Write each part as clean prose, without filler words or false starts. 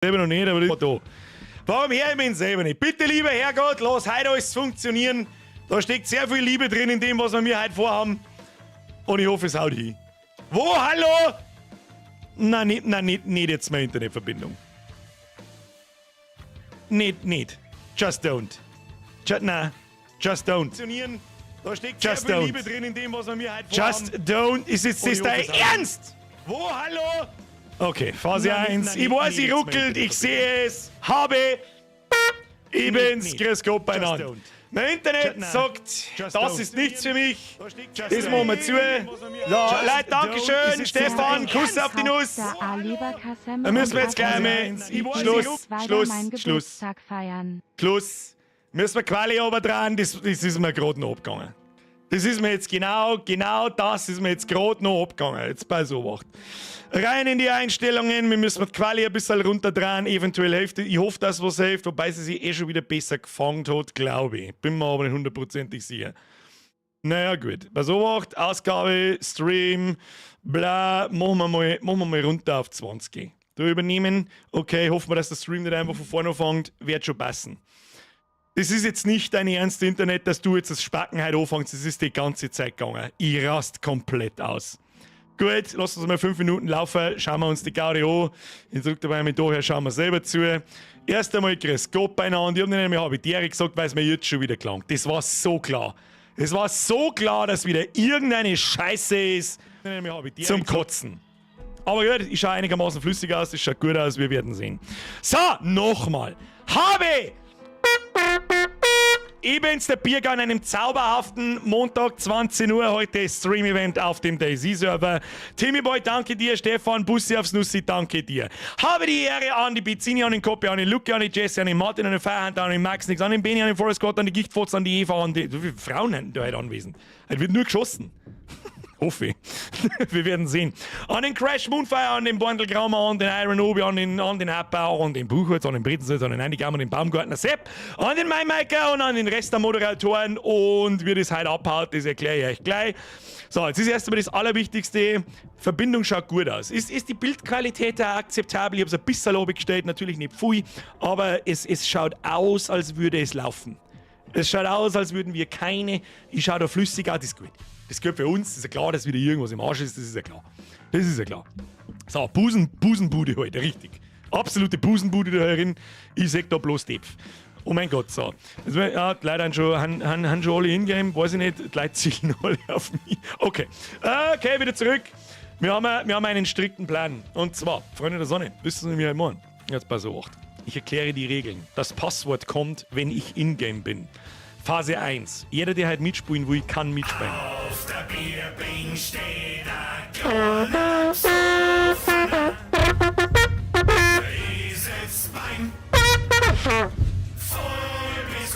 selber noch nicht, aber das ist da. Warum her? Ich bin selber nicht. Bitte, lieber Herrgott, lass heute alles funktionieren. Da steckt sehr viel Liebe drin in dem, was wir heute vorhaben. Und ich hoffe, es haut hin. Wo? Hallo? Nein, nicht jetzt meine Internetverbindung. Nicht. Just don't. Nein, just don't. Funktionieren. Da steckt sehr viel Liebe drin in dem, was wir heute vorhaben. Just don't. Ist jetzt das dein Ernst? Wo? Hallo? Okay, Phase 1. Ich weiß, ich ruckelt, ich sehe es, habe, ich bin's, grüß Gott beieinander. Mein Internet sagt, das ist nichts für mich, das machen wir zu. Ja, Leute, Dankeschön, Stefan, Kuss auf die Nuss. Dann müssen wir jetzt gleich mal, Schluss. Müssen wir Quali oberdran, das ist mir gerade noch abgegangen. Das ist mir jetzt genau das ist mir jetzt gerade noch abgegangen. Jetzt bei so Wacht. Rein in die Einstellungen, wir müssen die Quali ein bisschen runterdrehen, eventuell hilft. Ich hoffe, dass was hilft, wobei sie sich schon wieder besser gefangen hat, glaube ich. Bin mir aber nicht hundertprozentig sicher. Naja, gut. Bei so Wacht, Ausgabe, Stream, bla, machen wir mal runter auf 20. Da übernehmen, okay, hoffen wir, dass der Stream nicht einfach von vorne anfängt, wird schon passen. Das ist jetzt nicht dein ernste Internet, dass du jetzt das Spacken heute anfängst. Das ist die ganze Zeit gegangen. Ich rast komplett aus. Gut, lass uns mal 5 Minuten laufen. Schauen wir uns die Gaudi an. Ich drücke dabei mit daher, schauen wir selber zu. Erst einmal grüß Gott beieinander. Ich habe nicht mehr Habitäre gesagt, weil es mir jetzt schon wieder klang. Das war so klar. Es war so klar, dass wieder irgendeine Scheiße ist zum Kotzen. Aber gut, ich schaue einigermaßen flüssig aus. Das schaut gut aus. Wir werden sehen. So, nochmal. Ich bin's, der Bierger, an einem zauberhaften Montag 20 Uhr. Heute Stream-Event auf dem Daisy-Server. Timmy Boy, danke dir. Stefan, Bussi aufs Nussi, danke dir. Habe die Ehre an die Bizzini, an den Koppi, an den Luki, an den Jesse, an den Martin, an den Feierhand, an den Max, nix, an den Benny, an den Forrest Scott, an die Gichtfotz, an die Eva, an die... Wie viele Frauen sind da heute anwesend? Es wird nur geschossen. Hoffe ich. Wir werden sehen. An den Crash Moonfire, an den Borndl Graumer, an den Iron Obi, an den Happbauer, an den Buchholz, an den Bretensitz, an den Einigam, an den Baumgartner Sepp, an den Maimaker und an den Rest der Moderatoren. Und wie das heute abhaut, das erkläre ich euch gleich. So, jetzt ist erst einmal das Allerwichtigste. Verbindung schaut gut aus. Ist die Bildqualität auch akzeptabel? Ich habe es ein bisschen runtergestellt, natürlich nicht viel, aber es schaut aus, als würde es laufen. Es schaut aus, als würden wir keine... Ich schaue da flüssig aus, das ist gut. Das gehört für uns, das ist ja klar, dass wieder irgendwas im Arsch ist, das ist ja klar. Das ist ja klar. So, Busenbude heute, richtig. Absolute Busenbude da herin. Ich sag da bloß Depf. Oh mein Gott, so. Ja, die Leute haben schon alle hingegeben, weiß ich nicht, die Leute zielen alle auf mich. Okay, wieder zurück. Wir haben einen strikten Plan. Und zwar, Freunde der Sonne, wissen Sie mir morgen. Jetzt bei so 8. Ich erkläre die Regeln. Das Passwort kommt, wenn ich in-game bin. Phase 1. Jeder, der halt mitspielen will, kann mitspielen. Auf der Bierbing steht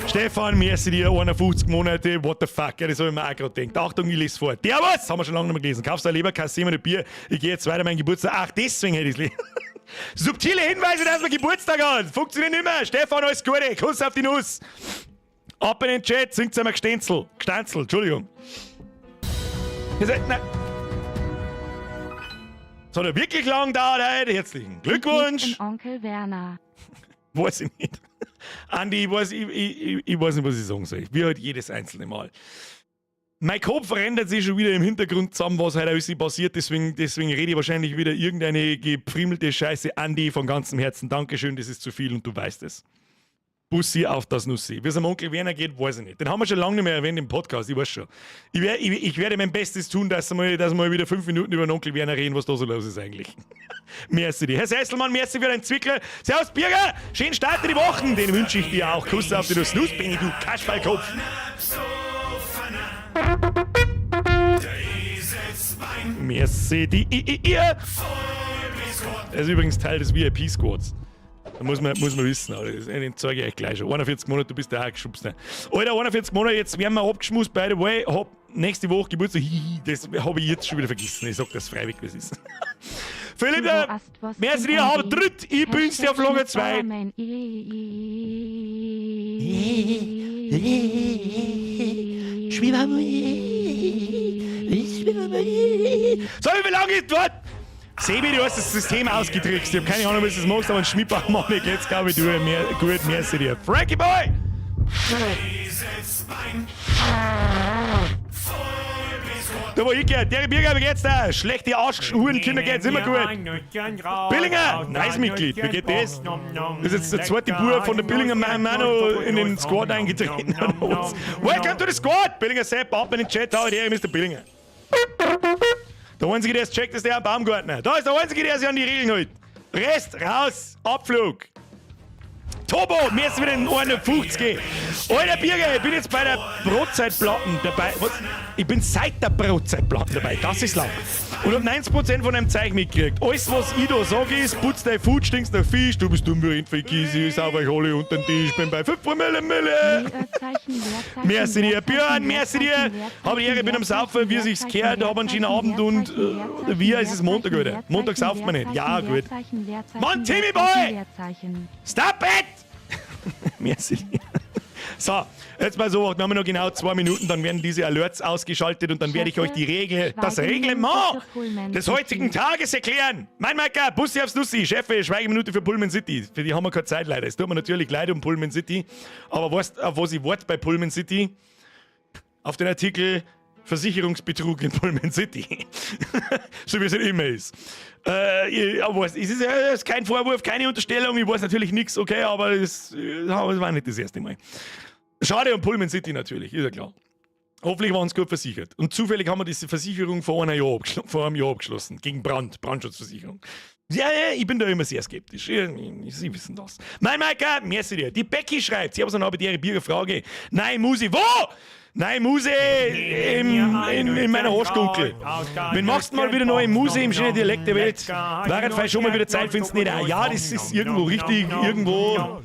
Stefan, merci dir, 51 Monate, what the fuck, ja, das habe ich mir auch gerade gedacht. Achtung, ich lese vor. Der was? Haben wir schon lange nicht mehr gelesen. Kaufst du ein Leberkasse, immer ein Bier, ich gehe jetzt weiter meinen Geburtstag. Ach, deswegen hätte ich es lesen. Subtile Hinweise, dass man Geburtstag hat. Funktioniert nicht mehr. Stefan, alles Gute, Kuss auf die Nuss. Ab in den Chat, singt einmal Gestanzel, Entschuldigung. Ihr seid, nein. Das hat ja wirklich lang gedauert heute. Herzlichen Glückwunsch. Onkel Werner. Weiß ich nicht. Andi, ich weiß nicht, was ich sagen soll. Wie halt jedes einzelne Mal. Mein Kopf verändert sich schon wieder im Hintergrund zusammen, was heute alles passiert. Deswegen rede ich wahrscheinlich wieder irgendeine gepfrimmelte Scheiße. Andi, von ganzem Herzen Dankeschön, das ist zu viel und du weißt es. Bussi auf das Nussi. Wie es am Onkel Werner geht, weiß ich nicht. Den haben wir schon lange nicht mehr erwähnt im Podcast, ich weiß schon. Ich werde mein Bestes tun, dass wir wieder 5 Minuten über den Onkel Werner reden, was da so los ist eigentlich. Merci dir. Herr Sesselmann, merci für deinen Zwickler. Servus, Birger. Schönen Start in die Wochen. Den wünsche ich dir auch. Kuss auf die Nuss, Benny, du Kasperlkopf. Merci dir. Das ist übrigens Teil des VIP-Squads. Da muss man wissen, Alter. Den zeige ich euch gleich schon. 41 Monate, du bist der geschubst. Alter, 41 Monate, jetzt werden wir abgeschmust, by the way. Hab nächste Woche Geburtstag. Das habe ich jetzt schon wieder vergessen. Ich sag das freiwillig, wie es ist. Philipp, wer ist dir halb dritt? Ich bin's dir auf Lager 2. So, wie lange ist dort? Sebi, du hast das System ausgetrickst. Ich habe keine Ahnung, was du machst, aber ein Schmiedbachmann geht's, glaube ich, gut, merci dir. Frankie Boy! Da wo ich gehe, der Biergabe geht's da. Schlechte Arschhurenkinder geht's immer gut. Billinger, nice Mitglied, wie geht das? Das ist jetzt der zweite Bub von der Billinger Mano in den Squad eingetreten. Welcome to the Squad! Billinger Sepp, ab in den Chat, da der Mr. Billinger. Der Einzige, der es checkt, ist der Baumgartner. Da ist der Einzige, der sich an die Regeln hält. Rest, raus, Abflug. Turbo, mir ist wieder in 51 gehen. Alter Birger, ich bin jetzt bei der Brotzeitplatten dabei. Was? Ich bin seit der Brotzeitplatten dabei, das ist lang. Und hab 90% von einem Zeug mitgekriegt. Alles, was ich da sage, ist, putz dein Food, stinkst nach Fisch, du bist dumm wie Rindvieh, sauber euch alle unter den Tisch, bin bei 5 Promille. Merci dir, Björn, merci dir. Hab die Ehre, bin am Saufen, wie sich's gehört, hab einen schönen Abend und wie ist es Montag, oder? Montag sauft man nicht. Ja, gut. Mann, Timmy Boy! Stop it! Merci. So, jetzt mal so, wir haben noch genau 2 Minuten, dann werden diese Alerts ausgeschaltet und dann werde ich euch das Reglement des heutigen Tages erklären. Mein Macker, Bussi aufs Nussi, Chefe, Schweigeminute für Pullman City. Für die haben wir keine Zeit leider. Es tut mir natürlich leid um Pullman City, aber weißt du, auf was ich warte bei Pullman City? Auf den Artikel Versicherungsbetrug in Pullman City. So wie es halt immer ist. Aber es ist kein Vorwurf, keine Unterstellung, ich weiß natürlich nichts, okay, aber es war nicht das erste Mal. Schade um Pullman City natürlich, ist ja klar. Hoffentlich waren sie gut versichert. Und zufällig haben wir diese Versicherung vor einem Jahr abgeschlossen. Gegen Brandschutzversicherung. Ja, ich bin da immer sehr skeptisch. Sie wissen das. Mein Maika, merci dir. Die Becky schreibt, sie haben so eine habitäre Bierfrage. Nein, Musi, wo? Nein, Muse in meiner Arschdunkel. Wenn machst du mal wieder noch im Muse im schönen Dialekt der Welt? Während vielleicht schon mal wieder Zeit findest du nicht. Ja, das ist irgendwo richtig, irgendwo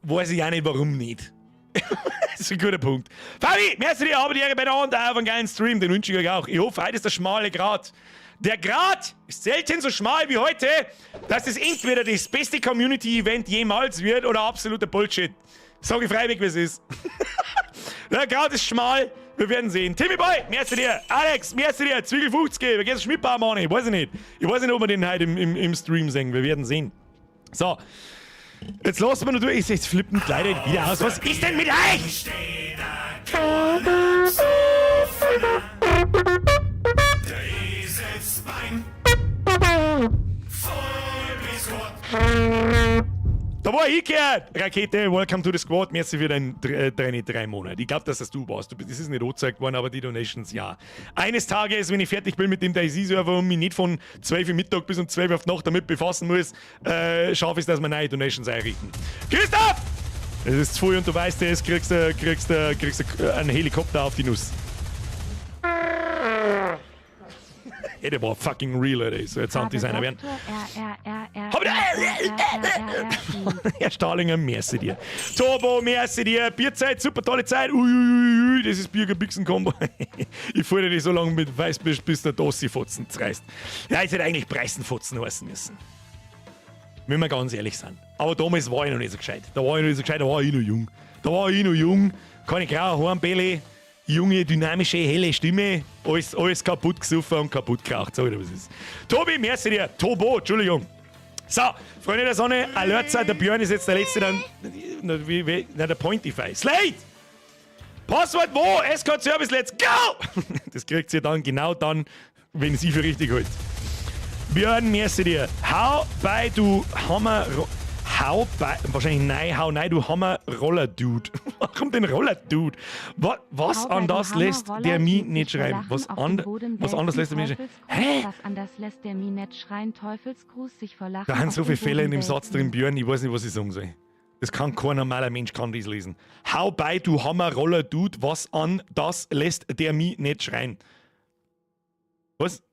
weiß ich auch nicht, warum nicht. Das ist ein guter Punkt. Fabi, merci dir, aber die Ehre bei der Hand auf einen geilen Stream, den wünsche ich euch auch. Ich hoffe, heute ist der schmale Grat. Der Grat ist selten so schmal wie heute, dass es entweder das beste Community-Event jemals wird oder absoluter Bullshit. Sag ich freiwillig, wie es ist. Der Grat ist schmal, wir werden sehen. Timmy Boy, merci dir. Alex, merci dir. Zwiegel 50, wir gehen Schmidtbaum an. Ich weiß nicht. Ich weiß nicht, ob wir den heute im Stream singen. Wir werden sehen. So. Jetzt lassen wir natürlich. Jetzt flippen die Leute wieder aus. Was ist denn mit euch? Da war ich gehört! Rakete, welcome to the squad. Merci für deine 3 Monate. Ich glaube, dass das du warst. Das ist nicht angezeigt worden, aber die Donations ja. Eines Tages, wenn ich fertig bin mit dem DayZ-Server und mich nicht von 12 Uhr Mittag bis um 12 Uhr auf die Nacht damit befassen muss, schaffe ich es, dass wir neue Donations einrichten. Christoph! Es ist zu früh und du weißt es, kriegst du einen Helikopter auf die Nuss. Hey, der war fucking real, Alter. So jetzt Sounddesigner werden. Herr Stahlinger, merci dir. Turbo, merci dir. Bierzeit, super tolle Zeit. Uiuiui, das ist Bierger-Bixen-Kombo. Ich fahre dich so lange mit Weißbisch, bis der Dossi-Fotzen reißt. Ja, ich hätte eigentlich Preisenfotzen heißen müssen. Wenn wir ganz ehrlich sind. Aber damals war ich noch nicht so gescheit. Da war ich noch jung. Keine graue Hornbälle. Junge, dynamische, helle Stimme, alles kaputt gesoffen und kaputt geraucht. Sag ich dir, was ist. Tobi, merci dir. Tobo, Entschuldigung. So, Freunde der Sonne, Alert seid, der Björn ist jetzt der Letzte, dann. Der Pointify. Slate! Passwort wo? SK Service, let's go! Das kriegt ihr dann genau dann, wenn sie für richtig hält. Björn, merci dir. Hau bei, du Hammer. Wahrscheinlich nein, hau nein, du Hammer-Roller-Dude. Warum den Roller-Dude? Was anders lässt der mich nicht schreiben? Was anders lässt der mich nicht schreiben? Hä? Was anders lässt der mich nicht schreien? Teufelsgruß sich vor Lachen. Da sind so viele Fehler in dem Satz drin, Björn, ich weiß nicht, was ich sagen soll. Das kann kein normaler Mensch kann das lesen. Hau bei, du Hammer-Roller-Dude, was anders lässt der mich nicht schreien? Was?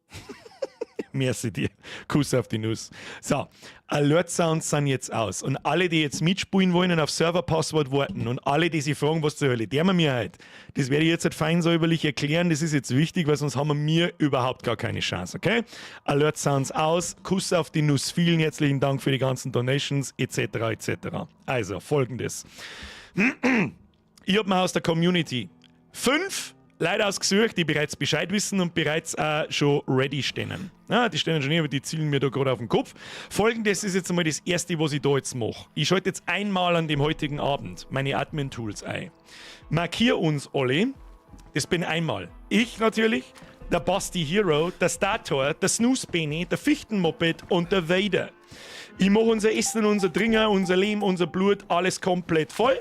Merci dir. Kuss auf die Nuss. So, Alert-Sounds sind jetzt aus. Und alle, die jetzt mitspielen wollen und auf Server-Passwort warten und alle, die sich fragen, was zur Hölle, der mir halt, das werde ich jetzt halt fein säuberlich erklären. Das ist jetzt wichtig, weil sonst haben wir überhaupt gar keine Chance, okay? Alert-Sounds aus. Kuss auf die Nuss. Vielen herzlichen Dank für die ganzen Donations, etc., etc. Also, Folgendes. Ich habe mir aus der Community 5 Leute ausgesucht, die bereits Bescheid wissen und bereits schon ready stehen. Ja, die stehen schon hier, aber die zielen mir da gerade auf den Kopf. Folgendes ist jetzt einmal das Erste, was ich da jetzt mache. Ich schalte jetzt einmal an dem heutigen Abend meine Admin-Tools ein. Markiere uns alle. Das bin einmal ich natürlich, der Basti Hero, der Stator, der Snooze Benny, der Fichtenmoped und der Vader. Ich mache unser Essen, unser Trinken, unser Leben, unser Blut, alles komplett voll.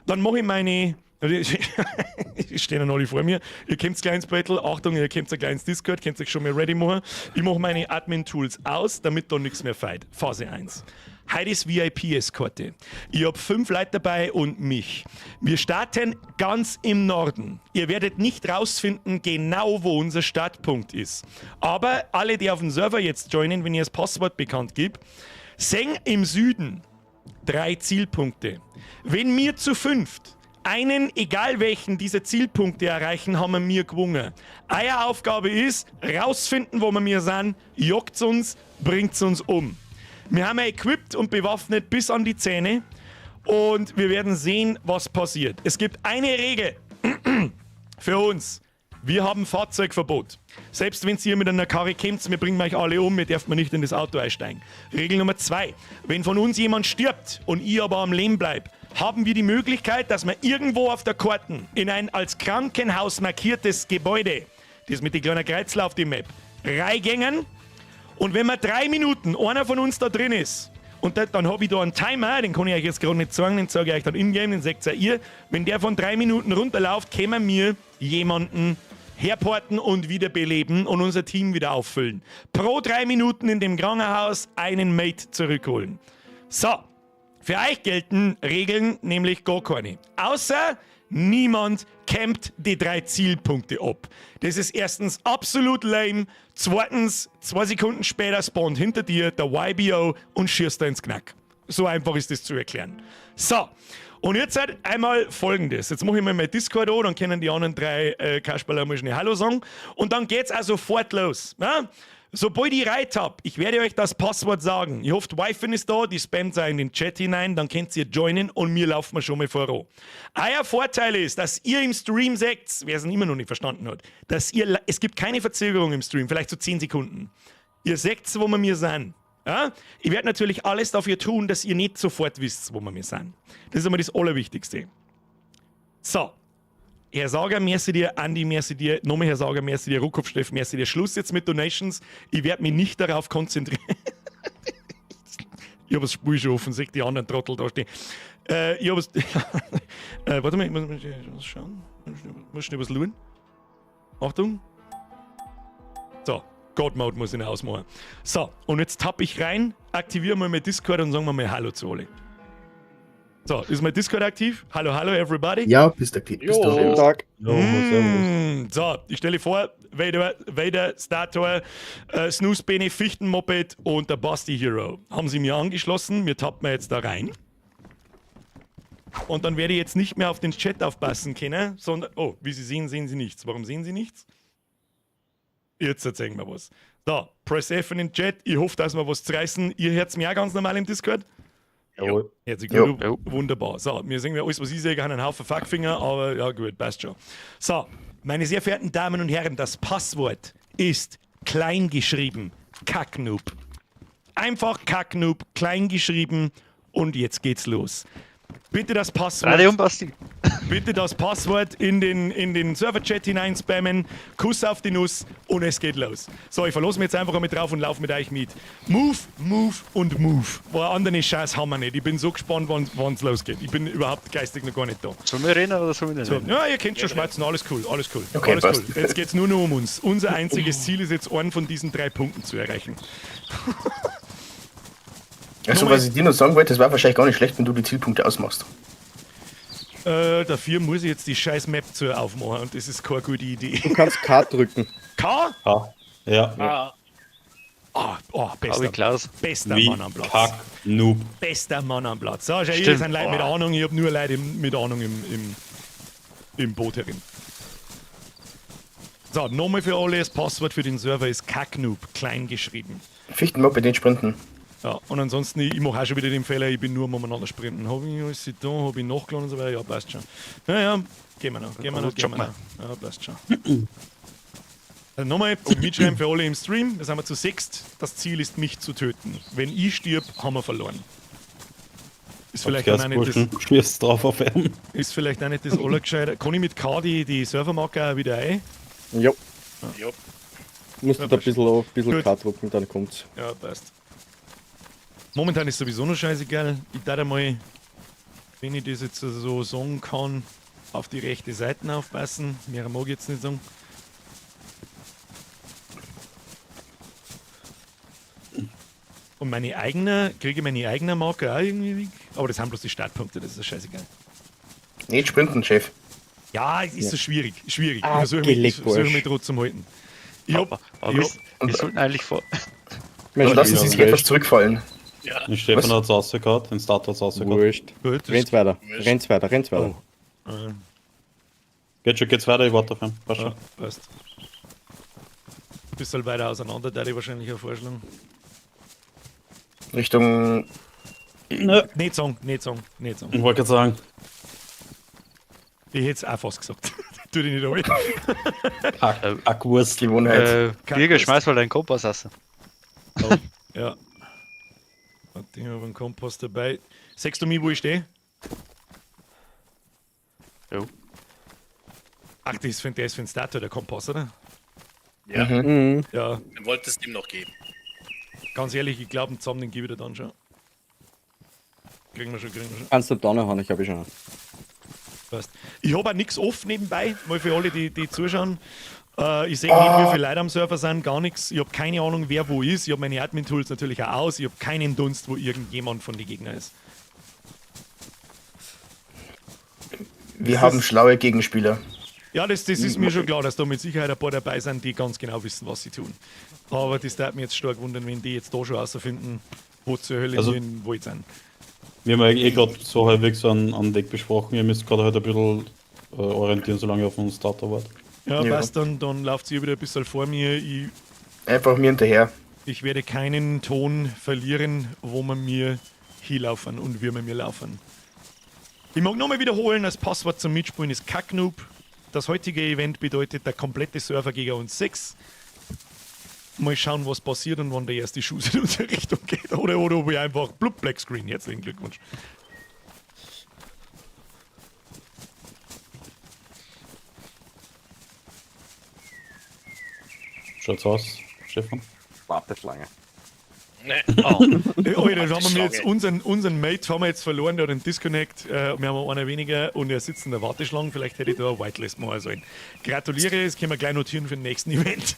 Dann mache ich meine... Die stehen dann alle vor mir. Ihr kennt gleich ins Battle. Achtung, ihr kennt ein kleines Discord, könnt euch schon mal ready machen. Ich mache meine Admin-Tools aus, damit da nichts mehr feit. Phase 1. Heute ist VIP-Eskorte. Ich habe 5 Leute dabei und mich. Wir starten ganz im Norden. Ihr werdet nicht rausfinden, genau wo unser Startpunkt ist. Aber alle, die auf dem Server jetzt joinen, wenn ihr das Passwort bekannt gebt, sehen im Süden 3 Zielpunkte. Wenn wir zu 5 einen, egal welchen dieser Zielpunkte erreichen, haben wir gewonnen. Eure Aufgabe ist, rausfinden, wo wir sind, jagt uns, bringt uns um. Wir haben equipped und bewaffnet bis an die Zähne und wir werden sehen, was passiert. Es gibt eine Regel für uns. Wir haben Fahrzeugverbot. Selbst wenn ihr mit einer Karre kommt, wir bringen euch alle um, wir dürfen nicht in das Auto einsteigen. Regel Nummer 2. Wenn von uns jemand stirbt und ich aber am Leben bleibe, haben wir die Möglichkeit, dass wir irgendwo auf der Karte in ein als Krankenhaus markiertes Gebäude, das mit den kleinen Kreuzeln auf die Map, reingängen. Und wenn wir 3 Minuten, einer von uns da drin ist, und dann habe ich da einen Timer, den kann ich euch jetzt gerade nicht sagen, den sage ich euch dann in-game, den seht ihr. Wenn der von 3 Minuten runterläuft, können wir jemanden herporten und wiederbeleben und unser Team wieder auffüllen. Pro 3 Minuten in dem Krankenhaus einen Mate zurückholen. So, für euch gelten Regeln, nämlich gar keine. Außer niemand campt die 3 Zielpunkte ab. Das ist erstens absolut lame. Zweitens, 2 Sekunden später spawnt hinter dir der YBO und schießt da ins Knack. So einfach ist das zu erklären. So, und jetzt halt einmal Folgendes. Jetzt mache ich mal mein Discord an, dann können die anderen 3 Kasperler mal schnell Hallo sagen. Und dann geht's auch sofort los. Ja? Sobald ich Reit habe, ich werde euch das Passwort sagen. Ich hoffe, die Wi-Fi ist da, die spammt in den Chat hinein, dann könnt ihr joinen und wir laufen schon mal voran. Euer Vorteil ist, dass ihr im Stream seht, wer es immer noch nicht verstanden hat, dass es gibt keine Verzögerung im Stream, vielleicht so 10 Sekunden. Ihr seht, wo wir sind. Ja? Ich werde natürlich alles dafür tun, dass ihr nicht sofort wisst, wo wir sind. Das ist einmal das Allerwichtigste. So. Herr Sager, merci dir, Andi, merci dir, nochmal Herr Sager, merci dir, Ruckopfsteff, merci dir. Schluss jetzt mit Donations. Ich werde mich nicht darauf konzentrieren. Ich habe das Spiel schon offen, sehe die anderen Trottel da stehen. Ich habe es. Warte mal, ich muss was schauen. Muss schnell was schauen. Achtung. So, God Mode muss ich noch ausmachen. So, und jetzt tappe ich rein, aktiviere mal mein Discord und sagen wir mal Hallo zu alle. So, ist mein Discord aktiv? Hallo, hallo, everybody. Ja, bist aktiv. Bist du. Guten Tag. So, ich stelle vor, Vader, Stator, Snooze Benny, Fichtenmoped und der Basti Hero haben sie mir angeschlossen. Wir tappen jetzt da rein. Und dann werde ich jetzt nicht mehr auf den Chat aufpassen können, sondern... Oh, wie Sie sehen, sehen Sie nichts. Warum sehen Sie nichts? Jetzt erzählen wir was. So, press F in den Chat. Ich hoffe, dass wir was zu reißen. Ihr hört es mir auch ganz normal im Discord? Jawohl. Herzlich gut, wunderbar. So, wir sehen ja alles, was ich sehe, haben einen Haufen Fuckfinger, aber ja gut, passt schon. So, meine sehr verehrten Damen und Herren, das Passwort ist klein geschrieben, Kacknoob. Einfach Kacknoob, klein geschrieben und jetzt geht's los. Bitte das Passwort. Basti. Bitte das Passwort in den Server-Chat hinein spammen. Kuss auf die Nuss und es geht los. So, ich verlasse mich jetzt einfach mit drauf und laufe mit euch mit. Move, move und move. Boah, andere Scheiß haben wir nicht. Ich bin so gespannt, wann es losgeht. Ich bin überhaupt geistig noch gar nicht da. Sollen wir rennen oder sollen wir nicht So, rennen? ja, ihr könnt schon schmerzen. Alles cool, alles cool. Okay, alles passt. cool. Jetzt geht's nur noch um uns. Unser einziges Ziel ist jetzt, einen von diesen 3 Punkten zu erreichen. Also, was ich dir noch sagen wollte, das war wahrscheinlich gar nicht schlecht, wenn du die Zielpunkte ausmachst. Dafür muss ich jetzt die scheiß Map zu aufmachen und das ist keine gute Idee. Du kannst K drücken. K? Ja. Bester Wie Mann am Platz. Kack, Noob. Bester Mann am Platz. So, schau, hier Stimmt. sind Leute mit Ahnung, ich habe nur Leute mit Ahnung im Boot herin. So, nochmal für alle, das Passwort für den Server ist Kacknoob, klein geschrieben. Fichtenmob bei den Sprinten. Ja, und ansonsten, ich mache auch schon wieder den Fehler, ich bin nur umeinander sprinten. Habe ich alles da, habe ich nachgeladen und so weiter, ja, passt schon. Ja, gehen wir noch. Ja, passt schon. Also nochmal zum Mitschreiben für alle im Stream, da sind wir zu sechst. Das Ziel ist, mich zu töten. Wenn ich stirb, haben wir verloren. Ist vielleicht, dann auch nicht das, Schießt drauf auf ihn. ist vielleicht auch nicht das Allergescheite. Kann ich mit K die Servermarke auch wieder ein? Ja. Ja. Musst du da ein bisschen K drucken, dann kommt's. Ja, passt. Momentan ist sowieso noch scheißegal. Ich darf einmal, wenn ich das jetzt so sagen kann, auf die rechte Seite aufpassen. Mehr mag ich jetzt nicht sagen. Und kriege ich meine eigene Marke auch irgendwie weg? Aber das sind bloß die Startpunkte, das ist ja scheißegal. Nicht sprinten, Chef. Ja, es ist so schwierig. Ich Ah, versuche mich trotzdem halten. Aber wir sollten eigentlich vor. Dann lassen Sie sich etwas zurückfallen. Ja. Den Stefan Was? hat es rausgehauen, den Start hat es rausgehauen. Wurscht. Gut, das Rennt's weiter. Wurscht. Rennt's weiter. Geht's weiter, ich warte auf ihn. Passt ja, schon. passt. Bisschen weiter auseinander, da ich wahrscheinlich auch vorschlagen. Richtung. Nö. Nicht sagen. Ich wollte gerade sagen, Ich hätte es auch fast gesagt. Tu dich nicht an. Ackwurst. Gewohnheit. Birger, schmeiß mal deinen Kompass raus. Ja. Warte, ich habe einen Kompass dabei. Sagst du mir, wo ich stehe? Jo. Ach, das ist für den Stator, der Kompass, oder? Ja, Mhm. Ja, dann wollte es ihm noch geben. ganz ehrlich, ich glaube, einen zusammen den gebe ich dir dann schon. Kriegen wir schon. Kannst du da noch haben, ich habe schon. Passt. Ich habe auch nichts offen nebenbei, mal für alle, die zuschauen. Ich sehe nicht, wie viele Leute am Server sind, gar nichts. Ich habe keine Ahnung, wer wo ist. Ich habe meine Admin-Tools natürlich auch aus. Ich habe keinen Dunst, wo irgendjemand von den Gegnern ist. Wir haben schlaue Gegenspieler. Ja, das ist mir schon klar, dass da mit Sicherheit ein paar dabei sind, die ganz genau wissen, was sie tun. Aber das darf mich jetzt stark wundern, wenn die jetzt da schon herausfinden, wo zur Hölle Also- wir in Wald sind. Wir haben ja gerade so halbwegs an Deck besprochen. Ihr müsst gerade halt ein bisschen orientieren, solange ihr auf uns Starter wart. Ja, Ja. passt, dann läuft sie wieder ein bisschen vor mir. Einfach mir hinterher. Ich werde keinen Ton verlieren, wo man mir hinlaufen und wir mit mir laufen. Ich mag nochmal wiederholen, das Passwort zum Mitspielen ist Kacknoob. Das heutige Event bedeutet der komplette Server gegen uns 6. Mal schauen, was passiert und wann der erste Schuss in unsere Richtung geht. Oder ob wir einfach Black Screen. Herzlichen Glückwunsch. Schaut's aus, Stefan? Warteschlange. Nee. Oh. Alter, da haben wir Schlange. jetzt unseren Mate haben wir jetzt verloren, der hat einen Disconnect. Wir haben einer weniger und er sitzt in der Warteschlange. Vielleicht hätte ich da eine Whitelist machen sollen. Gratuliere, das können wir gleich notieren für den nächsten Event.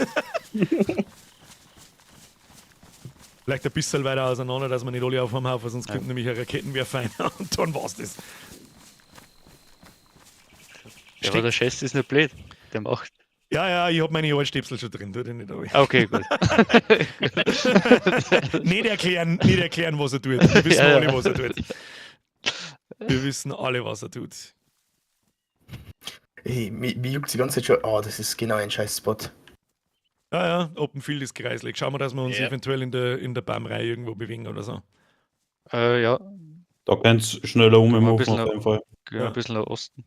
Vielleicht ein bisschen weiter auseinander, dass wir nicht alle auf einem Haufen, sonst kommt nämlich ein Raketenwerfer rein und dann war's das. Ja, aber der Chest ist nicht blöd. Der macht. Ja, ich hab meine Ohrenstöpsel schon drin, tu dich nicht an. Okay, gut. Nicht erklären, was er tut. Wir wissen Ja, alle, ja. was er tut. Wir wissen alle, was er tut. Ey, mir juckt die ganze Zeit schon. Oh, das ist genau ein scheiß Spot. Ja, Open Field ist kreislig. Schauen wir, dass wir uns Ja. eventuell in der Baumreihe irgendwo bewegen oder so. Ja, Da könnt's schneller ein ummachen bisschen auf jeden Fall. gehen wir ein bisschen nach Osten.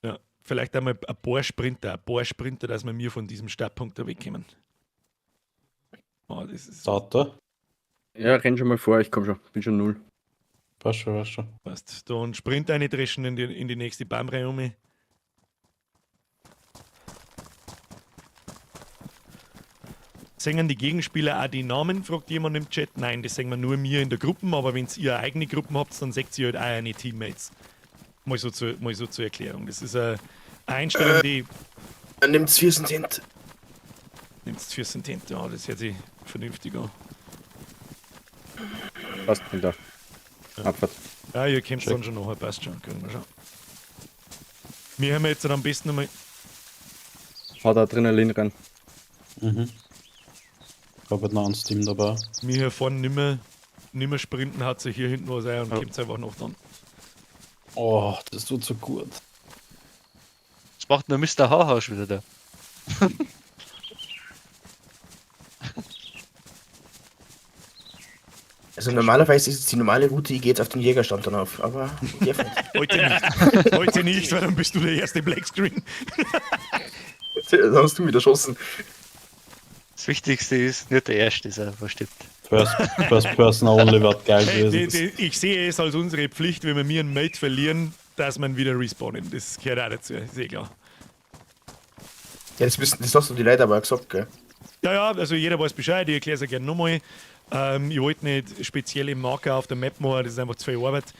Ja. Vielleicht einmal ein paar Sprinter, dass wir mir von diesem Startpunkt da wegkommen. Oh, das ist Starter. Ja, renn schon mal vor, ich komm schon. Bin schon 0. Passt schon. passt. Dann Sprint eindreschen in die nächste Baumreihe um. Singen die Gegenspieler auch die Namen, fragt jemand im Chat. Nein, das singen wir nur mir in der Gruppe, aber wenn ihr eigene Gruppen habt, dann seht ihr halt auch eine Teammates. Mal so zur Erklärung. Das ist eine Einstellung, die Dann nimmt's 4 Cent. nimmt 4 cm. Ja, das hört sich vernünftig an. Passt, bin da. Abfahrt. Ja, ihr kommt dann schon nachher, passt schon, können wir schauen. Wir haben jetzt am besten einmal. Hau da Adrenalin rein. Ich habe noch ein Team dabei. Wir hier vorne nimmer sprinten, hat sich hier hinten was ein und kommt einfach noch dann. Oh, das tut so gut. Was macht nur Mr. Hauhaus wieder da? Also normalerweise ist es die normale Route, ich gehe jetzt auf den Jägerstand dann auf, aber ich darf nicht. Heute nicht. Heute nicht, weil dann bist du der erste Blackscreen. Da hast du wieder geschossen. Das Wichtigste ist, nicht der Erste ist, was stimmt. First Person Only wird geil Hey, gewesen. ich sehe es als unsere Pflicht, wenn wir einen Mate verlieren, dass man wieder respawnen. Das gehört auch dazu, ist eh klar. Ja, das hast du die Leute aber auch gesagt, gell? Ja, also jeder weiß Bescheid, ich erkläre es ja gerne nochmal. Ich wollte nicht spezielle Marker auf der Map machen, das ist einfach zu viel Arbeit,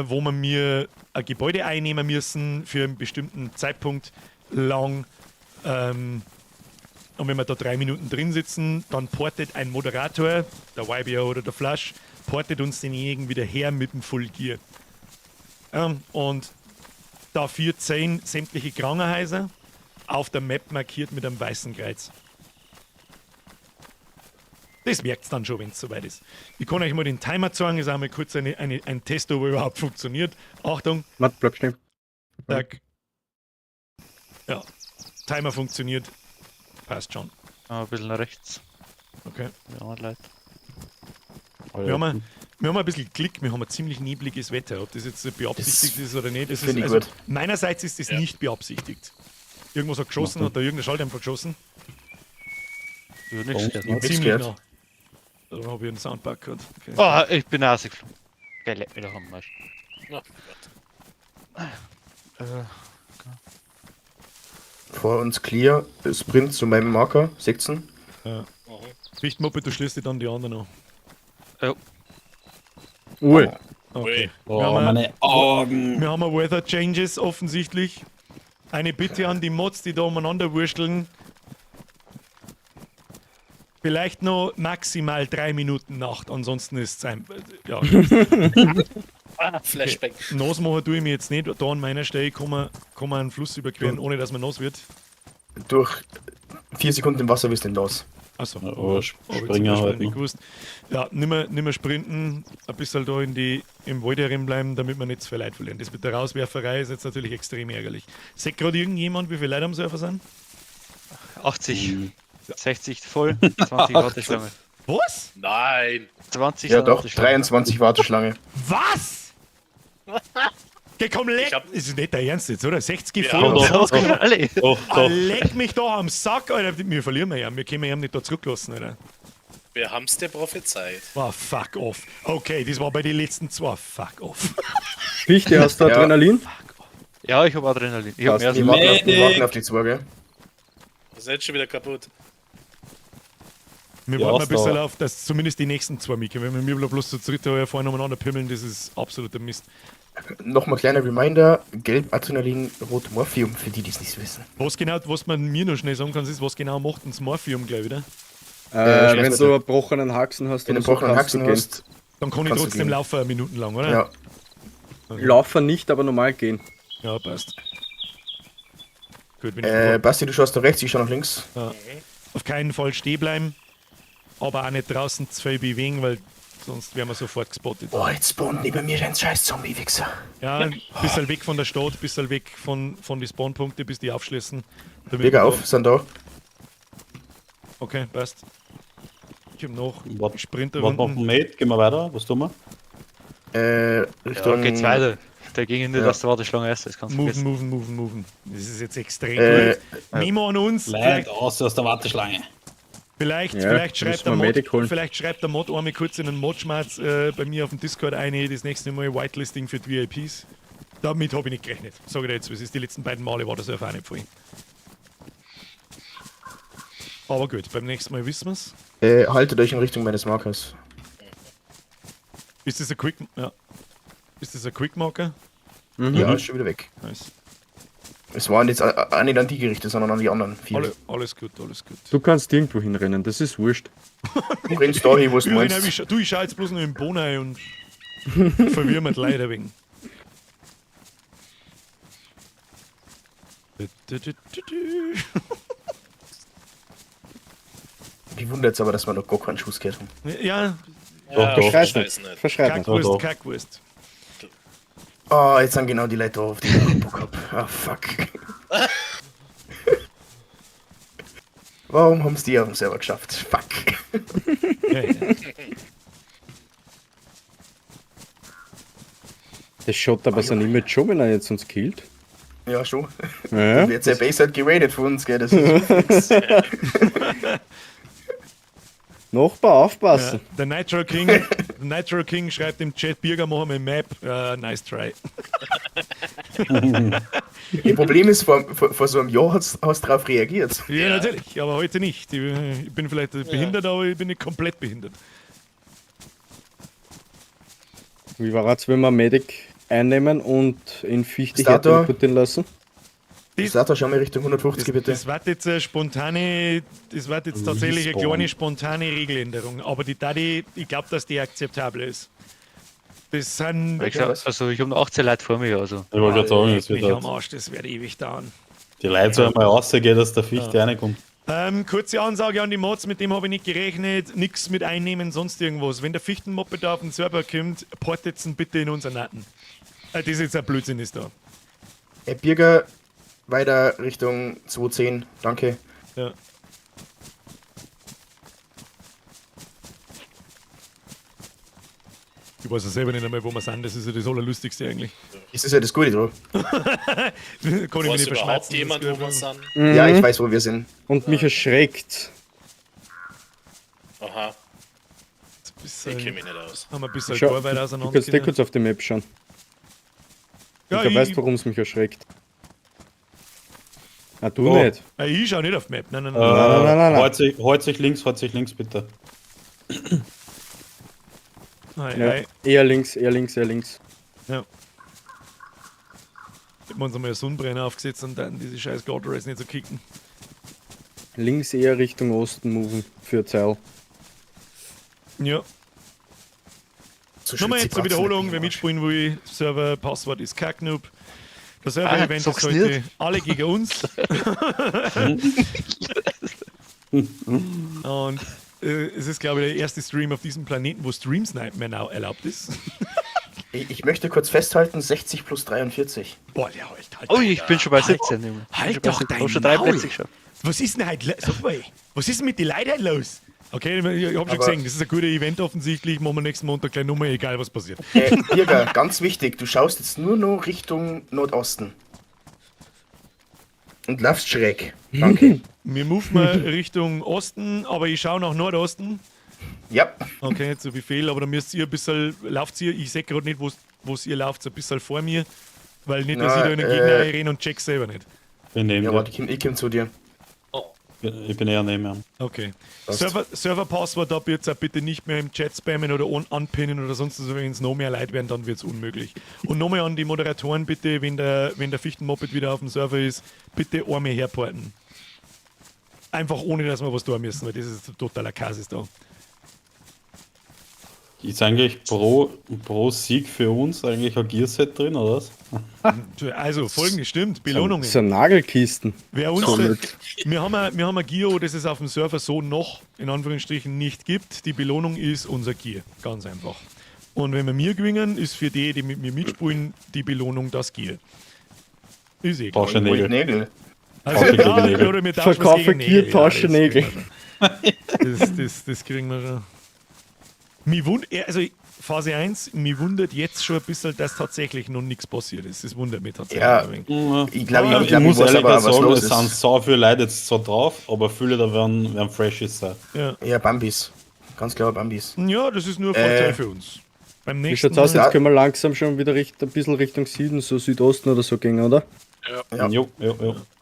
wo wir mir ein Gebäude einnehmen müssen für einen bestimmten Zeitpunkt lang. Und wenn wir da 3 Minuten drin sitzen, dann portet ein Moderator, der YBO oder der Flash, portet uns denjenigen wieder her mit dem Full Gear. Und dafür 10 sämtliche Krankenhäuser auf der Map markiert mit einem weißen Kreuz. Das merkt es dann schon, wenn es soweit ist. Ich kann euch mal den Timer zeigen, das ist einmal kurz ein Test, ob er überhaupt funktioniert. Achtung, Matt, bleib stehen. zack. Ja, Timer funktioniert. Passt schon. Ein bisschen nach rechts. Okay. Ja, Leute. Wir haben ein bisschen Glück, wir haben ein ziemlich nebliges Wetter. Ob das jetzt beabsichtigt ist oder nicht, das ist, finde ich also gut. meinerseits ist das Ja. nicht beabsichtigt. Irgendwas hat geschossen, hat da irgendein Schalldämpfer geschossen. Ja, nichts gehört. Nichts Ziemlich gehört. nah. Da habe ich einen Soundbug gehabt. Okay. Oh, ich bin rausgeflogen. Geil, leck mich doch am Arsch. Na, Vor uns clear, Sprint zu meinem Marker, 16. Richtmoppe, du schließt dir dann die anderen an. Ui. Okay. Oh, meine Augen. Wir haben Weather Changes offensichtlich. Eine Bitte an die Mods, die da umeinander wursteln. Vielleicht noch maximal 3 Minuten Nacht, ansonsten ist es ein. Ja, Flashback. nass machen tue ich mir jetzt nicht. Da an meiner Stelle kann man einen Fluss überqueren, ohne dass man nass wird. Durch 4 Sekunden im Wasser bist du denn los. Achso, Ja, aber Springer Beispiel halt nicht noch. gewusst. Ja, nimmer sprinten, ein bisschen da im Wald herin damit wir nicht zu viel Leute verlieren. Das mit der Rauswerferei ist jetzt natürlich extrem ärgerlich. Sagt gerade irgendjemand, wie viele Leute am Surfer sind? 80, 60 voll, 20 Warteschlange. Was? Nein. 20 Ja sind doch, Warteschlange. 23 Warteschlange. Was? Geh, komm, leck! Ich hab- Ist nicht der Ernst jetzt, oder? 60 Ja, voll. doch. Ja, Das können alle. Doch, Ah, doch. leck mich da am Sack, Alter. Wir verlieren ja. Wir können ja nicht da zurücklassen, Alter. Wir haben's dir prophezeit. Oh, fuck off. Okay, das war bei den letzten 2. Fuck off. Fichte, hast du Ja. Adrenalin? Ja, ich habe Adrenalin. Ich habe Passt. mehr Wir als warten, wir warten auf die 2, gell? Das ist jetzt schon wieder kaputt. Wir Ja, warten ein da- bisschen auf, dass zumindest die nächsten 2 mitkommen. Wenn wir bloß zu dritt da vorne umeinander pimmeln, das ist absoluter Mist. Nochmal kleiner Reminder: Gelb Adrenalin, Rot Morphium, für die, die es nicht wissen. Was man mir noch schnell sagen kann, ist, was genau macht uns Morphium gleich wieder? Schlecht Wenn bitte. du einen gebrochenen Haxen hast, Wenn du oder so, gebrochenen kannst du Haxen gehen. hast, Dann kann ich Kannst du trotzdem gehen. laufen, minutenlang, oder? ja. Laufen nicht, aber normal gehen. Ja, passt. Gut, wenn ich Basti, du schaust nach rechts, ich schau nach links. auf keinen Fall stehen bleiben, aber auch nicht draußen zu viel bewegen, weil sonst werden wir sofort gespottet. Oh, jetzt spawnt neben mir ein scheiß Zombie-Wichser. Ja, ein bisschen weg von der Stadt, ein bisschen weg von den Spawnpunkten, bis die aufschließen. Damit Leg wir auf, sind da. Okay, passt. Ich hab noch Was Sprinter macht ein Mate? Gehen wir weiter? Was tun wir? Ja, Richtung. geht's weiter. Da ging nicht, Ja. dass der Warteschlange erst ist. Kannst du Moven, vergessen. moven. Das ist jetzt extrem Äh, gut. Memo an uns. Leid aus der Warteschlange. Vielleicht Ja, schreibt müssen der wir Mod, Medic holen. vielleicht schreibt der Mod einmal kurz in den Modschmerz bei mir auf dem Discord ein, das nächste Mal Whitelisting für die VIPs. Damit habe ich nicht gerechnet. Sag ich dir jetzt, was ist die letzten beiden Male war das einfach auch nicht vorhin. Aber gut, beim nächsten Mal wissen wir es. Haltet euch in Richtung meines Markers. Ist das ein Quick... Ja. Ist das ein Quick-Marker? Ja, ist schon wieder weg. Nice. Es waren jetzt auch nicht an die gerichtet, sondern an die anderen 4. Alles gut, alles gut. Du kannst irgendwo hinrennen, das ist wurscht. Du rennst da hin, wo du Nein, meinst. ich schau jetzt bloß noch im Boden ein und verwirr mich leider wegen. Mich wundert es aber, dass wir noch gar keinen Schuss gehört haben. Ja, Ja, doch. Verschreit scheiß nicht. nicht. Verschreit nicht. Kackwurst, doch. Kackwurst. Oh, jetzt sind genau die Leute da, auf die ich Bock hab. Ah, fuck. Warum haben es die selber geschafft? Fuck. Ja, ja. Das schaut aber sein Image schon, wenn er jetzt uns killt. Ja, schon. Ja. Dann wird der Base halt geradet von uns, gell? Das ist fix. Nachbar, Ja, aufpassen. der Nitro King schreibt im Chat, Birger, machen wir Map. Nice try. Das Problem ist, vor so einem Jahr hast du drauf reagiert. Ja, natürlich, aber heute nicht. Ich bin vielleicht behindert, aber ich bin nicht komplett behindert. Wie war es, wenn wir Medic einnehmen und in Fichte Bis dato- herteleportieren lassen? Sata, schau mal Richtung 150 bitte. Das wird jetzt tatsächlich eine kleine spontane Regeländerung, aber ich glaube, dass die akzeptabel ist. Das sind. Ich habe noch 18 Leute vor mir, also. Ich wollte gerade sagen, es mich wird am halt, Arsch, das wird ewig dauern. die Leute sollen mal rausgehen, dass der Fichte reinkommt. Kurze Ansage an die Mods, mit dem habe ich nicht gerechnet. Nichts mit einnehmen, sonst irgendwas. Wenn der Fichtenmoppe da auf den Server kommt, portet ihn bitte in unseren Natten. Das ist jetzt ein Blödsinn ist da. Birger, weiter Richtung 210. Danke. Ja. Ich weiß ja selber nicht einmal, wo wir sind. Das ist ja das Allerlustigste eigentlich. Das ist ja das Gute drauf. Kann ich mich Weiß nicht überhaupt verschmerzen. jemand, das wo wir gehört sind? Ja, ich weiß, wo wir sind. Und mich erschreckt. Aha, ein ich bisschen- kenne mich nicht aus. haben wir ein bisschen Schau, weit du auseinander. kannst kurz auf die Map schauen. Ja, Ich weiß, warum es mich erschreckt. Ah, du Oh. nicht. Ich schau nicht auf die Map. Nein. nein. Halt sich links, bitte. Ja, eher links. Hätten wir uns einmal einen Sonnenbrenner aufgesetzt und dann diese scheiß God Race nicht so kicken. Links eher Richtung Osten moven für Zeil. Ja. So Nochmal schwitzig jetzt zur macht's Wiederholung, nicht wer im Arsch. mitspielen will, Server-Passwort ist Kacknoob. Der Server-Event ist sag's heute nicht. alle gegen uns. Und es ist, glaube ich, der erste Stream auf diesem Planeten, wo Stream-Snipen auch erlaubt ist. Ich möchte kurz festhalten, 60 plus 43. Boah, ja, halt. Oh, ich bin schon bei 17. Junge. Halt Ich bin doch schon bei 17. dein Ich hab schon Maul. 43 schon. Was ist denn halt sag mal, was ist denn mit den Leuten los? Okay, ich habe schon Aber- gesehen, das ist ein guter Event offensichtlich. Machen wir nächsten Montag gleich Nummer, egal was passiert. Birger, ganz wichtig, du schaust jetzt nur noch Richtung Nordosten. Und laufst schräg. Danke. Wir moven mal Richtung Osten, aber ich schaue nach Nordosten. Ja, Okay, zu Befehl, aber dann müsst ihr ein bisschen, lauft ihr, ich sehe gerade nicht, wo ihr lauft, ein bisschen vor mir, weil nicht, dass Na, ich da in den Gegner renne und check selber nicht. Wir nehmen ja, dir. warte, ich komm zu dir. Ich bin eher neben ihm. Okay. Passt. Server-Passwort ab jetzt auch bitte nicht mehr im Chat spammen oder anpinnen oder sonst so, wenn es noch mehr Leute werden, dann wird es unmöglich. Und nochmal an die Moderatoren bitte, wenn der Fichtenmoped wieder auf dem Server ist, bitte einmal herporten. Einfach ohne, dass wir was tun müssen, weil das ist totaler Kasus da. Ist eigentlich pro Sieg für uns eigentlich ein Gearset drin, oder was? Also, folgendes stimmt, Belohnungen. So Nagelkisten. Wer uns Somit. wir haben ein Geo, das es auf dem Server so noch in Anführungsstrichen nicht gibt. Die Belohnung ist unser Gear. Ganz einfach. Und wenn wir mir gewinnen, ist für die mit mir mitspielen, die Belohnung das Gear. Ist eh klar. Tausche Nägel. Nägel. Also, Tausche gegen ja, Nägel. oder wir tauschen was Verkaufe gegen Gear, Nägel. tausche das Nägel. kriegen wir schon. Das kriegen wir schon. Also Phase 1, mich wundert jetzt schon ein bisschen, dass tatsächlich noch nichts passiert ist. Das wundert mich tatsächlich Ja. ein wenig. Ich glaube, Ich muss weiß ehrlich aber, gesagt was sagen, los es sind ist. so viele Leute jetzt so drauf, aber viele da werden Freshies sein. Ja. Ja, Bambis. Ganz klar Bambis. Ja, das ist nur ein Vorteil für uns. Beim Wie nächsten schaut's aus? Ja. Jetzt können wir langsam schon wieder ein bisschen Richtung Süden, so Südosten oder so gehen, oder? Ja. Jo.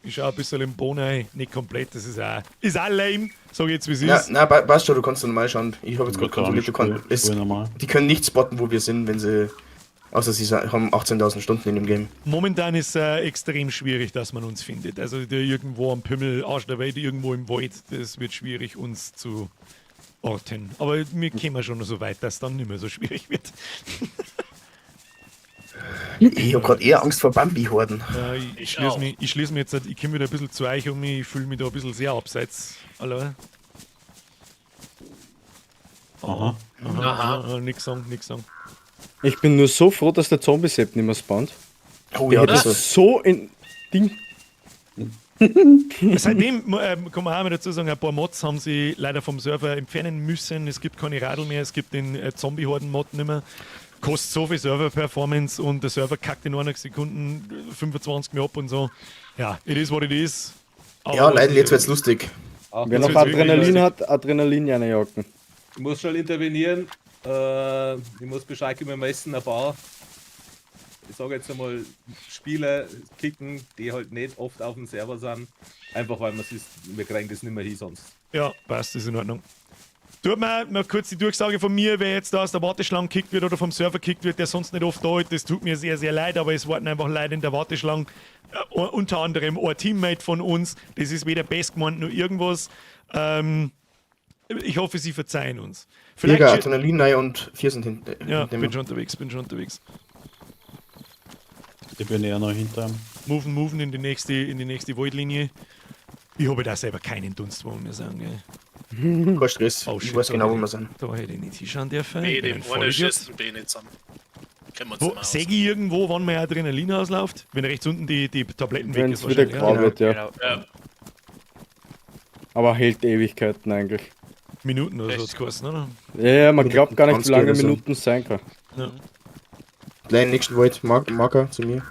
Ich schaue ein bisschen im Boden rein, nicht komplett, das ist auch lame, sag jetzt wie es Ja, ist. na, passt schon, du kannst normal schauen. Ich habe jetzt gerade kontrolliert, Spiel normal. die können nicht spotten, wo wir sind, wenn sie. Außer sie haben 18.000 Stunden in dem Game. Momentan ist es extrem schwierig, dass man uns findet. Also der irgendwo am Pimmel, Arsch der Welt, irgendwo im Wald, das wird schwierig uns zu orten. Aber wir kommen schon so weit, dass es dann nicht mehr so schwierig wird. Ich habe gerade eher Angst vor Bambi-Horden. Ich auch. schließe mich jetzt, ich komme wieder ein bisschen zu euch um mich, ich fühle mich da ein bisschen sehr abseits. Hallo? Aha. Aha. Nix sagen. Ich bin nur so froh, dass der Zombie-Sepp nicht mehr spawnt. Oh Der ja, hat das das ist. so in Ding. Seitdem, kann man auch mal dazu sagen, ein paar Mods haben sie leider vom Server entfernen müssen. Es gibt keine Radl mehr, es gibt den Zombie-Horden-Mod nicht mehr. kostet so viel Server-Performance und der Server kackt in 1 Sekunden 25 Mal ab und so. Ja, it is what it is. Aber Ja, Leidl, jetzt wird's lustig. Wer Das noch ist wirklich Adrenalin lustig. hat, Adrenalin reinjagen. Ich muss schon intervenieren. Ich muss Bescheid geben, wir messen ein paar. Ich sage jetzt einmal, Spieler kicken, die halt nicht oft auf dem Server sind. Einfach weil wir kriegen das nicht mehr hin sonst. Ja, passt, ist in Ordnung. Tut mir mal kurz die Durchsage von mir, wer jetzt da aus der Warteschlange kickt wird oder vom Server kickt wird, der sonst nicht oft da ist. Das tut mir sehr, sehr leid, aber es warten einfach Leute in der Warteschlange. Unter anderem ein Teammate von uns. Das ist weder best gemeint noch irgendwas. Ich hoffe, Sie verzeihen uns. Vielleicht Jäger, Adrenalin rein und 4 sind hinten. ja, bin schon unterwegs. Ich bin eher noch hinter ihm. Moven in die nächste Waldlinie. Ich habe da selber keinen Dunst, wo wir sagen. Gell. Kein Stress. Oh, Ich shit, weiß genau, wo da- wir sind. Da hätte ich nicht hinschauen dürfen. B, Ich bin dem ein einen Vollidiot. schießt B nicht zusammen. Kennen wir uns Wo, mal aus. sehe ich irgendwo, wann mein Adrenalin ausläuft? Wenn rechts unten die Tabletten weg Wenn ist es wieder wahrscheinlich. grau Ja. wird, ja. Genau. Ja, Aber hält Ewigkeiten eigentlich. Minuten oder so Echt? hat's geheißen, oder? Ja, man glaubt gar nicht, wie lange 20 oder so. Minuten es sein kann. Kleinen nächsten Wald, Marker zu mir.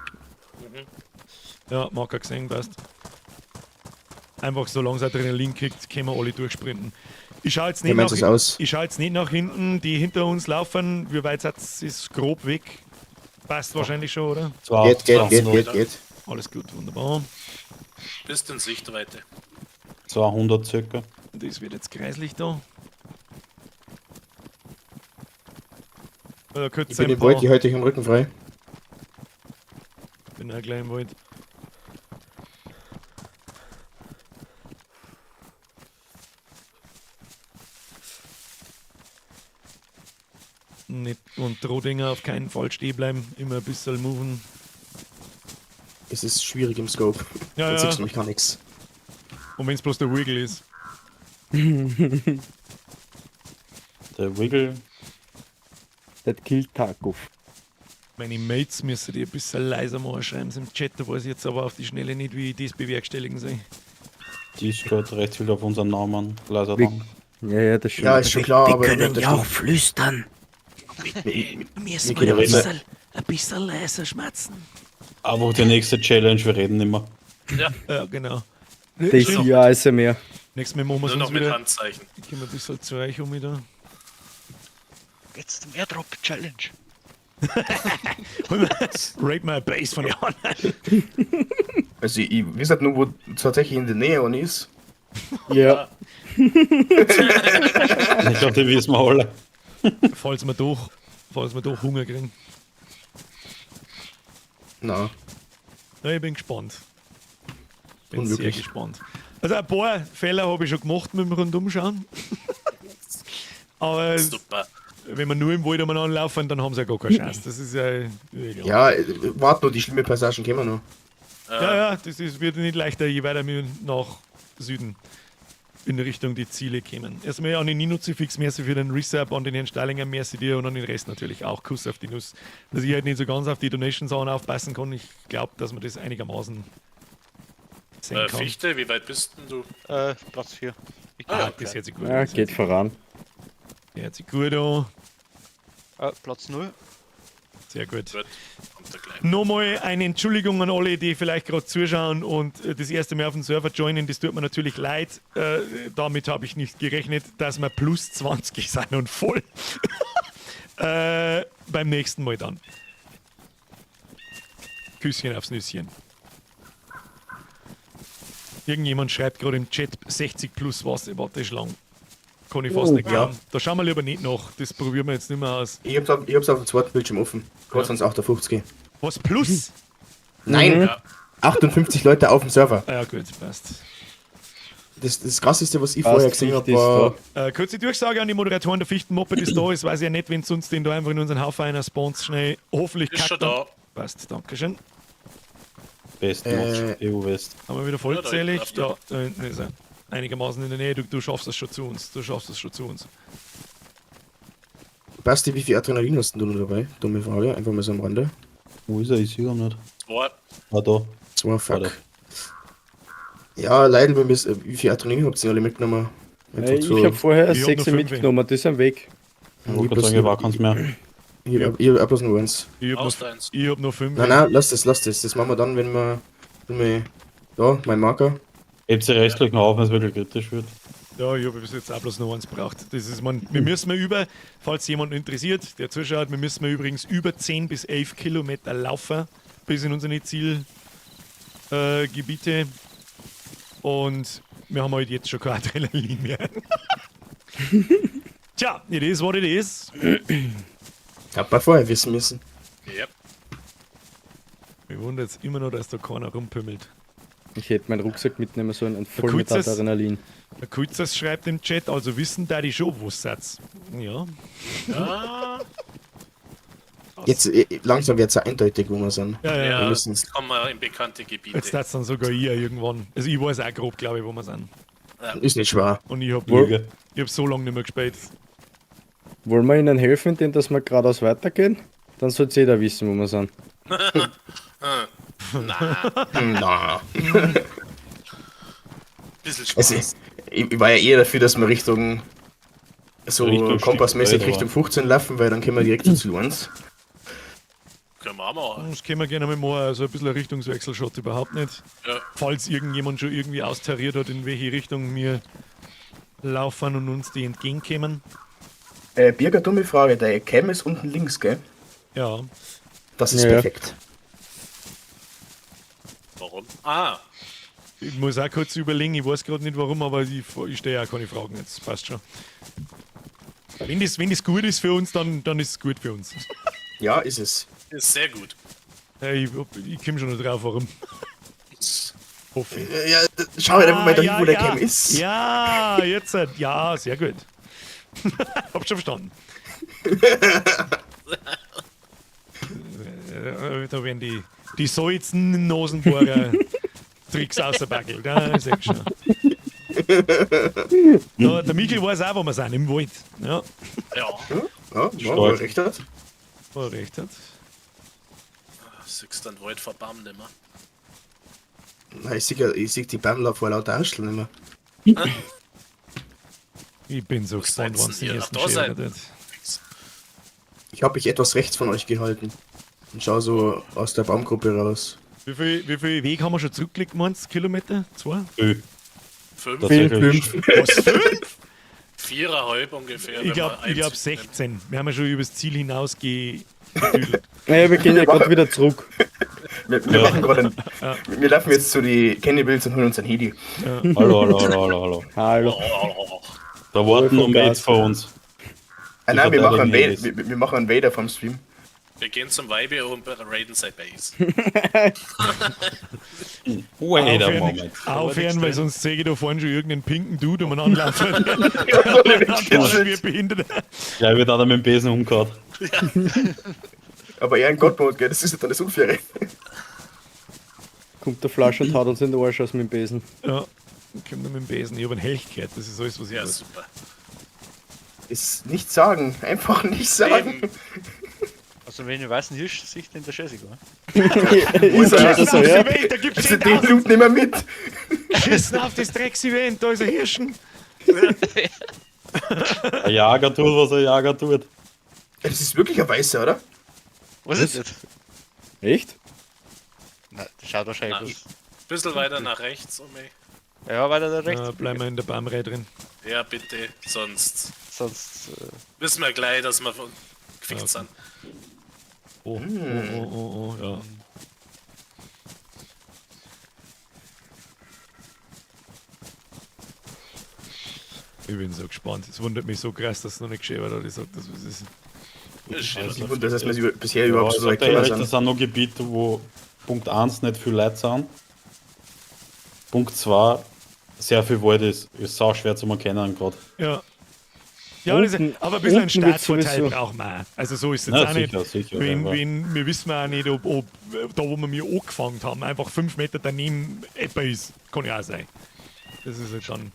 Ja, Marker gesehen, passt. Einfach solange es Adrenalin kriegt, können wir alle durchsprinten. Ich schaue jetzt, Wie nicht meinst nach- du es aus? ich schau jetzt nicht nach hinten, die hinter uns laufen. Wie weit ist grob weg? Passt wahrscheinlich schon, oder? Geht. Alles gut, wunderbar. bist in Sichtweite. 200 circa. Das wird jetzt kreislich da. Kurz Ich bin ein im Wald, paar. die halte ich am Rücken frei. Bin auch gleich im Wald. Nicht und Drohdinger auf keinen Fall stehen bleiben, immer ein bisschen moven. Es ist schwierig im Scope. Ja, Dann ja. siehst du nämlich gar nichts. Und wenn es bloß der Wiggle ist. Der Wiggle. Das killt Tarkov. Meine Mates müssen die ein bisschen leiser machen, schreiben sie im Chat, da weiß ich jetzt aber auf die Schnelle nicht, wie ich das bewerkstelligen soll. Discord rechts viel auf unseren Namen. Leiser Wie- dran. Ja, das Ja, ist schon klar, aber dann bleibt der Stich. flüstern. Wir müssen mal ein ein bisschen leiser schmatzen. Aber die nächste Challenge, wir reden nicht mehr. Ja, genau. Das ist ja ASMR. Nächstes Mal machen wir Nur noch uns mit wieder. Handzeichen. Gehen wir ein bisschen zu euch um wieder. Jetzt zum Airdrop Challenge. Rape my base von den anderen. Also ich weiß halt nur, wo tatsächlich in der Nähe und ist. Ja, Ich glaube, die wissen wir alle. Falls wir doch Hunger kriegen. Na, Ja, ich bin gespannt. Bin sehr Unmöglich. gespannt. Also ein paar Fälle habe ich schon gemacht mit dem Rundumschauen. Aber Super. wenn wir nur im Wald umeinander laufen, dann haben sie ja gar keine Chance. Das ist ja. ja, warte nur, die schlimme Passagen kommen noch. Ja, das wird nicht leichter, je weiter wir nach Süden in Richtung die Ziele kommen. Erstmal an den Ninozifix, merci für den Resub, an den Herrn Steilinger, merci dir und an den Rest natürlich auch. Kuss auf die Nuss. Dass ich halt nicht so ganz auf die Donations aufpassen kann. Ich glaube, dass man das einigermaßen sehen kann. Fichte, wie weit bist denn du? Platz 4. Ah, das hört sich gut ja an. geht voran. Das hört sich gut an. Platz 0. Sehr gut. Gut, kommt der gleich. Nochmal eine Entschuldigung an alle, die vielleicht gerade zuschauen und das erste Mal auf den Server joinen. Das tut mir natürlich leid. Damit habe ich nicht gerechnet, dass wir plus 20 sind und voll. Beim nächsten Mal dann. Küsschen aufs Nüsschen. Irgendjemand schreibt gerade im Chat 60 plus Warteschlangen. Kann ich fast nicht glauben. Da schauen wir lieber nicht nach. Das probieren wir jetzt nicht mehr aus. Ich hab's auf dem zweiten Bildschirm offen. Gerade sonst 58. Was plus? Nein, Ja. 58 Leute auf dem Server. Ah ja, gut, passt. Das krasseste, was ich Passt, vorher gesehen habe, richtig war. da. Kurze Durchsage an die Moderatoren der Fichtenmoppe ist da. Es weiß ja nicht, wenn es uns den da einfach in unseren Haufen einer spawnt, schnell. Hoffentlich Ist schon kackt er. da. Passt, dankeschön. Besten Match, EU West. Haben wir wieder vollzählig. Ja, Ja, da hinten ist er. Einigermaßen in der Nähe. Du schaffst das schon zu uns. Basti, wie viel Adrenalin hast denn du noch dabei? Dumme Frage, einfach mal so am Rande. Wo ist er? Ich sehe ihn nicht. 2. Ah, da. 2, fuck. Warte. Ja, leider, wie viel Adrenalin habt ihr alle mitgenommen? Einfach Ich habe vorher Ich hab 6 nur 5 mitgenommen, das ist ein Weg. Ich wollte gerade sagen, ich war keins mehr. Ich hab bloß nur eins. Ich hab, Brauchst noch, eins. ich hab noch 5. Nein, lass das. Das machen wir dann, wenn wir. Da, mein Marker. Hebt sie restlich noch auf, wenn es wirklich kritisch wird. Ja, ich habe bis jetzt auch bloß noch eins braucht. Das ist, wir müssen falls jemand interessiert, der zuschaut, wir müssen übrigens über 10 bis 11 Kilometer laufen bis in unsere Zielgebiete. Und wir haben halt jetzt schon keine Adrenalin mehr. Tja, it is what it is. Hab man vorher wissen müssen. Yep. Mir wundert es immer noch, dass da keiner rumpümmelt. Ich hätte meinen Rucksack mitnehmen sollen und voll mit kurzes- Adrenalin. Der Kurzes schreibt im Chat, also wissen da die schon, wo es seid. Ja. Ja, Jetzt langsam wird es eindeutig, wo wir sind. Ja, ja. ja, wir müssen- jetzt kommen wir in bekannte Gebiete. Jetzt hat's dann sogar ich irgendwann. Also ich weiß auch grob, glaube ich, wo wir sind. Ist nicht schwer. Und ich hab Lüge. so lange nicht mehr gespielt. Wollen wir ihnen helfen, indem dass wir geradeaus weitergehen? Dann soll jeder wissen, wo wir sind. Na. Bisschen Also, Spaß. ich war ja eher dafür, dass wir Richtung. Richtung kompassmäßig Stichwald, Richtung 15 laufen, weil dann können wir direkt zu uns. Können wir auch mal. Das können wir gerne mal machen, also ein bisschen ein Richtungswechsel schaut überhaupt nicht. Ja. Falls irgendjemand schon irgendwie austariert hat, in welche Richtung wir laufen und uns die entgegenkommen. Birger, dumme Frage. Der Cam ist unten links, gell? Ja. Das ist Ja. perfekt. Warum? Ah, Ich muss auch kurz überlegen, ich weiß gerade nicht warum, aber ich stelle auch keine Fragen jetzt. Passt schon. Wenn das gut ist für uns, dann ist es gut für uns. Ja, ist es. ist sehr gut. Ja, ich komme schon noch drauf, warum. Hoffe ich. Ja, schau halt einfach mal dahin, wo der Cam ist. Ja, jetzt. Ja, sehr gut. Hab schon verstanden. Da werden die Salzen Nasenbohrer Tricks ausgebackelt. Ja, ich sag schon. Da, der Michael weiß auch, wo wir sind, im Wald. Ja, Ja, Ja, wo er recht hat. wo er recht hat. siehst du den Wald verbannt immer. Nein, ich sehe die Bämmler vor lauter Arschl nicht mehr. Ich bin so Wo gespannt, seid wann es den ihr? ersten Da Scherer seid- wird. Ich habe mich etwas rechts von euch gehalten. Und schau so aus der Baumgruppe raus. Wie viel Weg haben wir schon zurückgelegt, meinst du? Kilometer? 2? 5. 5, Tatsächlich. Was? 5? 4,5 ungefähr. Ich wenn glaube man glaub eins 16. Wir haben ja schon übers Ziel hinaus gedüdelt. Naja, wir gehen ja gerade wieder zurück. Wir machen gerade wir laufen jetzt zu die Cannibals und holen uns ein Hedi. Hallo. Hallo. Oh, Da warten noch Vollgas. Mates vor uns. Nein, wir machen, einen verteidigen Vader, wir machen einen Vader vom Stream. wir gehen zum Weibe und raiden seine Base. Wait a moment. Aufhören, weil sonst sehe ich da vorne schon irgendeinen pinken Dude um einen anlaufen. Dann wir Behinderte. Ja, wird auch mit dem Besen umgehauen. Aber eher ein Gottmode, gell? Das ist ja dann das Unfaire. Kommt der Flasch und haut uns in den Arsch aus mit dem Besen. Ja, kommt nur mit dem Besen. Ich habe einen Helch gehört, das ist alles, was ich Ja, weiß. super. Ist nicht sagen. Einfach nicht sagen. Eben. Also wenn ich weißen Hirsch sich in der Jessica. Wo ist er? Also, ja. Da gibt es Also den Loot nicht mehr mit. Schissen auf das Drecksevent, da ist ein Hirschen. Ein Jager tut, was ein Jager tut. Das ist wirklich ein Weißer, oder? Was ist das? Echt? Na, das schaut wahrscheinlich Nein. aus. Bisschen weiter nach rechts um mich. Ja, weiter da rechts. Bleiben wir in der Baumreihe drin. Ja, bitte. Sonst Sonst. wissen wir gleich, dass wir gefickt Okay. sind. Oh, ja. Ich bin so gespannt. Es wundert mich so krass, dass es noch nicht geschehen hat. Ich sag, das ist. Das ist schön. Ich wundere, dass wir sie bisher Ja, überhaupt ich so sag dir erkennen ehrlich, das sind. sind noch Gebiete, wo Punkt 1 nicht viel Leute sind. Punkt 2 sehr viel Wald ist. Ist sau schwer zu erkennen gerade. Ja. Ja, das ist, Unten- aber ein bisschen einen unten wird's Startvorteil sowieso- brauchen wir auch. Also so ist es jetzt Na, auch sicher, nicht. sicher. Wenn, aber- wir wissen auch nicht, ob da, wo wir angefangen haben, einfach 5 Meter daneben etwa ist. Kann ja auch sein. Das ist halt dann.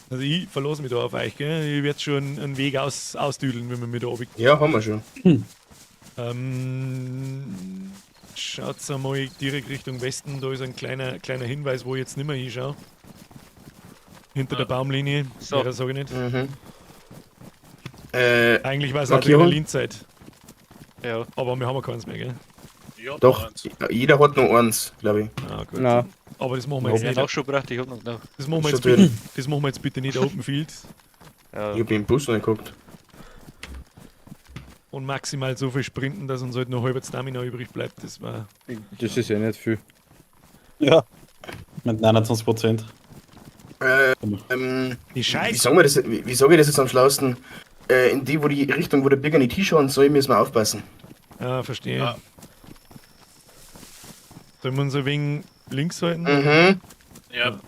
Also ich verlasse mich da auf euch, gell? Ich werde schon einen Weg ausdüdeln, wenn wir mit da oben. Ja, haben wir schon. Schaut einmal direkt Richtung Westen, da ist ein kleiner Hinweis, wo ich jetzt nicht mehr hinschaue. Hinter der Baumlinie, So. sage ich nicht. Mhm. Eigentlich war es Markierung? Adrenalin-Zeit. Ja. Aber wir haben ja keins mehr, gell? Ja, Doch, eins. jeder hat nur eins, glaube ich. Ah, gut. Na, Aber das machen wir Ich jetzt hab nicht. auch schon gebracht, ich hab noch. Das machen wir Schon jetzt bitte, drin. das machen wir jetzt bitte nicht Open Field. Ja. Ich hab im Bus noch nicht geguckt. Und maximal so viel sprinten, dass uns halt noch halber Stamina übrig bleibt. Das war. das ist ja nicht viel. Ja. Mit 29%. Die Wie Scheiße. sagen wir das, wie sage ich das jetzt am schlausten? In die Richtung, wo der Bürger nicht hinschauen soll, müssen wir aufpassen. Ja, verstehe. Ja. Sollen wir uns ein wenig links halten? Mhm. Ja,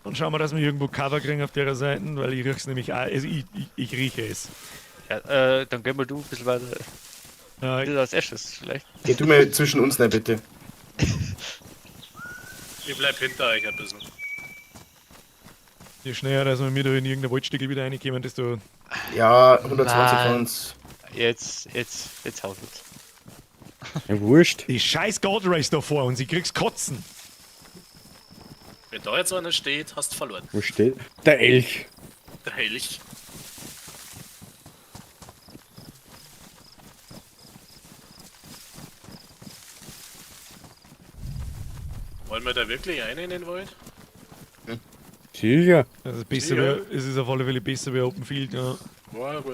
Und schauen wir, dass wir irgendwo Cover kriegen auf der Seite, weil ich riech's nämlich auch. Also ich rieche es. Ja, dann gehen wir du ein bisschen weiter. Ja, Das als erstes vielleicht. Geh du mal zwischen uns nicht, bitte. ich bleib hinter euch ein bisschen. je schneller, dass wir da in irgendein Waldstückel wieder reinkommen, desto. Ja, 120 Nein. von uns. Jetzt haut es. Ja, wurscht. Die scheiß God Race da vor uns, ich krieg's kotzen. Wenn da jetzt einer steht, hast du verloren. Wo steht? Der Elch. Der Helch. Wollen wir da wirklich rein in den Wald? Sicher. Also besser Ja. es ist auf alle Fälle besser wie Open Field, ja. Ja, gut.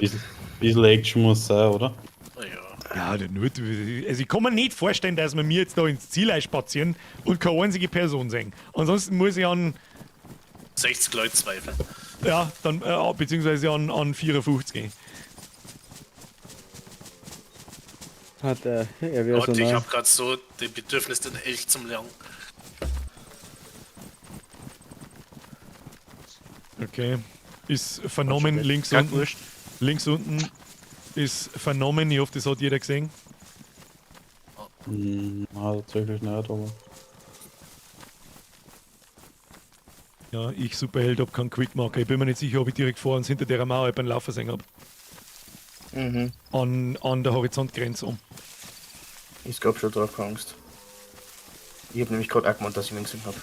Bisschen Action muss sein, oder? Naja. Ja, der nur, also ich kann mir nicht vorstellen, dass wir mir jetzt da ins Ziel einspazieren und keine einzige Person sehen. Ansonsten muss ich an, 60 Leute zweifeln. ja, dann, beziehungsweise an 54 gehen. Hat er wäre so Und ich nah. habe gerade so den Bedürfnis, den Elch zum Lernen. Okay. Ist vernommen, links Ganz unten. wurscht. Links unten ist vernommen, ich hoffe, das hat jeder gesehen. Hm, na, tatsächlich nicht, aber. Ja, ich Superheld hab keinen Quickmarker. Ich bin mir nicht sicher, ob ich direkt vor uns hinter der Mauer beim Laufen sehen hab. Mhm. An der Horizontgrenze um. Ich glaub schon drauf, keine Angst. Ich hab nämlich gerade auch gemeint, dass ich ihn gesehen hab.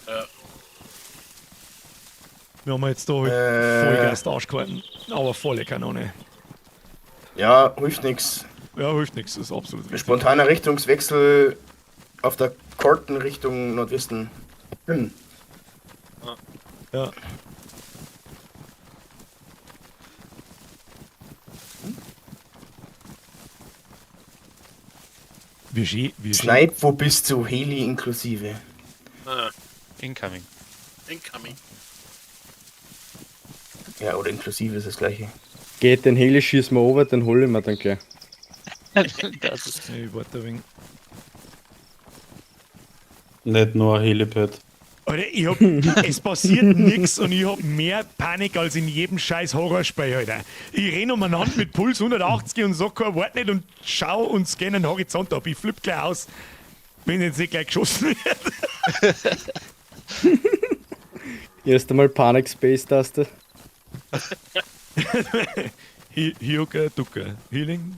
Wir haben jetzt da halt Vollgeist Arsch gehalten. Aber volle Kanone. Ja, hilft nix. Ja, hilft nichts, das ist absolut richtig. Spontaner Richtungswechsel auf der Karten Richtung Nordwesten. Ja. Wie schön, wie schön. Snipe, wo bist du? Heli inklusive. Ah, Incoming. incoming. Ja, oder inklusive ist das gleiche. Geht den Heli, schieß mal over, den hol ich mir dann gleich. Das ist Ich warte ein wenig. Nicht nur ein Helipad. Alter, es passiert nichts und ich hab mehr Panik als in jedem scheiß Horrorspiel, Alter. Ich renn umeinander mit Puls 180 und sag kein Wort nicht und schau und scanne den Horizont ab. Ich flipp gleich aus, wenn jetzt nicht gleich geschossen wird. Erst einmal Panic Space Taste. Hioka, Ducker. Healing.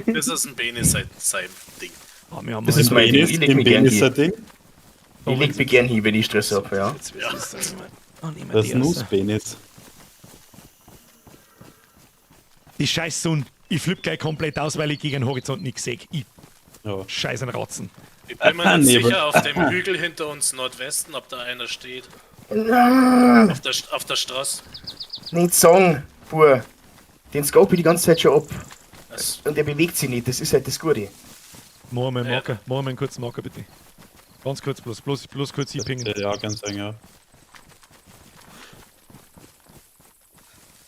Das ist ein Bene sein Ding. Ah, wir haben Das halt- ist mein Ding. Ich leg mich gern hin. Ding. Ich leg mich gern hin, wenn ich Stress hab, ja. Jetzt wird es das mal. Oh, nehmen wir Das die raus. Nusspenis. Die scheiß Sonne. Ich flipp gleich komplett aus, weil ich gegen den Horizont nichts sehe. Ich Ja. scheiß ein Ratzen. Ich bin mir nicht Nebel. sicher, auf dem Hügel hinter uns Nordwesten, ob da einer steht. Ah, Auf der Straße. nicht sagen, Bur. Den scope ich die ganze Zeit schon ab. Das, Und er bewegt sich nicht, das ist halt das Gute. Machen wir einen Ja. Marker. Machen wir einen kurzen Marker, bitte. Ganz kurz, bloß kurz hinpingen. Ja, ganz eng, ja.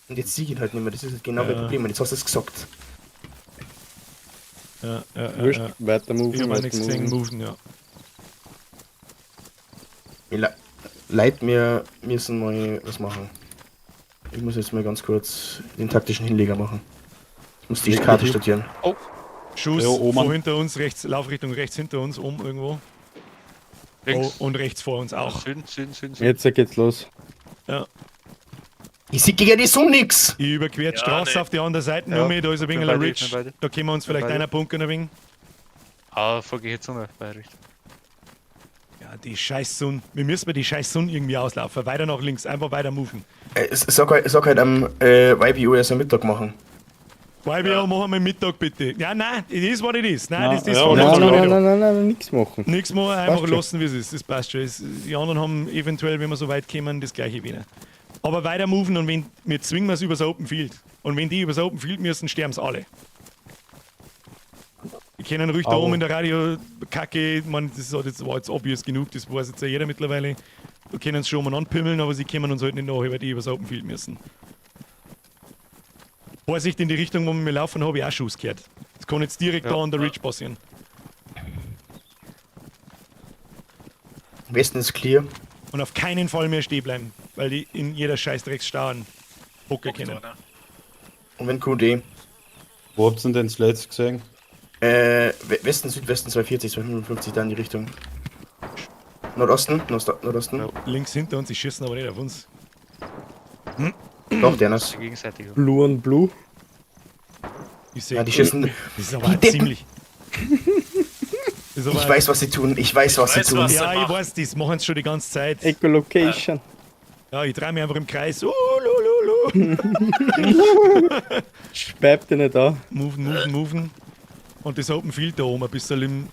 Und jetzt sieg ich ihn halt nicht mehr, das ist halt genau Ja. mein Problem. Und jetzt hast du es gesagt. Ja, Wurscht, weiter Ich moven, hab auch weiter nichts gesehen, moven. moven, ja. Leute, wir müssen mal was machen. Ich muss jetzt mal ganz kurz den taktischen Hinleger machen. Ich muss die Karte studieren. Schuss Ja, oben. vor hinter uns, rechts, Laufrichtung rechts hinter uns, irgendwo. Oh, links. und rechts vor uns auch. Süden. Jetzt geht's los. Ja. Ich sehe gegen die Sonne nix! Ich überquert die Ja, Straße nee. auf die andere Seite, Ja, nur mehr, da ist ein wenig bin ein bei dir, Ridge. bin bei dir. Da können wir uns vielleicht bei dir. einer bunkern ein wenig. Ah, folge ich jetzt noch bei Richtung. Ja, die scheiß Sonne. Wir müssen bei die scheiß Sonne irgendwie auslaufen. Weiter nach links, einfach weiter moven. Sag halt am YBO erst am Mittag machen. YBO, machen wir Mittag bitte. Ja, nein, it is what it is. Nein, Ja, das ist ja, voll ja, okay. Nein, nein, nein, nein, nein, nichts machen. Nichts mehr, einfach schon. lassen, wie es ist. Das passt schon. Die anderen haben eventuell, wenn wir so weit kommen, das gleiche wieder. Aber weiter moven und wenn wir zwingen wir es übers Open Field. Und wenn die übers Open Field müssen, sterben sie alle. Wir können ruhig da Aber- oben in der Radio Kacke, man, das war jetzt obvious genug, das weiß jetzt ja jeder mittlerweile. Wir können es schon mal anpimmeln, aber sie kommen uns halt nicht nach, weil die übers Open Field müssen. Vorsicht, in die Richtung, wo wir laufen, habe ich auch Schuss gehört. Das kann jetzt direkt da an der Ridge passieren. Westen ist clear. Und auf keinen Fall mehr stehen bleiben, weil die in jeder Scheißdrecksstau einen Hocker kennen. Oder? Und wenn QD. Wo habt ihr denn das letzte gesehen? Westen, Südwesten 240, 255, da in die Richtung. Nordosten, Nordosten. Ja. Links hinter uns, die schießen aber nicht auf uns. Doch, der ist. Gegenseitig. Blue on Blue. Ich sehe, Ja, die schießen. das ist aber die auch Deppen. ziemlich. Das ist aber Ich weiß, was sie tun. Ich weiß, was sie weiß, tun. was- ja, ich machen. weiß, das machen sie schon die ganze Zeit. Echolocation. Ja, ich drehe mich einfach im Kreis. Lulu. Bleibt dir nicht da. Moven. Und das Open Field da oben ein bisschen im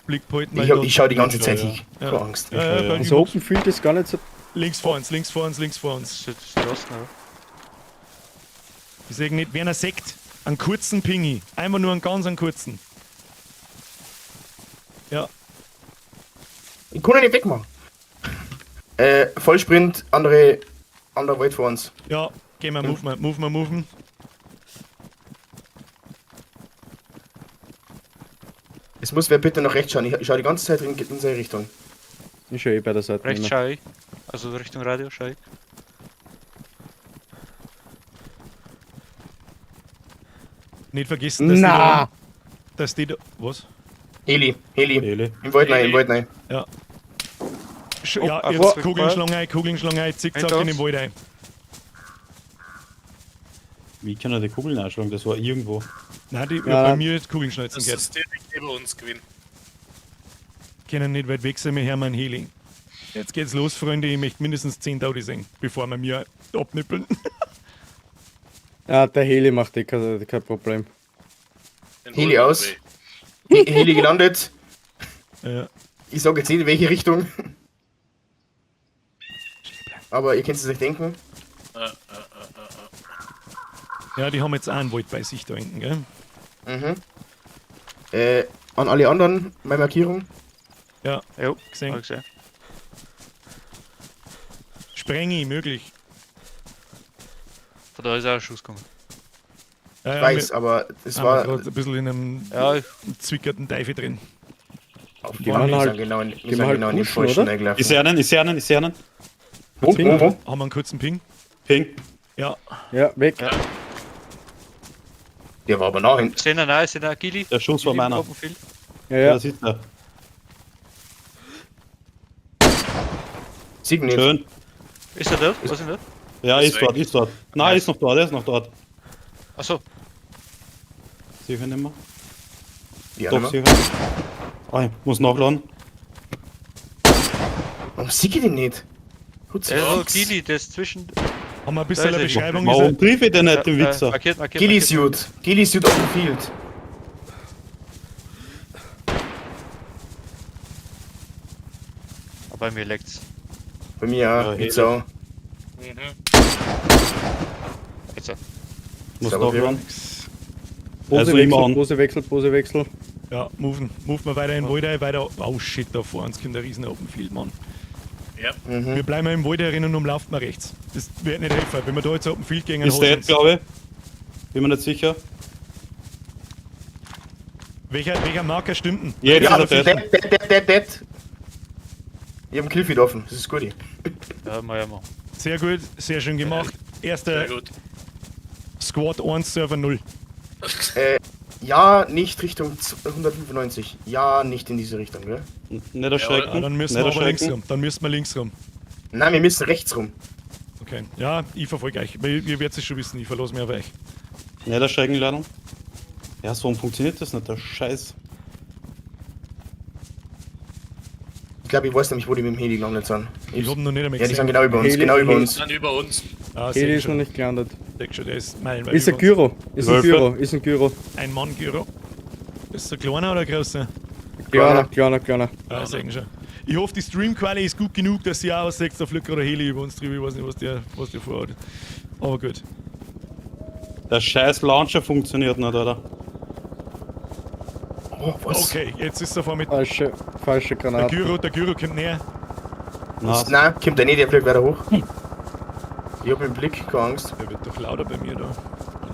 Blick behalten. weil da- Ich schau die ganze Zeit hin. Ja. Keine Angst. Ja, ja, Das Open Field ist gar nicht so. links vor uns. Südosten, ja. Ich sage nicht, wer einen Sekt, einen kurzen Pingi. Einfach nur einen ganz kurzen. Ja, Ich kann ihn nicht wegmachen. Vollsprint, andere weit vor uns. ja, gehen wir, moven. Es muss wer bitte nach rechts schauen. Ich schau die ganze Zeit in seine Richtung. Ich schau eh bei der Seite. Rechts nicht schaue ich. Also Richtung Radio schaue ich. Nicht vergessen, dass Na! die da. Was? Heli. Ele. Im Wald rein. Ja. Oh, Ja, auf jetzt zwei Kugelnschlange ein, zickzack Hinter in den uns. Wald ein. Wie kann er die Kugeln einschlagen? Das war irgendwo. Nein, die Ja. bei mir jetzt Kugelschnalzen Das geht. ist direkt neben uns gewesen. Können nicht weit weg sein, wir haben einen Heli. Jetzt geht's los, Freunde. Ich möchte mindestens 10 Taudi sehen, bevor wir mir abnippeln. Ja, der Heli macht eh kein Problem. Den Heli holen wir aus. weg. Heli gelandet. Ja. Ich sage jetzt nicht in welche Richtung. Aber ihr könnt es euch denken. Ja, die haben jetzt auch einen Wald bei sich da hinten, gell? An alle anderen, meine Markierung. Ja, Jo, gesehen. hab gesehen. Sprengi, möglich. Von da ist auch ein Schuss gekommen. Ja, Ich weiß, aber es wir war. gerade ein bisschen in einem Ja, zwickerten Teufel drin. Wir waren sind halt- genau in, wir gehen sind wir halt genau in den pushen, falschen oder? eingelaufen. Ich sehe einen. Wo? Ping. Wo? Haben wir einen kurzen Ping? Ping. Ja, Ja, weg. Ja. Der war aber nah hin. sind da nahe, sind da Gili? Der Schuss war meiner. Ja, Ja, ja. das ist er. Sieg nicht. Schön. Ist er dort? Was ist dort? Ja, Ist ist weg. dort, ist dort. Nein, ist noch dort. Achso, Sicher nicht mehr. Die Doch, anderen. sicher. Ah, ich muss nachladen. Warum sieg ich den nicht? Gut, der ist Gili, der ist zwischen. haben wir ein bisschen Da eine ist er. Beschreibung. Warum Ist triff ich den nicht, den Witzer? Markiert. Gillisuit auf dem Field. Aber bei mir leckt's. Bei mir ja, Ja, jetzt auch. Jetzt so. Muss Sauber, nachladen. Pose Also immer wechsel, an. Pose wechsel. ja, moven wir weiter in den Wald rein, weiter. Oh shit, da vor uns kommt ein riesen Open Field, Mann. Ja. Wir bleiben im Wald herin und umlaufen wir rechts. Das wird nicht helfen. Wenn wir da jetzt Open Field gehen, Ist dead, glaube ich. Bin mir nicht sicher. welcher Marker stimmt denn? Jetzt Ja, ist er dead. dead. Ich hab einen Cliffy offen, das ist gut. Ja, mal. Sehr gut, sehr schön gemacht. Erster Sehr gut. Squad 1, Server 0. Ja, nicht Richtung 195. Ja, nicht in diese Richtung, gell? Nicht erschrecken. Ja, dann müssen nicht wir aber links erschrecken. rum. Dann müssen wir links rum. Nein, wir müssen rechts rum. Okay. Ja, ich verfolge euch. Weil ihr werdet es schon wissen, ich verlasse mich auf euch. Nicht erschrecken, leider. Ja, so funktioniert das nicht, der Scheiß. Ich glaube, ich weiß nämlich, wo die mit dem Heli gelandet sind. Ich habe noch nicht einmal Ja, die sind gesehen. genau über uns, Heli- genau über Heli- uns. Dann über uns. Ah, Heli seh ist noch schon. nicht gelandet. Seh schon, der ist meilenweit Ist ein über uns. Gyro. Ist ein Wölfe. Gyro. Ist ein Gyro. Ein Mann-Gyro. Ist der kleiner oder größer? Kleiner. Ja, sehen schon. Ich hoffe, die Stream-Quali ist gut genug, dass sie auch aussieht, da fliegt gerade ein Heli über uns drüber. Ich weiß nicht, was der vorhat. Aber gut. Der scheiß Launcher funktioniert nicht, oder? Oh, was? Okay, jetzt ist er vor mit. Falsche Der Granate. Gyro kommt näher. Na, Nein, kommt der nicht, der fliegt weiter hoch. Ich hab im Blick, keine Angst. Der wird doch lauter bei mir da.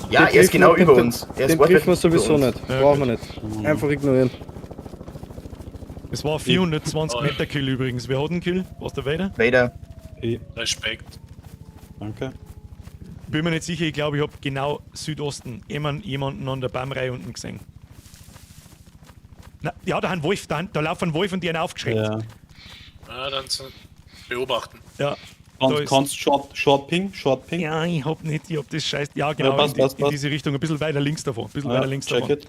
Ja, er ist genau über uns. Er ist Den trifft man wortwörtlich sowieso über uns. nicht. Ja, Brauchen gut. wir nicht. Einfach ignorieren. Es war 420 Meter Kill übrigens. Wer hat einen Kill? Was der Vader? Weiter. Respekt. danke. Bin mir nicht sicher, ich glaube, ich habe genau Südosten jemanden an der Baumreihe unten gesehen. Na, ja, da ein Wolf, da laufen ein Wolf und die haben aufgeschreckt. Ja. Ja, dann beobachten. Ja. Da ist- Kannst Short Ping? Ja, ich hab nicht, ich hab das Scheiß. Ja, genau, passt, in passt. diese Richtung, ein bisschen weiter links davon. Ein bisschen Ja, weiter links check davon. it.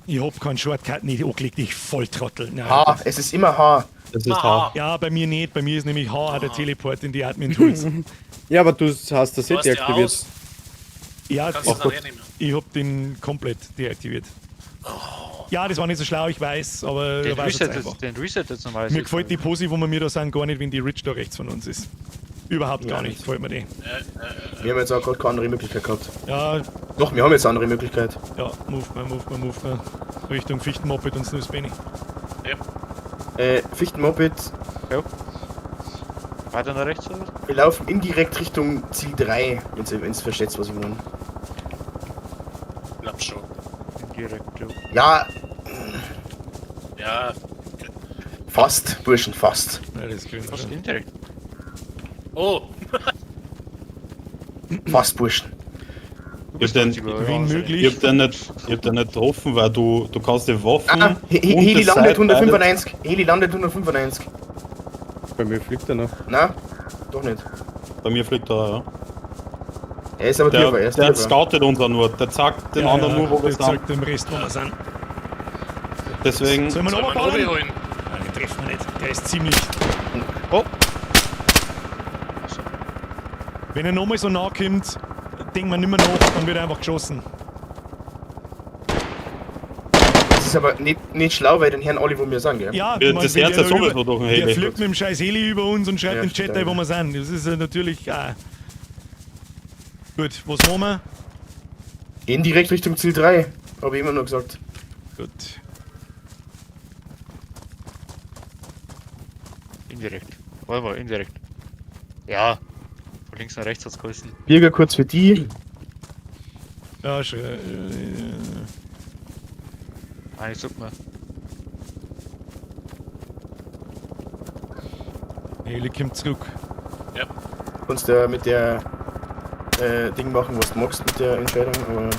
Ich hab keinen Shortcut nicht angelegt, ich Volltrottel. Nein. H, es ist immer H. Das ist Aha. hart. Ja, bei mir nicht. Bei mir ist nämlich H der Teleport in die Admin Tools. Ja, aber du hast das Du eh hast die deaktiviert. aus. Ja, Kannst du nachher nehmen. ich hab den komplett deaktiviert. Ja, das war nicht so schlau, ich weiß, aber Den da weiß Reset, es einfach. den Reset jetzt normalerweise. Mir gefällt die Posi, wo wir da sind, gar nicht, wenn die Rich da rechts von uns ist. Überhaupt gar nicht, gefällt mir die. Wir haben jetzt auch gerade keine andere Möglichkeit gehabt. Ja, Doch, wir haben jetzt eine andere Möglichkeit. ja, move mal. Richtung Fichtenmoped und Snooze-Benny. Fichtenmoped, Weiter nach rechts oder? wir laufen indirekt Richtung Ziel 3, wenn ihr versteht, was ich meine. Glaub schon. Direkt, ja. Ja, Ja. fast, Burschen, fast. Ja, das kriegen wir Fast schon. indirekt. Oh, Fast, Burschen. Ich hab den, Wenn ich möglich. hab den nicht getroffen, weil du kannst die Waffen. Ah, Heli das landet Side- 195. Heli landet 195. Bei mir fliegt er noch. Na, doch nicht. Bei mir fliegt er, ja. Er ist aber Der, tiefer, er ist der tiefer. scoutet uns auch nur. Der sagt den anderen nur, wo wir der sind. zeigt dem Rest, wo wir sind. Deswegen. Sollen wir soll noch man oberballen? holen? Nein, den treffen wir nicht. Der ist ziemlich. Oh! Wenn er nochmal so nah kommt, denkt man nicht mehr nach, dann wird er einfach geschossen. Das ist aber nicht schlau, weil den Herrn alle, wo wir sind, gell? Ja, Ja, ich mein, das wenn Herz der ja da sowieso durch den Der Heli. fliegt mit dem scheiß Heli über uns und schreibt Ja, im Chat, stimmt, wo wir sind. Das ist natürlich. Gut, was machen wir? Indirekt Richtung Ziel 3, habe ich immer noch gesagt. Gut. Indirekt. Warte mal, indirekt. Ja. Von links nach rechts hat's geholfen. Bürger kurz für die. Ja, schon. Nein, ich sag mal. Heli kommt zurück. Kannst du mit der Ding machen, was du magst mit der Entscheidung, aber.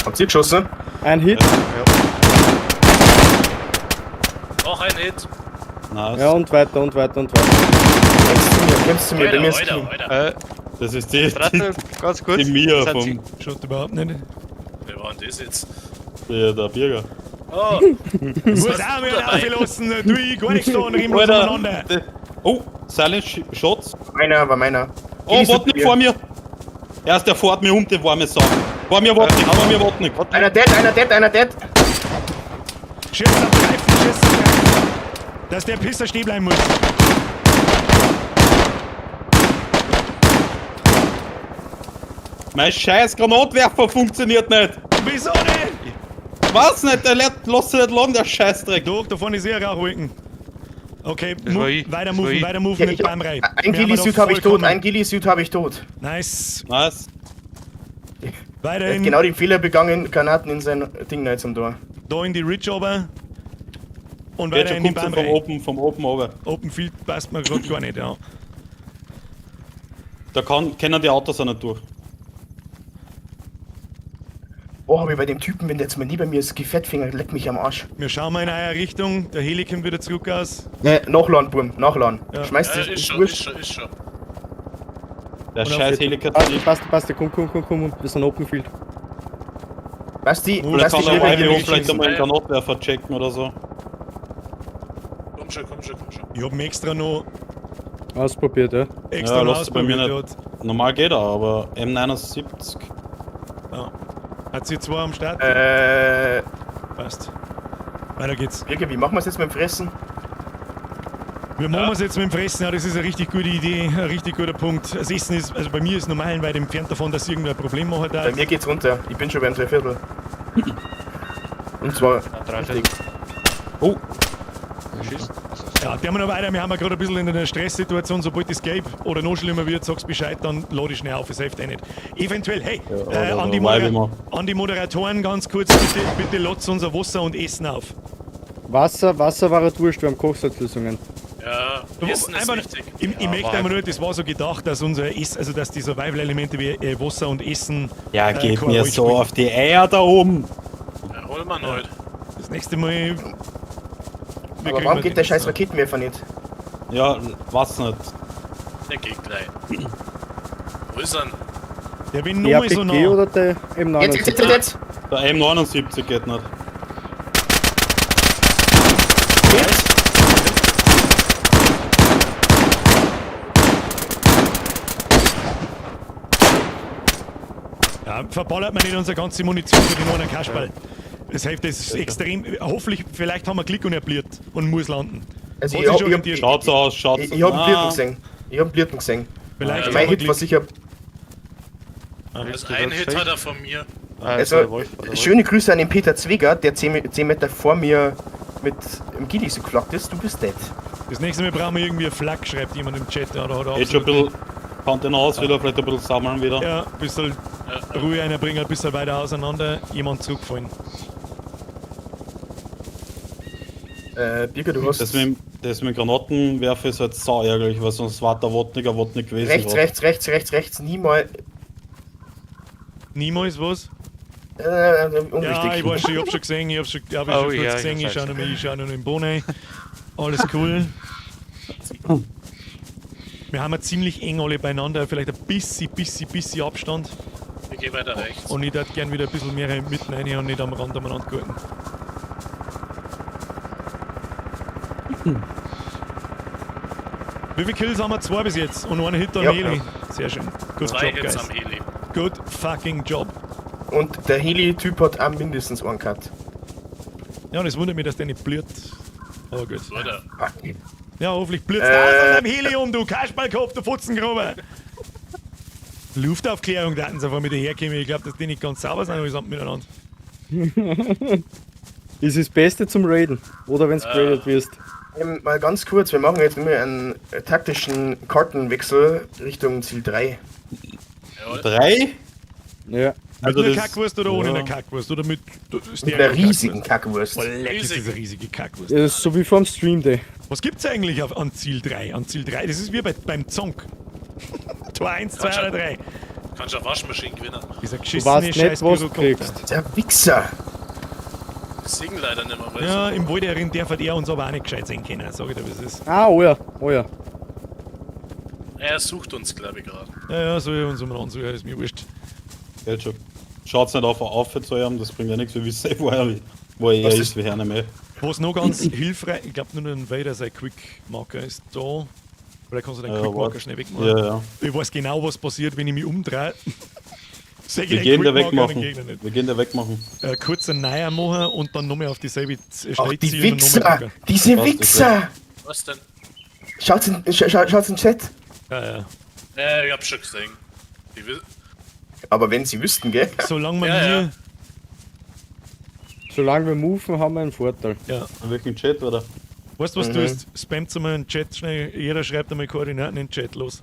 Habt ihr geschossen? Ein Hit. Auch ein Hit. Nice. Ja, und weiter. Kämpfst zu mir, bei mir ist Alter, Team. Alter. Das ist die Stratte, ganz kurz. die Mia Das hat sie- vom Schaut überhaupt nicht. Wer war denn das jetzt? der Bürger. Oh, Muss auch wieder aufgelassen. Du, ich gar nichts da und reden wir Alter, umeinander. Oh, Silent Shots. Meiner war meiner. Oh, Heli warte ist nicht vor mir. Erst der fährt mir die warme Sau. Vor mir warte nicht. Einer dead. Schiss abgreifen. Dass der Pisser stehen bleiben muss. Mein scheiß Granatwerfer funktioniert nicht. Wieso nicht? Was nicht? Der lässt sich nicht laden, der Scheißdreck. Doch, da vorne ist eh ein Rauchwolken. Okay, Das war ich. weiter Das war ich. moven Ja, mit Beimrei. ein Gilly-Suit habe ich tot, ein Gilly-Suit habe ich tot. Nice. Nice. Er hat Weiterhin genau den Fehler begangen, Granaten in sein Ding rein zum Tor. da in die Ridge ober. Und Jetzt weiter in die kommt sie Beimrei. vom Open runter. Open Field passt mir gerade gar nicht, ja. Da können die Autos auch nicht durch. Oh, aber bei dem Typen, wenn der jetzt mal nie bei mir ist, Fettfinger, leck mich am Arsch. Wir schauen mal in eine Richtung. Der Heli kommt wieder zurück aus. Nachladen, Burm, nachladen. Ja. Schmeißt ja, das ist schon, wurscht. ist schon. Der Und scheiß auf- Helikopter. Passt. Komm. Wir sind Open Field. Basti, Oh, Oder Basti, kann schnell der bei Ivy dir auch vielleicht schießen. einmal einen Granatwerfer checken oder so. Komm schon. Ich hab mir extra noch Ausprobiert, ja. Extra Ja, noch lasst bei mir ausprobiert nicht. dort. Normal geht er, aber M79. Ja. Hat sie 2 am Start? Passt. Weiter geht's. Birger, wie machen wir es jetzt mit dem Fressen? Wir machen es jetzt mit dem Fressen, ja, das ist eine richtig gute Idee, ein richtig guter Punkt. Das Essen ist, also bei mir ist normal weit entfernt davon, dass irgendein Problem machen darf. Bei mir geht's runter. Ich bin schon bei einem Dreiviertel. Und zwar Ja, Dreiviertel. richtig. Oh, Schießt. Ja, der haben wir noch weiter, wir haben ja gerade ein bisschen in einer Stresssituation, sobald das Gabe oder noch schlimmer wird, sagst Bescheid, dann lade ich schnell auf, es hilft eh nicht. Eventuell, hey, oder an, die weil wir an die Moderatoren ganz kurz, bitte latzt unser Wasser und Essen auf. Wasser war halt wurscht, wir haben Kochsalzlösungen. Ja, Essen ist Einfach- wichtig. Ich möchte einfach nur, das war so gedacht, dass unser also dass die Survival-Elemente wie Wasser und Essen ja, geht keine mir Rolle so spielen. auf die Eier da oben. Ja, hol mal heute. Das nächste Mal... Aber warum geht der scheiß Raketenwerfer nicht? Ja, was nicht. Der geht gleich. Wo ist er denn? Der will Der nochmal so RPG nah. oder der M79? Jetzt! Der M79 geht nicht. Ja, verballert man nicht unsere ganze Munition für den einen Kasperl. Das hilft, das ist extrem. Hoffentlich, vielleicht haben wir Glück und er bliert und muss landen. Also Hat ich sich hab, schon ich hab, orientiert. Schaut so aus, schaut so. ich hab einen Blirten gesehen. Ich hab einen Blirten gesehen. Vielleicht Mein haben wir Hit war Glück. sicher. Also ein Hit hat er von mir. Also, der Wolf, der Wolf. schöne Grüße an den Peter Zweger, der 10 Meter vor mir mit dem Gilli so geflaggt ist. Du bist dead. Das nächste Mal brauchen wir irgendwie eine Flak, schreibt jemand im Chat. Ja, da hat er Jetzt schon ein absolut- bisschen Content aus wieder, vielleicht ein bisschen sammeln wieder. Ja, ein bisschen Ruhe reinbringen, ein bisschen weiter auseinander. Jemand zugefallen. Birger, du hast Das mit dem Granatenwerfer ist halt sau ärgerlich, weil sonst war der Wodniker Wodnik gewesen. rechts, niemals. Niemals was? Unwichtig. Ja, ich weiß schon, ich hab schon gesehen, ich hab schon Oh, kurz ja, gesehen, ich ich schau weiß. noch in den Boden rein. Alles cool. Wir haben ja ziemlich eng alle beieinander, vielleicht ein bisschen Abstand. Ich geh weiter rechts. Und ich würde gern wieder ein bisschen mehr mitten rein und nicht am Rand aneinander gurten. Wie viele Kills haben wir? 2 bis jetzt. Und einen Hit am Ja. Heli. Sehr schön. Good 2 job, Hits guys. am Heli. Good fucking job. Und der Heli-Typ hat auch mindestens einen gehabt. Ja, das wundert mich, dass der nicht blüht. Aber gut. Oder? Ja, hoffentlich blüht es am Heli um, du Kasperlkopf, du Futzengrube. Luftaufklärung, da hatten sie einfach mit herkommen. Ich glaube, dass die nicht ganz sauber sind, allesamt miteinander. Das ist das Beste zum Raiden. Oder wenn du geradet wirst. Mal ganz kurz, wir machen jetzt immer einen taktischen Kartenwechsel Richtung Ziel 3. Jawohl. 3? Ja. Mit Also einer das- Kackwurst oder ohne ja. eine Kackwurst? Oder mit Mit einer riesigen Kackwurst. Oh, leck, ist Riesig. diese riesige Kackwurst. Das ist so wie vorm Stream Day. Was gibt's eigentlich an Ziel 3? An Ziel 3, das ist wie beim Zonk. Tor 1, 2 oder 3. Kannst du eine Waschmaschine gewinnen. Dieser Du geschissene weißt nicht, scheiß was du Bürokrater. kriegst. Der Wichser! Das singen leider nicht mehr, weil Ja, im Walderin darf er uns aber auch nicht gescheit sehen können, sag ich dir, was es ist. Ah, oh ja, oh ja. er sucht uns, glaube ich, gerade. Ja, ja, soll ich uns um ansuchen, ist mir wurscht. Geht schon. Schaut's nicht auf zu haben, das bringt ja nichts, wir wissen wo er Was ist, wir hören nicht mehr. Was noch ganz hilfreich, ich glaube nur ein Vader sein Quick-Marker ist da. Vielleicht kannst du den Ja, Quick-Marker warte. schnell wegmachen. Ja, ja. Ich weiß genau, was passiert, wenn ich mich umdrehe. Sag ich Wir den gehen da Quick-Marker an wegmachen. den Gegner nicht. Wir gehen da wegmachen. Kurz einen Neuer machen und dann nochmal auf dieselbe Ach, Stelle die zielen und nochmal Wichser! drücken. Diese Was, Wichser! Was denn? Schaut's in den Chat. Ja, ja. Ich hab schon gesehen. Die will- Aber wenn sie wüssten, gell? Solange man Ja, hier... ja. Solange wir moven, haben wir einen Vorteil. Ja. In welchem Chat, oder? Weißt du, was du hast? Spammt einmal in den Chat schnell. Jeder schreibt einmal Koordinaten in den Chat, los.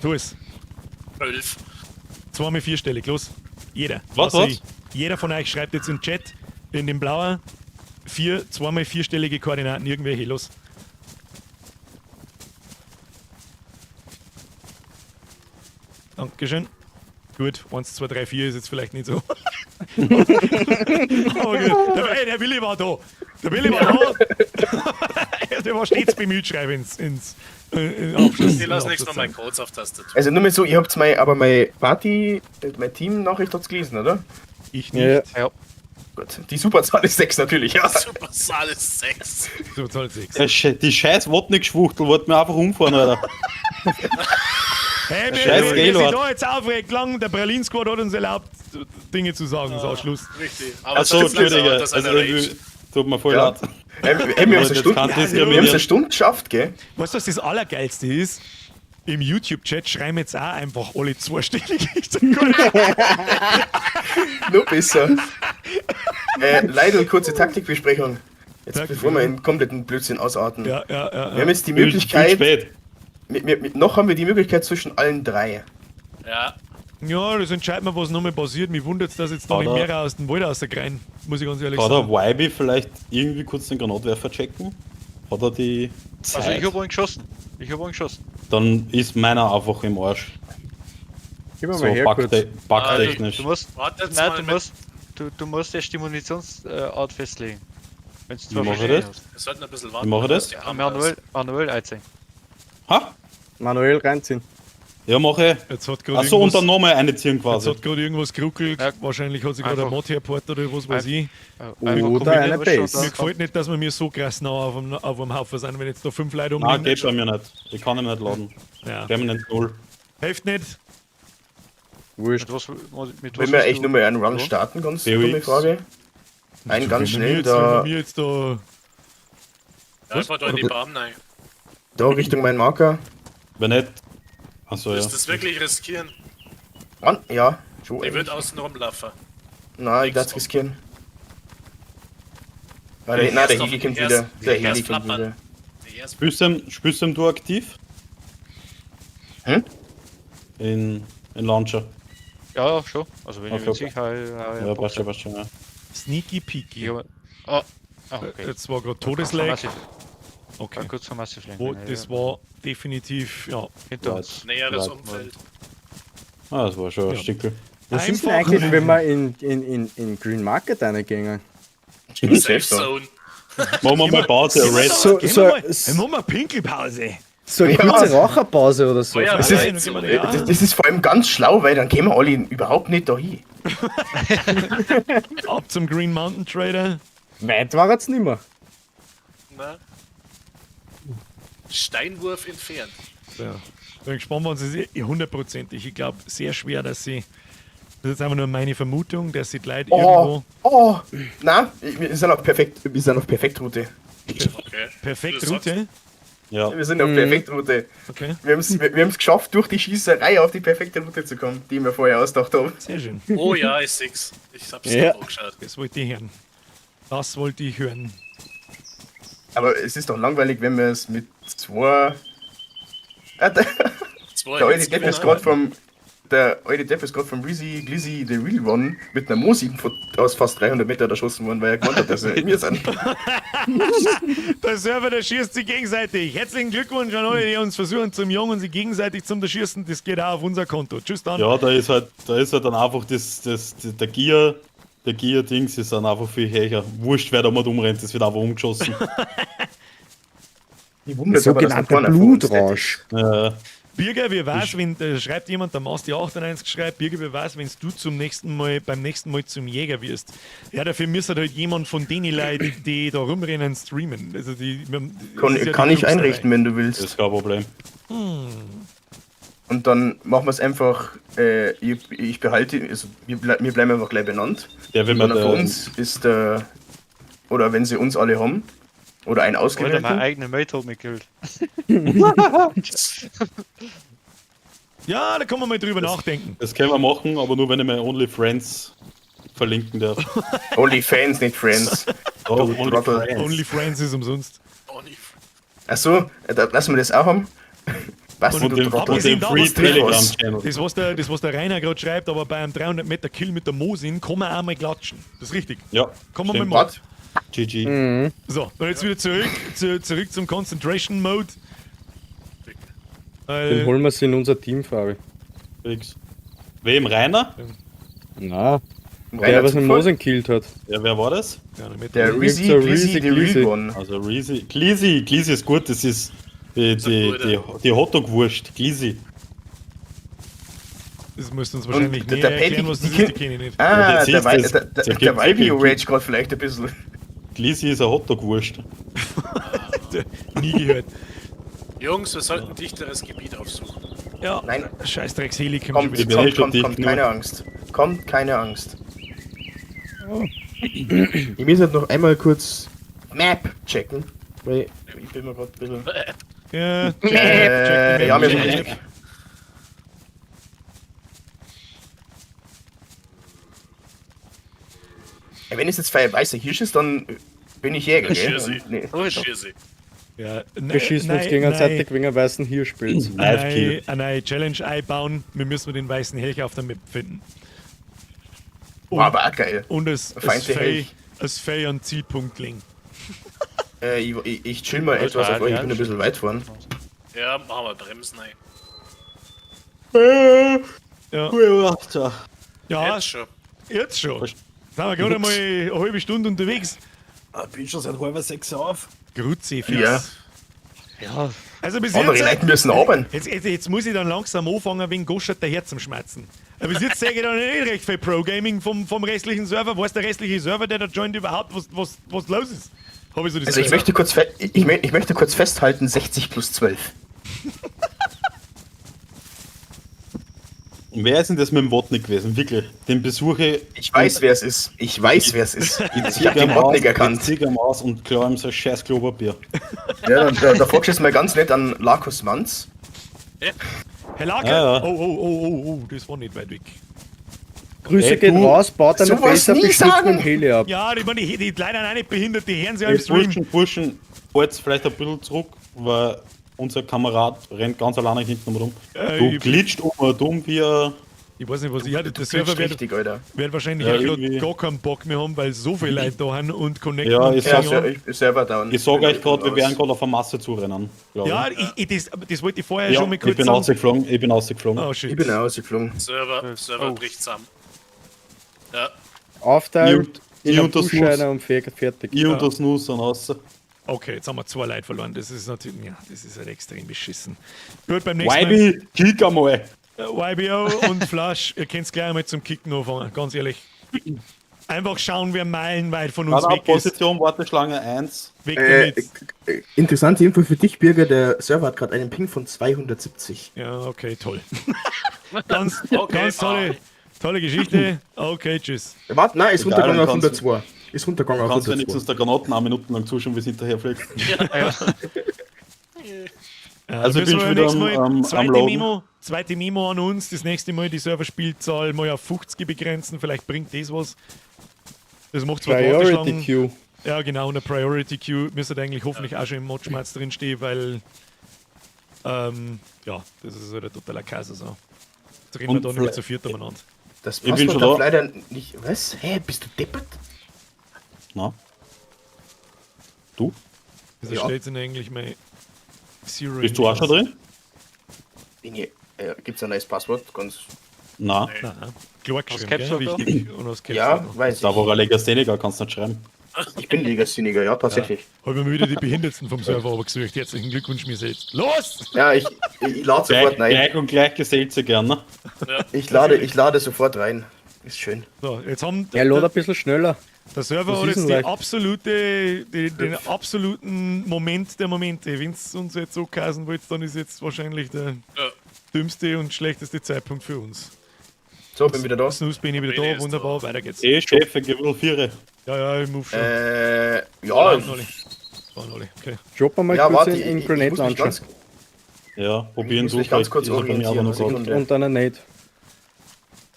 Tu es. 12. 2 x 4-stellig, los. Jeder. Was, Also was? jeder von euch schreibt jetzt in den Chat, in den blauen, 2 x 4-stellige Koordinaten, irgendwelche, los. Dankeschön. Gut, 1, 2, 3, 4 ist jetzt vielleicht nicht so. Aber gut. Der Willi war da. Der Willi war da. Der war stets bemüht, schreibe ins Abschluss. Ich lass nichts in noch der mein Codes auf Tastatur. Also nur mal so, ihr habt meine Party, meine Team-Nachricht hat's gelesen, oder? Ich nicht. Ja, Ja. Gut, die Superzahl ist 6 natürlich, ja. Superzahl ist 6. So Zahl 6. Die scheiß Wodnik-Schwuchtel wollte mir einfach umfahren, Alter. Hey, Scheiß wir Gaylord. sind da jetzt aufgeregt lang. Der Berlin Squad hat uns erlaubt, Dinge zu sagen. So, Schluss. Richtig. Aber Achso, das ist Entschuldige. das Also, eine Rage. tut mir voll Ja. leid. Wir haben es eine Das Stunde, kann wir haben es diskriminieren. eine Stunde geschafft, gell? Weißt du, was das Allergeilste ist? Im YouTube-Chat schreiben jetzt auch einfach alle zweistellig. Ich sag gar nicht. Nur besser. Leider kurze Taktikbesprechung. Jetzt, Taktik, bevor wir ja. in kompletten Blödsinn ausarten. Ja. Wir haben jetzt die Viel Möglichkeit, spät. noch haben wir die Möglichkeit zwischen allen drei. Ja, Ja, das entscheidet man, was nochmal passiert. Mich wundert es, dass jetzt da nicht Oder- mehr aus dem Wald rausgreien. Muss ich ganz ehrlich Kann der sagen. Wybe vielleicht irgendwie kurz den Granatwerfer checken? Hat er die Zeit? Also ich habe einen geschossen. Dann ist meiner einfach im Arsch. Gib mir So mal her kurz. bugtechnisch. Du musst, warte jetzt nein, mal du mit. musst, du musst erst die Munitionsart festlegen. Wenn Wie mache ich das? Wir sollten ein bisschen Wie warten. mache ich das? bis die hast. Kamera ist. Manuell einziehen. Ha? Manuell reinziehen. Ja, mache ich. Jetzt hat gerade Achso, und irgendwas, dann nochmal eine ziehen jetzt quasi. hat gerade irgendwas geruckelt. Ja. Wahrscheinlich hat sich gerade ein Einfach- Mod herport oder was weiß ich. Oder eine Base. Mir gefällt nicht, dass wir mir so krass nah auf dem Haufen sind, wenn jetzt da 5 Leute Nein, umliegen. geht bei mir nicht. Ich kann ihn nicht laden. Ja. Permanent 0. Hilft nicht. Wurscht. Wenn wir echt nur mal einen Run starten, ganz BOX. dumme Frage. Einen ganz Wenn wir schnell jetzt, wenn da, wir jetzt da. Ja, einfach da in die Barmen rein. da Richtung meinen Marker. Wenn nicht. Achso, ja. Willst du das wirklich riskieren? Mann, ja, schon. Die wird außen rumlaufen. Nein, ich darf es riskieren. Nein, der Erst Heli auf- kommt erst- wieder. Der erst Heli kommt flappern. wieder. Die erst- Spürst du aktiv? Hm? In Launcher. Ja, schon. Also wenn Okay, ich okay. sicher Ja, passt schon, ja. Sneaky Peaky. Okay. Jetzt war gerade Kurz vor Todeslag. Massive- Okay. Kurz vor Massive Wo, Lane, das war definitiv, ja. hinter uns. Näheres Weit. Umfeld. Ah, das war schon Ja. ein Stückel. Was ist denn Einfach- eigentlich, wenn wir in Green Market reingehen? Safe Safe Zone. Zone. Machen wir mal Pause, Red. So- Gehen so- wir mal, s- machen wir mal Pinkelpause. So eine Ja. kurze Raucherpause oder so. Oh ja, Das Ja, ist, dann gehen wir da- das ist vor allem ganz schlau, weil dann gehen wir alle überhaupt nicht da hin. Ab zum Green Mountain Trader. Weit war jetzt nicht mehr. Na? Steinwurf entfernt. Ja. Bin gespannt, wann sie sich hundertprozentig. Ich glaube, sehr schwer, dass sie. Das ist einfach nur meine Vermutung, dass sie die Leute Oh, oh, nein, wir sind auf Perfektroute. Okay. perfekt Du sagst- Route. Ja. Wir sind auf Perfektroute. Okay, Wir haben es geschafft, durch die Schießerei auf die perfekte Route zu kommen, die wir vorher ausgedacht haben. sehr schön. Oh ja, ich seh's. Ich hab's Ja. ja. angeschaut. Das wollte ich hören. Das wollte ich hören. Aber es ist doch langweilig, wenn wir es mit zwei. Der Zwei alte jetzt Depp ist gewinnen. gerade vom Reezy Glizzy The Real One mit einer Mo-7 aus fast 300 Meter erschossen worden, weil er gemeint hat, dass er wir sind. Der Server, der schießt sich gegenseitig. Herzlichen Glückwunsch an alle, die uns versuchen zum Jungen und sie gegenseitig zum Schießen. Das geht auch auf unser Konto. Tschüss dann. Ja, da ist halt dann einfach der Gear-Dings ist dann einfach viel höher. Wurscht, wer da mal umrennt, das wird einfach umgeschossen. Ich Der wundere aber, dass noch sogenannte keiner von uns Blutrausch. Birger, wie war's, wenn, schreibt jemand, der Masti 98 schreibt, Birger, wie war's, wenn du beim nächsten Mal zum Jäger wirst? Ja, dafür müsste halt jemand von denen Leuten, die da rumrennen, streamen. Also das ist ja Kann die ich Krux einrichten, wenn du Das willst. ist kein Problem. Und dann machen wir es einfach, ich behalte, also wir bleiben einfach gleich benannt. Der will Und mir dann für uns ist der, oder wenn sie uns alle haben, oder ein Alter, mein ausgewählten, eigener Mate hat mich gekillt. Ja, da kann man mal drüber nachdenken. Das können wir machen, aber nur wenn ich mir OnlyFriends verlinken darf. Only Fans, nicht Friends. Oh, Trottel. Only Friends ist umsonst. Oh, nicht. Achso, lassen wir das auch haben. Was Und du den, Trottel. und den da Free was drin Telegram-Channel. Das, was der Rainer gerade schreibt, aber bei einem 300 Meter Kill mit der Mosin kann man auch mal klatschen. Das ist richtig. Ja, Kann man mal stimmt. machen. Was? GG. So, und jetzt wieder zurück zum Concentration Mode. Den holen wir sie in unser Team, Fabi. Fix. Wem? Rainer? Na, der, Rainer was den Zufall? Mosen killt hat. Ja, wer war das? Der Reezy so Glizzy, The Reezy. Real One. Also Reezy. Glizzy ist gut, das ist die Hotdog-Wurst. Glizzy. Das musst du uns wahrscheinlich Und nicht der Paddy, erklären, was das die ist, die kenne ich nicht. Ah, jetzt der ist das- der gibt- Vibe rage gerade vielleicht ein bisschen. Lisi ist ein Hotdog-Wurst. Nie gehört. Jungs, wir sollten ein dichteres Gebiet aufsuchen. Ja, Nein. Scheißdrecks Heli kommt Kommt, schon bin wieder. eh schon dick kommt, genug. keine Angst. Kommt, keine Angst. Ich muss halt noch einmal kurz Map checken, weil ich bin mir gerade ein bisschen... Ja, ja, wir sind check. richtig. Wenn es jetzt zwei weiße Hirsch ist, dann bin ich Jäger, gell? Schirsi. Nee. Schirsi. Ja, Wir schießen uns gegenseitig wegen einem weißen Hirschpilz. Live-Kill. eine neue Challenge einbauen. Wir müssen den weißen Helch auf der Map finden. War aber auch geil. Und es Feindliche Helch. Fei an Zielpunkt legen. Ich chill mal etwas auf euch, ich bin ein bisschen weit vorn. Ja, machen wir Bremsen ein. Ja, Ja. ja Jetzt schon. jetzt schon. Sind wir gerade mal eine halbe Stunde unterwegs. Ich bin schon seit 5:30 auf. Grüezi, Ja. Ja, Also bis Andere jetzt, Leute müssen arbeiten. jetzt muss ich dann langsam anfangen, wegen Goschert der Herz zum Schmerzen. Aber bis jetzt sehe ich da nicht recht viel Pro-Gaming vom restlichen Server. Wo ist der restliche Server, der da joint überhaupt, was los ist? Hab ich so das Also ich möchte kurz, ich möchte kurz festhalten, 60 plus 12. Und wer ist denn das mit dem Wodnik gewesen? Wirklich. Den besuche Ich weiß, wer es ist. Ich weiß, wer es ist. Ich habe den am Mod nicht Aus, erkannt. ich zieh am Aus und klar ihm so ein scheiß Klopapier. Ja, da fragst du jetzt mal ganz nett an Larkus Manz. Herr Lager? Ja, ja. Oh, das war nicht weit weg. Grüße Ey, gehen du, raus, baut eine sowas besser nie beschützten sagen. Heli ab. Ja, ich meine, die leider auch nicht behindert, die hören sie ja im Ey, Stream. Burschen, halt's vielleicht ein bisschen zurück, weil unser Kamerad rennt ganz alleine hinten rum. Du ich- glitscht dumm wie ein... Ich weiß nicht, was ich hatte. Der Das Server wird richtig, Alter. wahrscheinlich Ja, auch gerade irgendwie. gar keinen Bock mehr haben, weil so viele Leute da haben und connecten. Ja, und ich Ja, sag- keine Ahnung. Server down. Ich sag euch gerade, wir werden gerade auf eine Masse zurennen. glaub Ja, ich. das wollte ich vorher Ja, schon mal ich kurz bin sagen. rausgeflogen, ich bin rausgeflogen. Oh Ich shit. bin rausgeflogen. Server bricht zusammen. Ja, Aufteilen, Ich in und einen das Buschscheiner und fertig. Ich und das Nuss sind raus. Okay, jetzt haben wir 2 Leute verloren. Das ist natürlich, ja, das ist halt extrem beschissen. Gut, beim nächsten Mal. YB, kick einmal! YBO und Flash, ihr könnt gleich einmal zum Kicken anfangen, ganz ehrlich. Einfach schauen, wer meilenweit von uns weg ist. Position, Warteschlange 1. Weg damit. Interessante Info für dich, Birger. Der Server hat gerade einen Ping von 270. Ja, okay, toll. ganz Okay, tolle Geschichte. Okay, tschüss. Warte, nein, ist Egal, runtergegangen auf dann kannst 102. Ist runtergegangen auf Kannst du 102. wenigstens der Granaten 1 Minuten lang zuschauen, wie es hinterherfliegt. Ja, Also müssen ich bin wir schon nächstes wieder Mal am zweite Laden. zweite Memo an uns. Das nächste Mal die Serverspielzahl mal auf 50 begrenzen. Vielleicht bringt das was. Das macht zwar die Priority Warteschlangen. Queue. Ja, genau, eine Priority Queue müsste eigentlich hoffentlich auch schon im Modschmerz drinstehen, weil ja, das ist so der totaler Kaiser so. Jetzt reden wir Und da nicht mehr zu viert umeinander. Das Ich bin Passwort schon darf da. leider nicht... Was? Hä, bist du deppert? Na? Du? Wieso Ja. steht denn eigentlich mein Zero? Bist du auch schon drin? Gibt's ein neues Passwort? Ganz... Nein. Nein, klar Caps geschrieben, gell? Lock, Wichtig. Und aus Caps Ja, Lock. weiß Da ich. war ein Legastheniker, kannst du nicht schreiben. Ich bin Ligasyniger, ja, tatsächlich. Habe ich mir wieder die Behindertsten vom Server aber gesucht. Herzlichen Glückwunsch mir selbst. Los! Ja, ich lade sofort rein. Gleich und gleich gesellt sie gern, ne? Ich lade sofort rein. Ist schön. So, jetzt haben Er lädt ein bisschen schneller. der Server Das hat ist jetzt ein den absoluten Moment der Momente. Wenn es uns jetzt so kasen wollt, dann ist jetzt wahrscheinlich der Ja. dümmste und schlechteste Zeitpunkt für uns. So, bin wieder da. Snooze bin ich wieder Bene da, ist wunderbar, weiter geht's. Chef, Gewürl 4. Ja, ich move schon. Ja, Waren alle. Waren alle, okay. Droppen wir mal ja, kurz warte, in ich Grenade muss mich Launcher. ganz, Ja, probieren muss du mich ganz kurz ist er bei mir aber orientieren, noch also gut. Sekunde. Und einer Nade.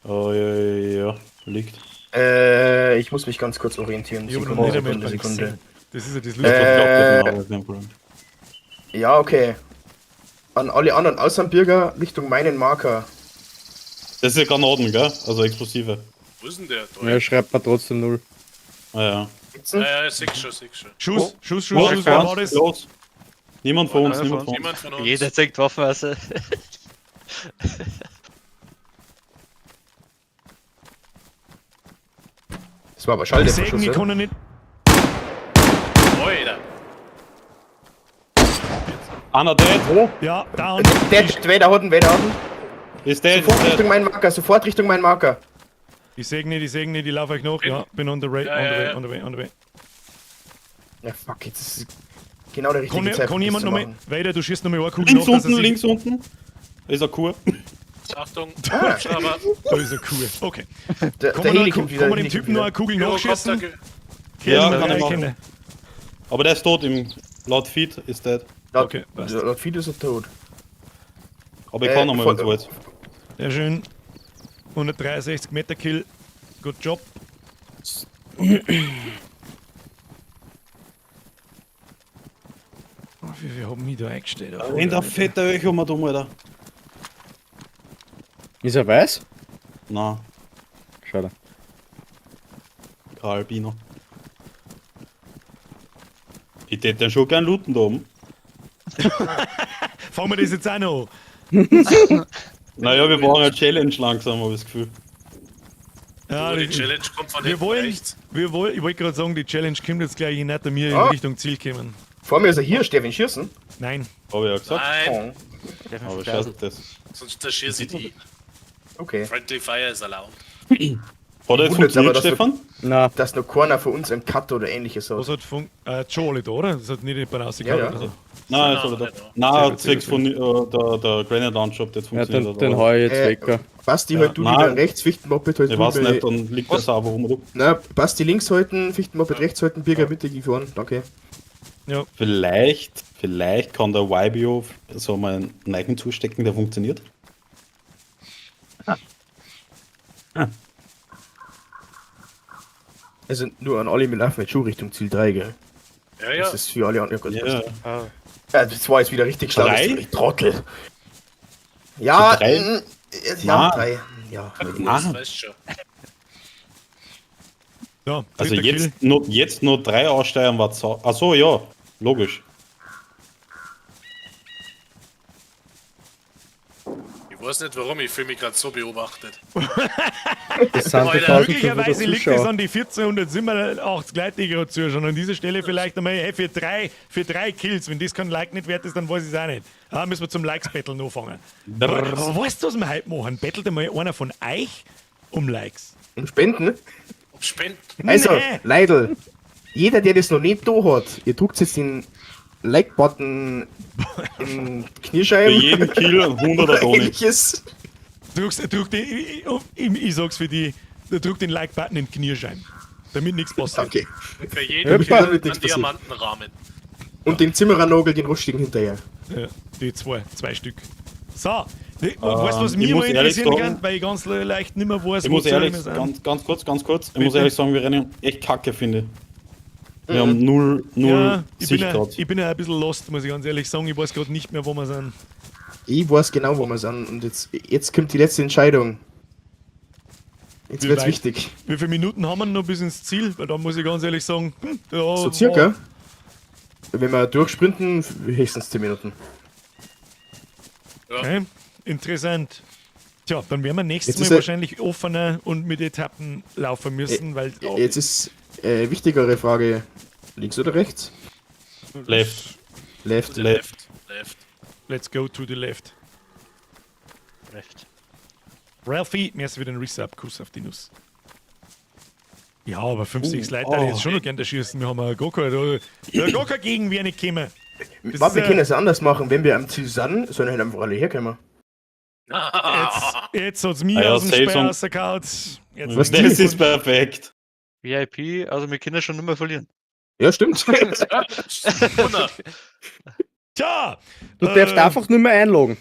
Oh, ja, liegt. ich muss mich ganz kurz orientieren. Ich habe noch nicht einmal Sekunde, beim Sekunde. gesehen. Das ist ja das Ich Lustige. glaub, das ist kein Problem. Ja, okay. An alle anderen außer dem Bürger Richtung meinen Marker. Das ist ja Granaten, gell? Also explosive. wo ist denn der? Da. Ja, schreibt man trotzdem 0. Ah, ja. Gibt's Ja, ihn? ja, sick schon. Schuss, Los, wer war das? los. Niemand von uns, Einer niemand von von uns. Niemand von uns. jeder zeigt Waffenwasser. Das war aber schade. Sägen, ich kann ihn nicht. Alter. Einer dead. Ja, down. Der hat einen. Ist der, Sofort Richtung meinen Marker, sofort Richtung meinen Marker. Ich sehe nicht, ich laufe euch nach. Ja, bin on the way, on the way. Ja, fuck, jetzt ist genau der richtige Zeitpunkt. Kann jemand das noch zu mal, machen. weiter, du schießt noch mal eine Kugel links nach, dass er unten, sich- links unten. Ist eine Kur. Achtung, Ah. Hubschrauber. Da ist eine Kuh. Okay. Der Kann Heli man, kommt wieder. kann man der dem Heli Typen kommt noch wieder. eine Kugel Helikopter nachschießen? Ja, Kennen, kann ich kennen. machen. Aber der ist tot, laut Feed ist der. Laut, Okay, passt. laut Feed ist er tot. Aber ich kann nochmal, wenn du willst. Sehr schön. 163 Meter Kill. Good Job. Oh, wie viel haben mich da eingestellt? In der fette Öcho mal dumm, Alter. Ist er weiß? Nein, Schade. kein Albino. Ich hätte den schon gern looten da oben. Fangen wir das jetzt auch noch an. Naja, wir brauchen eine Challenge langsam, habe ich das Gefühl. Ja, Die Challenge kommt von wir hinten wollen, rechts. ich wollte gerade sagen, die Challenge kommt jetzt gleich nicht an mir in Ah. Richtung Ziel kommen. Vor mir ist er hier, Stefan Schießen. Nein. Habe ich ja gesagt. Nein, Oh, Aber scheiße, das. sonst zerschieße ich die. okay. Friendly Fire is allowed. Hat er jetzt Wundert's funktioniert, aber, dass Stefan? Na, Dass noch keiner von uns einen Cut oder ähnliches Was hat. hat Jolie da, oder? Das hat nicht jemand rausgekommen. Ja, ja. Oder so. Nein, Nein, jetzt hat er nein, da. nein. Nein, zwecks von der Granite Launch hat jetzt ja, funktioniert. den aber- hau ich jetzt weg. Basti, Ja. halt du Nein. wieder rechts, Fichtenmoppet halt Ich du weiß bei- nicht, dann liegt das auch, warum du. Na, Basti links halten, Fichtenmoppet rechts halten, Birger Mitte gegen vorn. Danke. Vielleicht kann der YBO so mal einen Neigen zustecken, der funktioniert. Also nur an alle, wir laufen jetzt schon Richtung Ziel 3, gell? Ja, ja. Das ist für alle anderen. Ja. Ja, das war jetzt wieder richtig schlau. Drei? Das ist Trottel. Ja, Drei? ja, Na. 3. Ja, Das weißt schon. So, Also dritter Kill. jetzt nur 3 aussteigen war Achso, ja, logisch. Ich weiß nicht warum, ich fühle mich gerade so beobachtet. Das sind die Alter, 1500 Möglicherweise liegt es Zuschauer. an die 1487 Leute, die gerade zuschauen. An dieser Stelle vielleicht einmal hey, für drei Kills. Wenn das kein Like nicht wert ist, dann weiß ich es auch nicht. Ah, müssen wir zum Likes-Battle anfangen. Aber weißt du, was wir heute machen? Battelt einmal einer von euch um Likes. um Spenden. Um Spenden. Also, Nee. Leidl, jeder, der das noch nicht da hat, ihr drückt jetzt den Like-Button im Für Kniescheiben. jeden Kill 100 oder Toni. ähnliches. Ich sag's für die, drück den Like-Button in den Kniescheiben. Damit nichts passiert. Danke. Für jeden Okay. Kill Damit einen nichts passiert. Diamantenrahmen. Und dem Zimmerernagel den rostigen hinterher. Ja, die zwei Stück. So, weißt du, was ich mich muss mal ehrlich interessieren sagen- kann? Weil ich ganz leicht nicht mehr weiß, Ich muss wozu ehrlich, wir sind. ganz kurz, ich Bitte? muss ehrlich sagen, wir rennen echt kacke, finde. Wir haben null Ja, Sicht gerade. ich bin ja ein bisschen lost, muss ich ganz ehrlich sagen. Ich weiß gerade nicht mehr, wo wir sind. Ich weiß genau, wo wir sind. Und jetzt kommt die letzte Entscheidung. Jetzt Wie wird's weit? wichtig. Wie viele Minuten haben wir noch bis ins Ziel? Weil da muss ich ganz ehrlich sagen, ja, So circa. Wenn wir durchsprinten, höchstens 10 Minuten. Okay, interessant. Tja, dann werden wir nächstes Jetzt Mal ist er- wahrscheinlich offener und mit Etappen laufen müssen, weil Jetzt ist wichtigere Frage: links oder rechts? Left. Left. Left. let's go to the left. Recht. Ralphie, mir ist wieder ein Resub, Kuss auf die Nuss. Ja, aber 5, 6 Leute hätte ich jetzt schon noch gerne schießen. Wir haben ja gar keine, gar keine Gegenwehr nicht gekommen. Das Was, wir ist, können es anders machen. Wenn wir am Ziel sind, sollen halt einfach alle herkommen. Jetzt hat's mir Ah ja, aus dem safe Speer song. rausgehauen. Jetzt Was Das ist perfekt. VIP, also wir können schon nicht mehr verlieren. Ja, stimmt. Wunder. Tja! Du darfst einfach nicht mehr einloggen.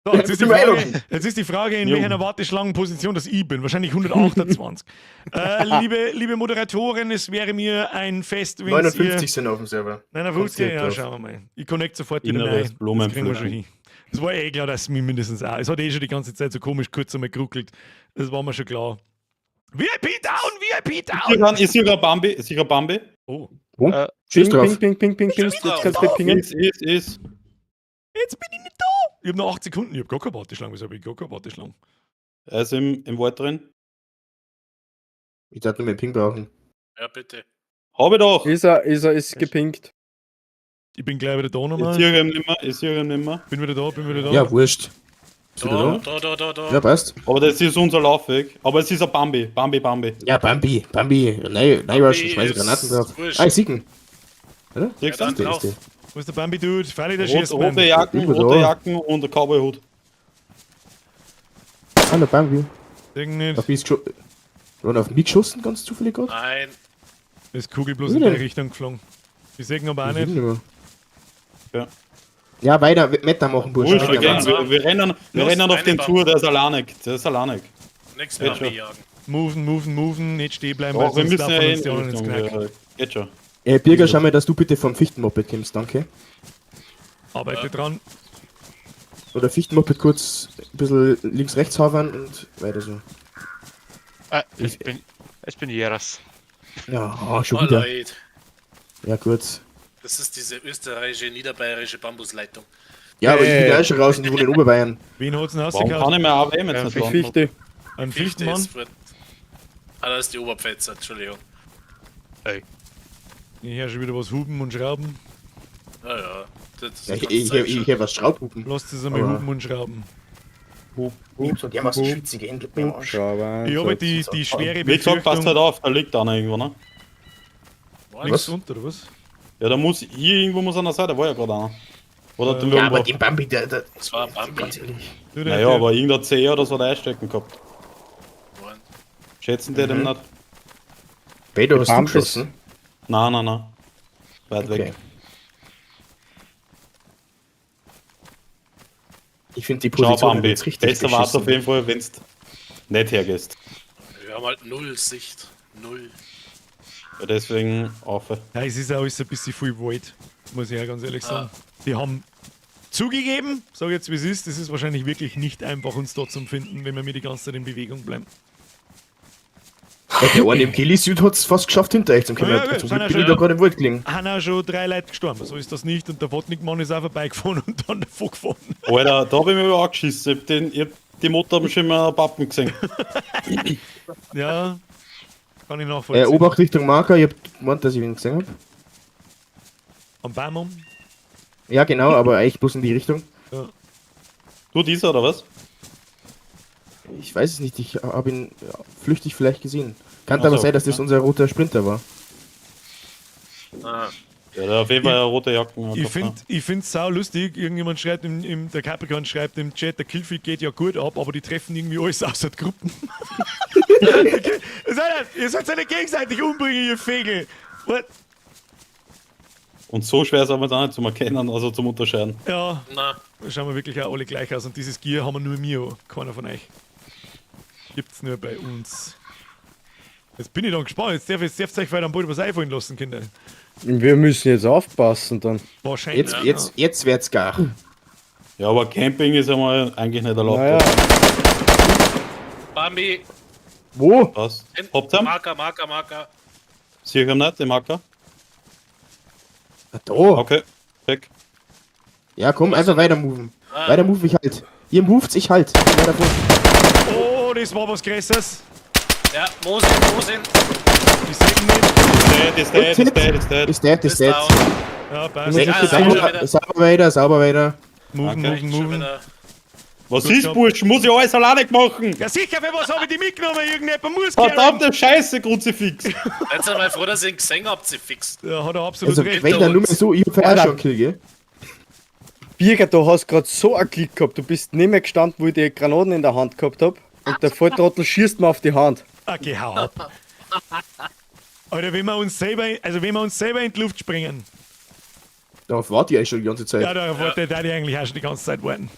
So, jetzt, ist die Sind wir Frage, einloggen? jetzt ist die Frage, in Jo. welcher Warteschlangenposition das ich bin. Wahrscheinlich 128. Liebe Moderatorin, es wäre mir ein Fest, wenn 59 sind auf dem Server. 59, ja, drauf. schauen wir mal. Ich connect sofort wieder Inneres rein. Das Blumenpflücken. kriegen wir schon hin. Das war klar, dass es mir mindestens auch. Es hat schon die ganze Zeit so komisch kurz einmal geruckelt. Das war mir schon klar. VIP down, VIP down! Ist hier ein Bambi? Ist hier ein Bambi? Oh, Schieß Ping, drauf. ping, ping, ping, ping, ping. Schieß Jetzt drauf. kannst du nicht pingen. Ist. jetzt bin ich nicht da! Ich habe noch 8 Sekunden. Ich habe gar keine Warteschlange. Wieso habe ich gar keine Warteschlange? Er ist im Wald drin. Ich darf nur mehr Ping brauchen. Ja, bitte. Habe ich doch! Ist gepinkt. Ich bin gleich wieder da Ist nochmal. hier nimmer. Bin wieder da, bin wieder da. Ja, wurscht. Da. Ja, passt. Aber das ist unser Laufweg. Aber es ist ein Bambi. Bambi. Ja, Bambi. Nein, Rushen, schmeiße Granaten ist drauf. wurscht. Ah, ich sieg ihn. Oder? Siehst dann du? drauf. Wo ist der Bambi-Dude? Freilich der Rote Schießband. Jacken, Über rote da. Jacken und ein Cowboy-Hut. Ah, der Bambi. Ding nicht. Auf mich geschossen. Oder auf mich geschossen, ganz zufällig gerade? Nein. Ist Kugel bloß in Wieder. die Richtung geflogen. Ich sehe ihn aber auch Ich sehe ihn nicht. nicht mehr. Ja. Ja, weiter, Meta machen, Burschen. Wurscht, wir, Weiter. gehen, wir rennen, wir Los, rennen auf eine den Bambi. zu, der ist alleinig. Nix Geht mehr schon. jagen. Moven, nicht stehen bleiben, Doch, wir sonst müssen ja laufen eh uns die in anderen ins Richtung. Knack. Geht schon. Birger, schau mal, dass du bitte vom Fichtenmoped kommst, danke. Arbeite dran. Oder Fichtenmoped kurz ein bisschen links-rechts havern und weiter so. Ich bin Jeras. Ja, schon Oh, wieder. Leute. Ja, kurz. Das ist diese österreichische, niederbayerische Bambusleitung. Ja, aber ich bin ja auch schon raus und die wohnen in Oberbayern. Wen hat's denn Warum kann rausgehauen? ich mir AWM jetzt nicht landen? Fichte. Ein Fichte Fichtenmann? ist da ist die Oberpfälzer, Entschuldigung. Ich höre schon wieder was hupen und schrauben. Ja. Das Ja, ist ich hab was Schraubhupen. Lasst es einmal Aber- hupen und schrauben. Ich sag, ja, was schwitzige Hände beim Arsch. Schau, Ich habe die schwere Wie gesagt, passt halt Befürchtung... auf, da liegt einer irgendwo, ne? Links unter, oder was? Ja, da muss hier irgendwo muss an der Seite, war ja gerade einer. Oder hat der Ja, aber irgendwo. den Bambi, der Das war ein Bambi. ganz ehrlich. Du, der- Naja, der- aber irgendein C oder so hat er einstecken gehabt. Mann. Schätzen die dem nicht? Beide hast du Bambis. geschossen. Nein. Weit Okay. weg. Ich finde die Schau, Position Bambi. jetzt richtig Besser war es auf beschissen. jeden Fall, wenn du nicht hergehst. Wir haben halt null Sicht. Null. Ja, deswegen auf. Ja, es ist auch alles ein bisschen viel Wald, muss ich ja ganz ehrlich sagen. Die haben zugegeben, sag jetzt wie es ist wahrscheinlich wirklich nicht einfach, uns dort zu finden, wenn wir mir die ganze Zeit in Bewegung bleiben. Ja, der eine im Killisuit hat es fast geschafft hinter euch zum Ja, Kommen. wir Zum sind Glück ja bin schon- ich da gerade im Wald gelegen. Haben auch schon 3 Leute gestorben, so ist das nicht. Und der Wodnikmann ist auch vorbeigefahren und dann davon gefahren. Alter, da hab ich mich aber angeschissen. Ich hab die Mutter schon mal Pappen gesehen. Ja, kann ich nachvollziehen. Obacht Richtung Marker, ich hab gemeint, dass ich ihn gesehen hab. Am Baum. Ja, genau, aber eigentlich bloß in die Richtung. Du dieser oder was? Ich weiß es nicht, ich habe ihn flüchtig vielleicht gesehen. Kann Ach aber so, sein, dass das ja. unser roter Sprinter war. Ah, Ja, der hat auf jeden Fall eine rote Jacken. Ich finde es sau lustig. Irgendjemand schreibt, der Capricorn schreibt im Chat, der Killfeed geht ja gut ab, aber die treffen irgendwie alles außer die Gruppen. Ihr sollt alle gegenseitig umbringen, ihr Fegel. What? Und so schwer ist aber da nicht zum Erkennen, also zum Unterscheiden. Ja, na, da schauen wir wirklich auch alle gleich aus. Und dieses Gear haben wir nur mir, keiner von euch. Gibt's nur bei uns. Jetzt bin ich dann gespannt. Jetzt darf ihr euch weiter am Boden was einfallen lassen, Kinder. Wir müssen jetzt aufpassen dann. Wahrscheinlich. Jetzt wird's gar. Ja, aber Camping ist einmal eigentlich nicht erlaubt. Naja, Bambi. wo? Was? Habt ihr ihn? Marker. Sicher nicht, den Marker? Da. Okay, weg. Ja, komm, einfach weiter moven. Ah. Weiter move ich halt. Ihr movet, ich halt. Weiter vor. Oh, das war was Größeres. Ja, Mosin. Ich sehe ihn nicht. Ist dead. Ist dead, Ist ist dead. down. Ja, passt. Sehr Ja, gut, sauber wieder. sauber weiter. Moven, Okay. moven, Schon moven. wieder. Was Gut ist, gehabt. Bursch? Muss ich alles alleine machen? Ja sicher, für was habe ich die mitgenommen? Irgendjemand muss carryen. Verdammte Scheiße, Kruzifix. Jetzt seid mal froh, dass ihr ihn gesehen habt, sie fix. Ja, hat er absolut Also, recht. wenn dann nur mehr so, ich hab vorher Alter. schon einen Kill, gell? Birger, du hast gerade so einen Klick gehabt. Du bist nicht mehr gestanden, wo ich die Granaten in der Hand gehabt hab. Und der Volltrottel schießt mir auf die Hand. Ah, geh hau ab. Alter, wenn wir uns selber in die Luft springen, Darauf warte ich eigentlich schon die ganze Zeit. ja, da wollte ich eigentlich auch schon die ganze Zeit warten.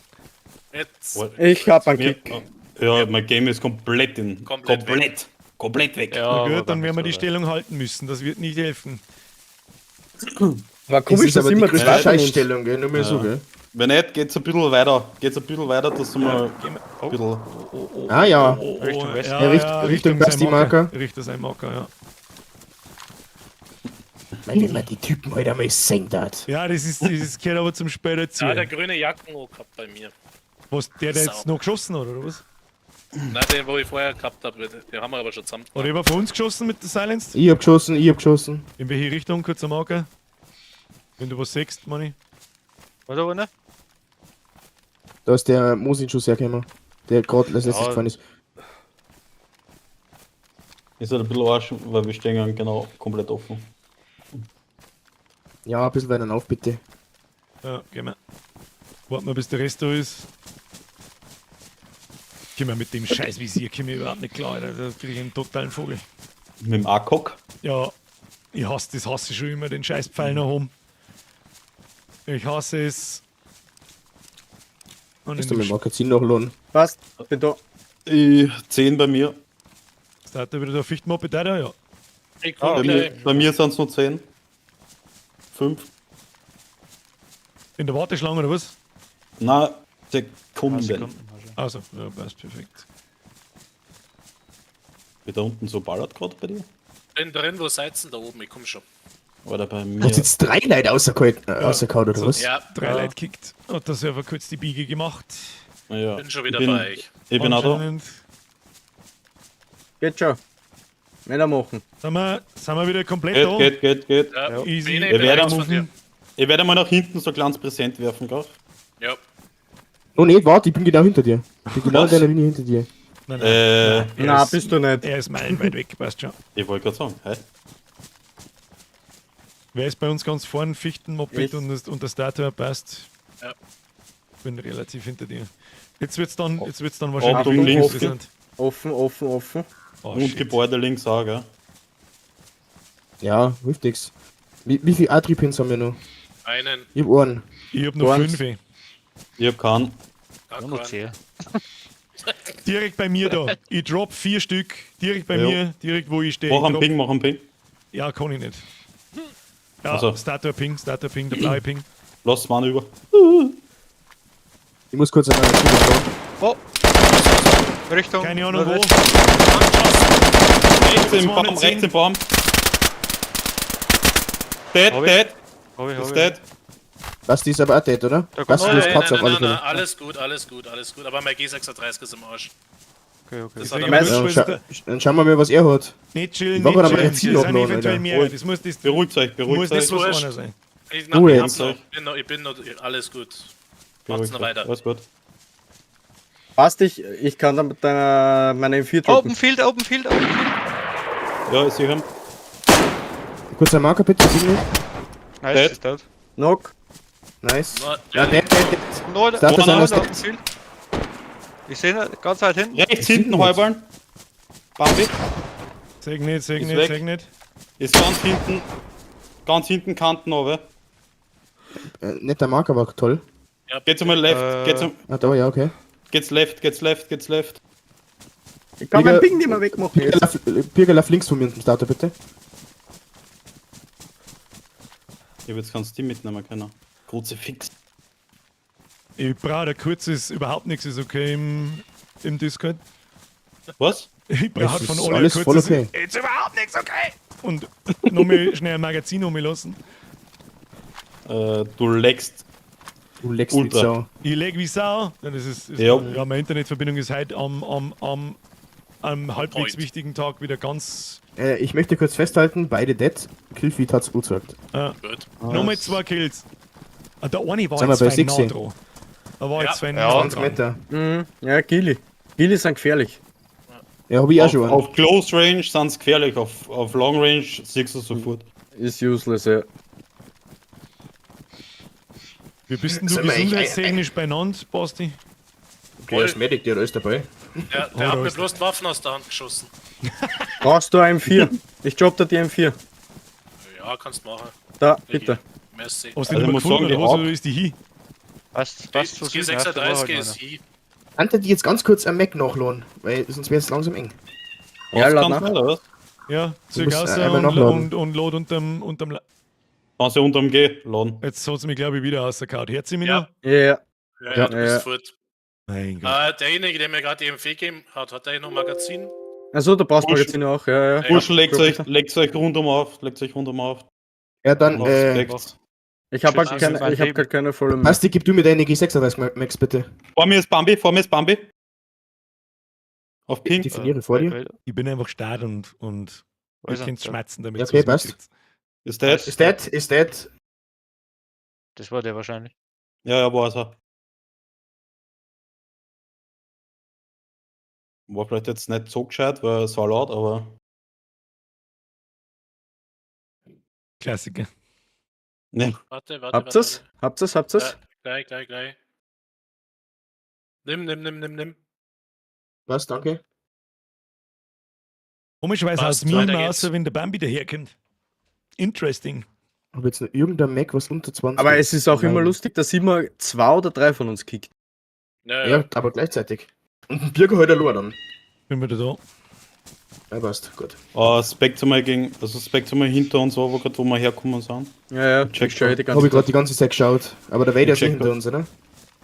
Jetzt. Ich hab einen Mir, Kick. ja, mein Game ist komplett Komplett komplett weg. Na gut, dann werden wir die Stellung halten müssen. Das wird nicht helfen. War Das komisch, ist dass aber die immer größte zwei von uns. Scheißstellung, gell? Nur mehr so, gell? Wenn nicht, geht's ein bisschen weiter. Dass du mal ein bisschen. Ah ja. Richtung Westen. Ja, Richtung Basti Marker. Richtung sein Marker, ja. Wenn man die Typen heute einmal senkt hat. Ja, das gehört aber zum Spiel dazu. Ja, der grüne Jacken auch gehabt bei mir. Was, der jetzt Sau. noch geschossen hat, oder was? Nein, den, wo ich vorher gehabt habe, den haben wir aber schon zusammen. Oder über von uns geschossen mit der Silence? Ich hab geschossen. In welche Richtung, kurzer Marker? Wenn du was siehst, Manni. Oder, oder? Da ist der Mosin-Schuss hergekommen. Der gerade als letztes Ja. gefallen ist. Ist halt ein bisschen Arsch, weil wir stehen ja genau komplett offen. Ja, ein bisschen weiter auf, bitte. Ja, gehen wir. Warten wir, bis der Rest da ist. Gehen wir mit dem scheiß Visier, komm ich überhaupt nicht klar, Alter. Da krieg ich einen totalen Vogel. Mit dem AKOK. Ja, ich hasse ich schon immer, den scheiß Pfeil nach oben. Ich hasse es. Und Musst in du mit dem dem Magazin nachladen. Passt, bin da. 10 bei mir. Startet wieder der Fichtenmoppe da, ja. Ich Bei komm mir, gleich. bei mir sind es nur 10. 5. In der Warteschlange oder was? Nein, Sekunden. Sekunden. Also, ja, passt perfekt. Wie da unten so ballert gerade bei dir? Bin drin, wo seid's denn da oben? Ich komm schon. Oder bei mir. Hast jetzt 3 Leute rausgehauen, oder was? Ja, 3 Leute kickt. Hat der Server kurz die Biege gemacht. Ja. bin schon wieder ich bin, bei euch. Ich bin auch da. Anscheinend Geht schon. Männer machen. sind wir wieder komplett da. Geht. Ja, Easy. Bene, Wir bin werden rechts von dir. Ich werde mal nach hinten so ein kleines Präsent werfen, gell? Ja. Oh ne, warte, ich bin genau hinter dir. Ich bin genau in Was? deiner Linie hinter dir. Nein, Äh, Na, bist du nicht. Er ist meilenweit weg, passt schon. ich wollte gerade sagen, hey. Wer ist bei uns ganz vorn? Fichten, Moped Ich. und der Starter passt. Ja. Bin relativ hinter dir. Jetzt wird's dann Achtung, wahrscheinlich links. interessant. Offen. Oh, Und shit. Gebäude links auch, gell? Ja, hilft nix. Wie viel Atri-Pins haben wir noch? Einen. Ich hab einen. Ich hab noch Ganz. 5. Ich hab keinen. Ja, noch 10. Direkt bei mir da. Ich drop 4 Stück. Direkt bei Ja. mir, direkt wo ich stehe. Mach Ich einen drop- Ping, mach einen Ping. Ja, kann ich nicht. Ja, Also. Starter-Ping, der blaue Ping. Lass mal über. Ich muss kurz an meine Tür schauen. Richtung. Keine Ahnung wo. Rechts im Baum, 210. rechts im Baum. Dead, Hab ich. dead. Hab Ist ich. dead. Basti ist aber auch dead, oder? Da kommt Basti noch ist Nein, Katze auf alle nein, Fälle. alles gut. Aber mein G36 ist im Arsch. Okay. Das Deswegen hat er muss- Ja, muss scha der- dann schauen wir mal, was er hat. Nicht chillen, Ich war nicht gerade am chillen. Magazin Das sind nachladen, eventuell Alter. mehr. Das muss Beruhigt euch, muss beruhigt nicht euch. was Wurscht. einer sein. Ich, Ruhe ich, jetzt. ich bin noch alles gut. Macht's Beruhigt noch euch. weiter. Alles gut. Passt, ich kann dann mit deiner meiner M4 droppen. Open Field. Ja, ich sehe ihn. Kurzer Marker bitte, Signal. Nice, Dead. ist dead. Knock. Nice. Na, Ja, dead. Leute, Starter seiner ist Open Field. Ich sehe ihn ganz weit hinten. Rechts Ich sehe hinten ihn Heuballen. Bambi. Sag nicht, Ist weg. Ist ganz hinten Kanten runter. Netter Marker war toll. Geht's einmal left, Ah, da, ja, okay. geht's left. Ich kann Digga, meinen Ping nicht mehr wegmachen jetzt. Birger, lauf links von mir zum Starter, bitte. Ich hab jetzt kein Team mitnehmen können. Große Fix. Ich brauche ein kurzes, überhaupt nichts ist okay im Discord. Was? Ich brauche Es von ist alle alles ein voll kurzes, okay. Jetzt überhaupt nichts okay. Und nochmal schnell ein Magazin umlassen. Du leckst. Du leckst Ultra. mit Sau. Ich leg wie Sau. Ja, das ist Ja. ja, meine Internetverbindung ist heute am halbwegs Point. wichtigen Tag wieder ganz. Ich möchte kurz festhalten, beide dead. Killfeed hat's gut gesagt. gut. Nochmal 2 Kills. Ah, der eine war Sind jetzt wir bei fein nah 16? dran. Da war Ja. jetzt fein Ja. nah 20 dran. Meter. Mhm. Ja, Gilly. Gilly sind gefährlich. Ja, hab ich auch Auf, schon einen. auf Close Range sind's gefährlich, auf Long Range siehst du sofort. Ist useless, ja. Wie bist denn du Sind wir echt- gesundheitstechnisch beieinander, Basti? Okay, er ist Medic, der ist dabei. Der da hat mir ist bloß die Waffen aus der Hand geschossen. Brauchst du ein M4? Ich dropp dir die M4. Ja, kannst machen. Da, bitte. Merci. Hast du Also den ich mal muss gefunden sagen, oder die was? Haut- Oder ist die hier? Was Das zu Süden? Ja, da war G36 halt ist einer. hier. Kann der die jetzt ganz kurz am Mac nachladen? Weil sonst wäre es langsam eng. Ja, Was lad kannst nach. du, oder was? Ja, zurück musst, raus einmal und, nachladen. und load unterm Kannst du unterm G laden. Jetzt hat sie mich, glaube ich, wieder rausgehauen. Hört sie mich Ja. noch? Ja. Ja, Ja. du bist Ja. fort. Mein Gott. Derjenige, der mir gerade die MF gegeben hat, hat er noch Magazin? Also, du brauchst Bursch. Magazine auch, ja, ja. Burschen, legt Drop euch, bitte. legt euch rundum auf. Ja, dann, Auf Respekt. Ich hab halt Schützen keine, sind ich hab Leben. grad keine volle mehr. Basti, gib du mir deine G36 Max bitte. Vor mir ist Bambi. Auf Pink. Definiere vor dir. Ich bin einfach stark und Wo ihr ist er? könnt schmatzen, damit Ja, okay, ihr was passt. mitkriegt. Ist dead? Ist dead, ist dead. Das war der wahrscheinlich. Ja, war er. War vielleicht jetzt nicht so gescheit, weil es war laut, aber Klassiker. ne. Warte. Habt ihr's? Habt ihr's? Habt ihr's? Gleich. Nimm. Was, danke. Komischerweise Passt, aus mir weiter immer geht's. aus, wenn der Bambi daherkommt. Interesting. Hab jetzt noch irgendein Mac, was unter 20 Aber es ist auch immer Nein. lustig, dass immer 2 oder 3 von uns kickt. Ja, aber gleichzeitig. Und ein Bierger halt allein dann. Bin wieder da. Ja, passt, gut. Spectre mal hinter uns war, wo wir herkommen sind. Ja, Check ich schau die Hab ganze ich gerade Zeit. die ganze Zeit geschaut. Aber der Vader ist check nicht hinter grad. uns, oder?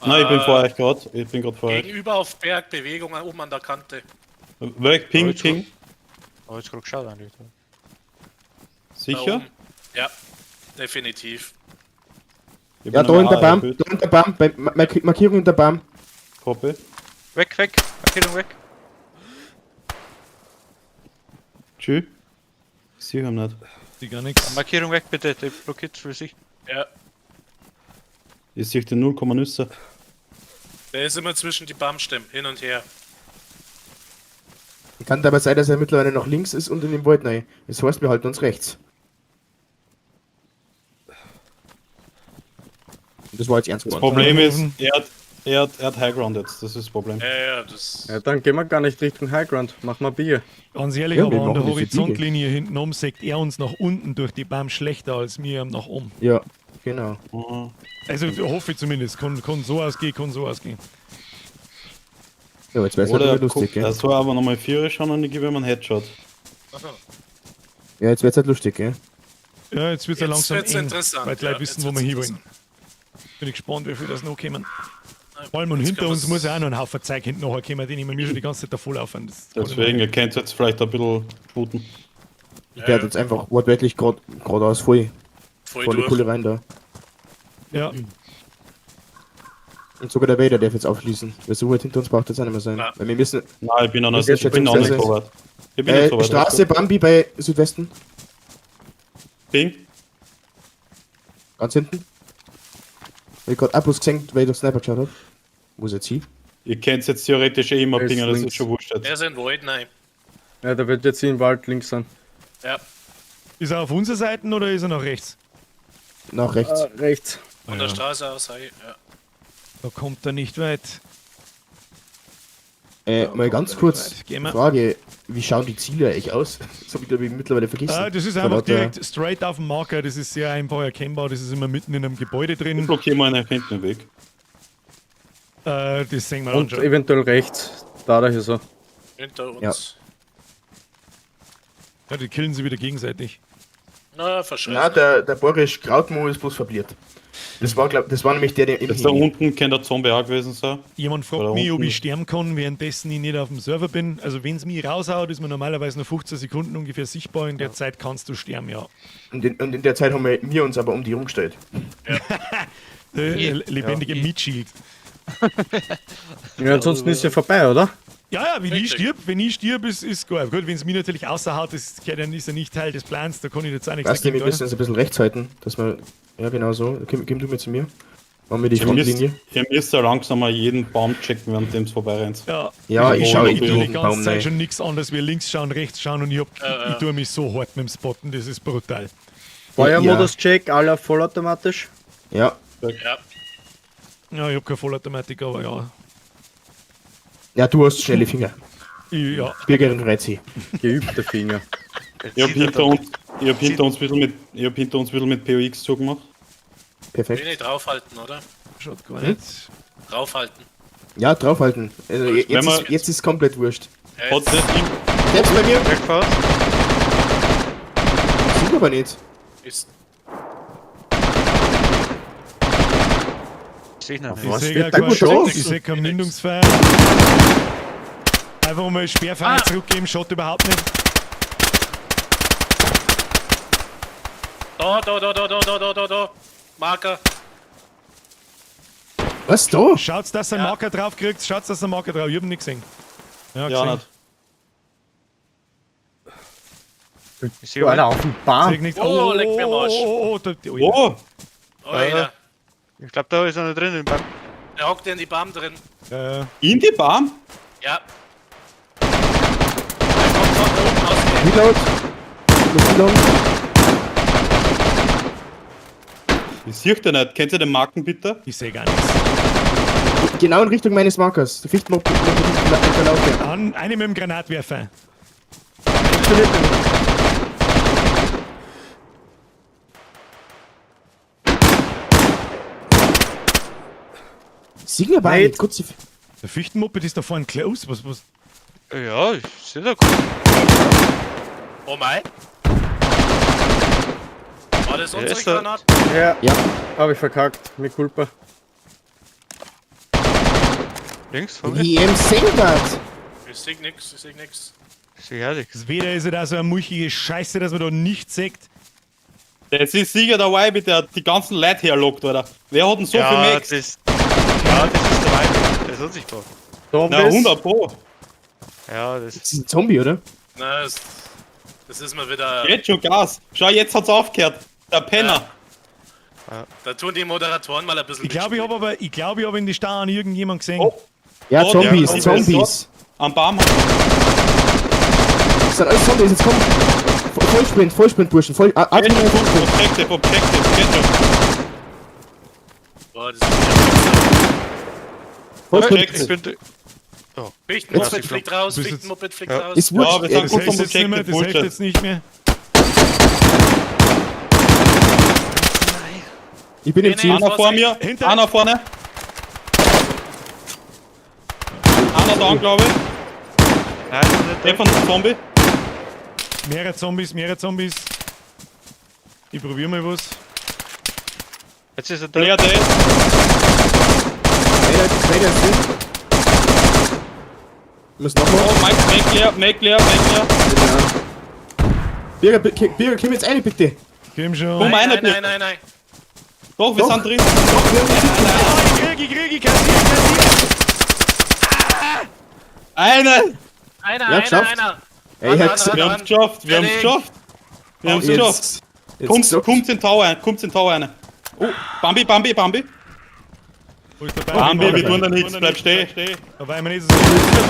Nein, ich bin vor euch gerade. Ich bin gerade vor euch. Gegenüber auf Berg, Bewegung oben an der Kante. Weg, Ping. Aber jetzt gerade geschaut eigentlich. Da Sicher? oben. Ja, definitiv. Ich Ja, bin da in am der A Baum. erhöht. Da in der Baum. Bei Markierung in der Baum. Copy. Weg! Markierung weg! Tschüss. Sie haben nicht. Die gar nichts. Markierung weg bitte, der blockiert für sich. Ja, Ich sehe den 0, Nüsse. der ist immer zwischen die Baumstämme, hin und her. Kann aber sein, dass er mittlerweile nach links ist und in den Wald rein. Das heißt, wir halten uns rechts. Das war jetzt ernst Das gemeint. Problem ist, er hat High Ground jetzt. Das ist das Problem. Ja, das. Ja, dann gehen wir gar nicht Richtung Highground. Machen wir Bier. Ganz ehrlich, Ja, aber wir an der machen diese Horizontlinie hinten oben sagt er uns nach unten durch die Baum schlechter als mir nach oben. Ja, genau. Mhm. Also hoffe ich zumindest. Kann so ausgehen, kann so ausgehen. Ja, jetzt wäre es halt Oder wieder lustig, er gell? soll aber nochmal 4 schauen und ich gebe ihm einen Headshot. Ja, jetzt wird's halt lustig, gell? Ja, jetzt wird es ja Jetzt langsam wird's eng, interessant, weil die ja, Leute wissen, jetzt wo wir wird's hinwollen. Bin ich gespannt, wie viel das noch kommen. Vor allem und Jetzt hinter können uns wir's- muss ja auch noch ein Haufen Zeug hinten nachher kommen, den ich mir schon die ganze Zeit davor laufen. Deswegen, ihr könnt jetzt vielleicht ein bisschen shooten. Ich werde jetzt einfach wortwörtlich geradeaus voll Voll die durch. Pulle rein da. Ja, Und sogar der Vader darf jetzt aufschließen. Weil so weit hinter uns braucht das auch nicht mehr sein. Ja. Weil wir müssen. Nein, ich bin noch nicht, Das ist ich bin noch nicht schätzungsweise- so weit. Ich bin nicht so weit. Straße Bambi bei Südwesten. Ping. Ganz hinten. Hab ich gerade Abus gesehen, weil ich durch Sniper geschaut hab. Wo ist jetzt hin? Ihr könnt jetzt theoretisch eh immer Er ist pingen, das links. ist schon wurscht jetzt. Er ist in Wald, nein. Ja, der wird jetzt in den Wald links sein. Ja, ist er auf unserer Seite oder ist er nach rechts? Nach rechts. Rechts. von der Straße aus, ja. Da kommt er nicht weit. Mal ganz kurz. Gehen wir. Frage: Wie schauen die Ziele eigentlich aus? Das hab ich glaube ich mittlerweile vergessen. Das ist Vor einfach lauter- direkt straight auf dem Marker, das ist sehr einfach erkennbar, das ist immer mitten in einem Gebäude Ich drin. blockiere mal einen hinten Weg. Das sehen wir dann Und schon. eventuell rechts. Da ist er. Hinter uns. Ja. Ja, die killen sie wieder gegenseitig. Na, Na, verschreibt. der Boris Krautmo ist bloß verbliert. Das war nämlich der im Jetzt da unten kann der Zombie auch gewesen sein. Jemand fragt Oder mich, ob unten. ich sterben kann, währenddessen ich nicht auf dem Server bin. Also wenn es mich raushaut, ist man normalerweise noch 15 Sekunden ungefähr sichtbar. In der Zeit kannst du sterben, ja. Und in der Zeit haben wir uns aber um die rumgestellt. Lebendige Meat-Shield. Ja, ansonsten ist ja vorbei, oder? Ja, ja, Richtig. wenn ich stirb, ist gut. Gut, wenn es mich natürlich außerhaut, dann ist er nicht Teil des Plans, da kann ich jetzt auch nichts Weißt du, wir dagegen müssen tun. uns ein bisschen rechts halten, dass wir. Ja, genau so. Komm du mit zu mir. Machen wir die Ihr müsst, Frontlinie. ihr müsst ja langsam mal jeden Baum checken, während dem es vorbeirennt. Ja, Ja, ich schaue ich tue in die den ganze Baum Zeit rein. schon nichts anderes wie links schauen, rechts schauen und ich tue mich so hart mit dem Spotten, das ist brutal. Feuermodus-Check, aller vollautomatisch. Ja, Ja, Ja, ich habe keine Vollautomatik, aber ja. ja, du hast schnelle Finger. Ja, Bürgerin Reizi. Geübte Finger. Ich hab hinter uns ein bisschen mit POX zugemacht. Perfekt. wenig draufhalten, oder? schaut gar nicht. Draufhalten. Ja, draufhalten. Also Wenn man- jetzt ist komplett wurscht. Ja, Hat jetzt, der Team, Selbst bei mir. Wegfahrt. Sieht aber nicht. ist, Sehe ich noch Was? nicht. Ich sehe wird gar da gut keine- aus? ich sehe keine Mündungsfeuer. Einfach mal Sperrfeuer zurückgeben, schaut überhaupt nicht. da. Marker. Was da? Schaut, dass ihr einen Marker drauf kriegt, schaut, dass ihr einen Marker drauf. Ich hab ihn nicht gesehen. Ja, ja gesehen. nicht. Ich sehe So einer einen. auf dem Sehe Baum. ich nicht. Oh, leck mir am Arsch. Oh! Oh, ja. Ich glaube, da ist einer drin. Der hockt in die Baum drin. In die Baum? Ja, Reload. Noch Reload. Ich sehe den nicht. Kennt ihr den Marken bitte? Ich sehe gar nichts. Genau in Richtung meines Markers. Der Fichtenmob verlaufen. Eine mit dem Granatwerfer. Signal Weit. kurz. Der Fichtenmoped ist da vorne close. Was? Ja, ich sehe da gut. Oh mein. War das unsere ist er. Granate? Ja, Ja. hab ich verkackt. Mit Culpa. Links von mir. Wie sehen das? Ich seh nix, ich seh nix. Ich sehe herrlich. Weder ist er da so eine mulchige Scheiße, dass man da nichts sieht. Das ist sicher der Vibe, der die ganzen Leute herlockt, oder? Wer hat denn so viel Ja, Max? das ist der Vibe. Der ist unsichtbar. Na, 100 Pro. Ja, das Das ist ein Zombie, oder? Na, das ist mal wieder. Jetzt schon Gas. Schau, jetzt hat's aufgehört. Der Penner. Da tun die Moderatoren mal ein bisschen. Ich glaube, ich habe in die Starren irgendjemand gesehen. Oh. Ja, Oh, Zombies, der- Zombies. Am Baum. Das sind alles Zombies, jetzt kommt. Vollsprint, Burschen. Objective, Vollsprint. Objective. Geht schon. Boah, das ist Objective. ich bin. Fichtenmoped fliegt raus, bist Fichtenmoped fliegt Ja. raus. Ist Ja, wurscht. wir sind Das gut heißt vom jetzt nicht mehr. Objective. Das heißt Bullshit. jetzt nicht mehr. Ich bin im Nee, Ziel. nee. Einer vor mir. Hinter- Einer vorne. Einer da, glaube ich. Nein, das ist nicht Der von dem Zombie. Mehrere Zombies. Ich probiere mal was. Jetzt ist er da. Player Dead. Weiter ist drin. Muss noch mal. Oh, Make clear. Birger, komm jetzt rein, bitte. Komm schon. Komm Nein, einer, nein, nein, nein, nein. Doch, wir Doch. sind drin. Ich krieg, kassieren. Einen. Einer. geschafft. Ran, Ey, ran, Hexe. Wir haben es geschafft. Wir haben es geschafft. Kommt in den Tower rein. Oh, Bambi. Wo ist der Bambi, wir tun da nichts. Bleib stehen. Da war immer nicht so.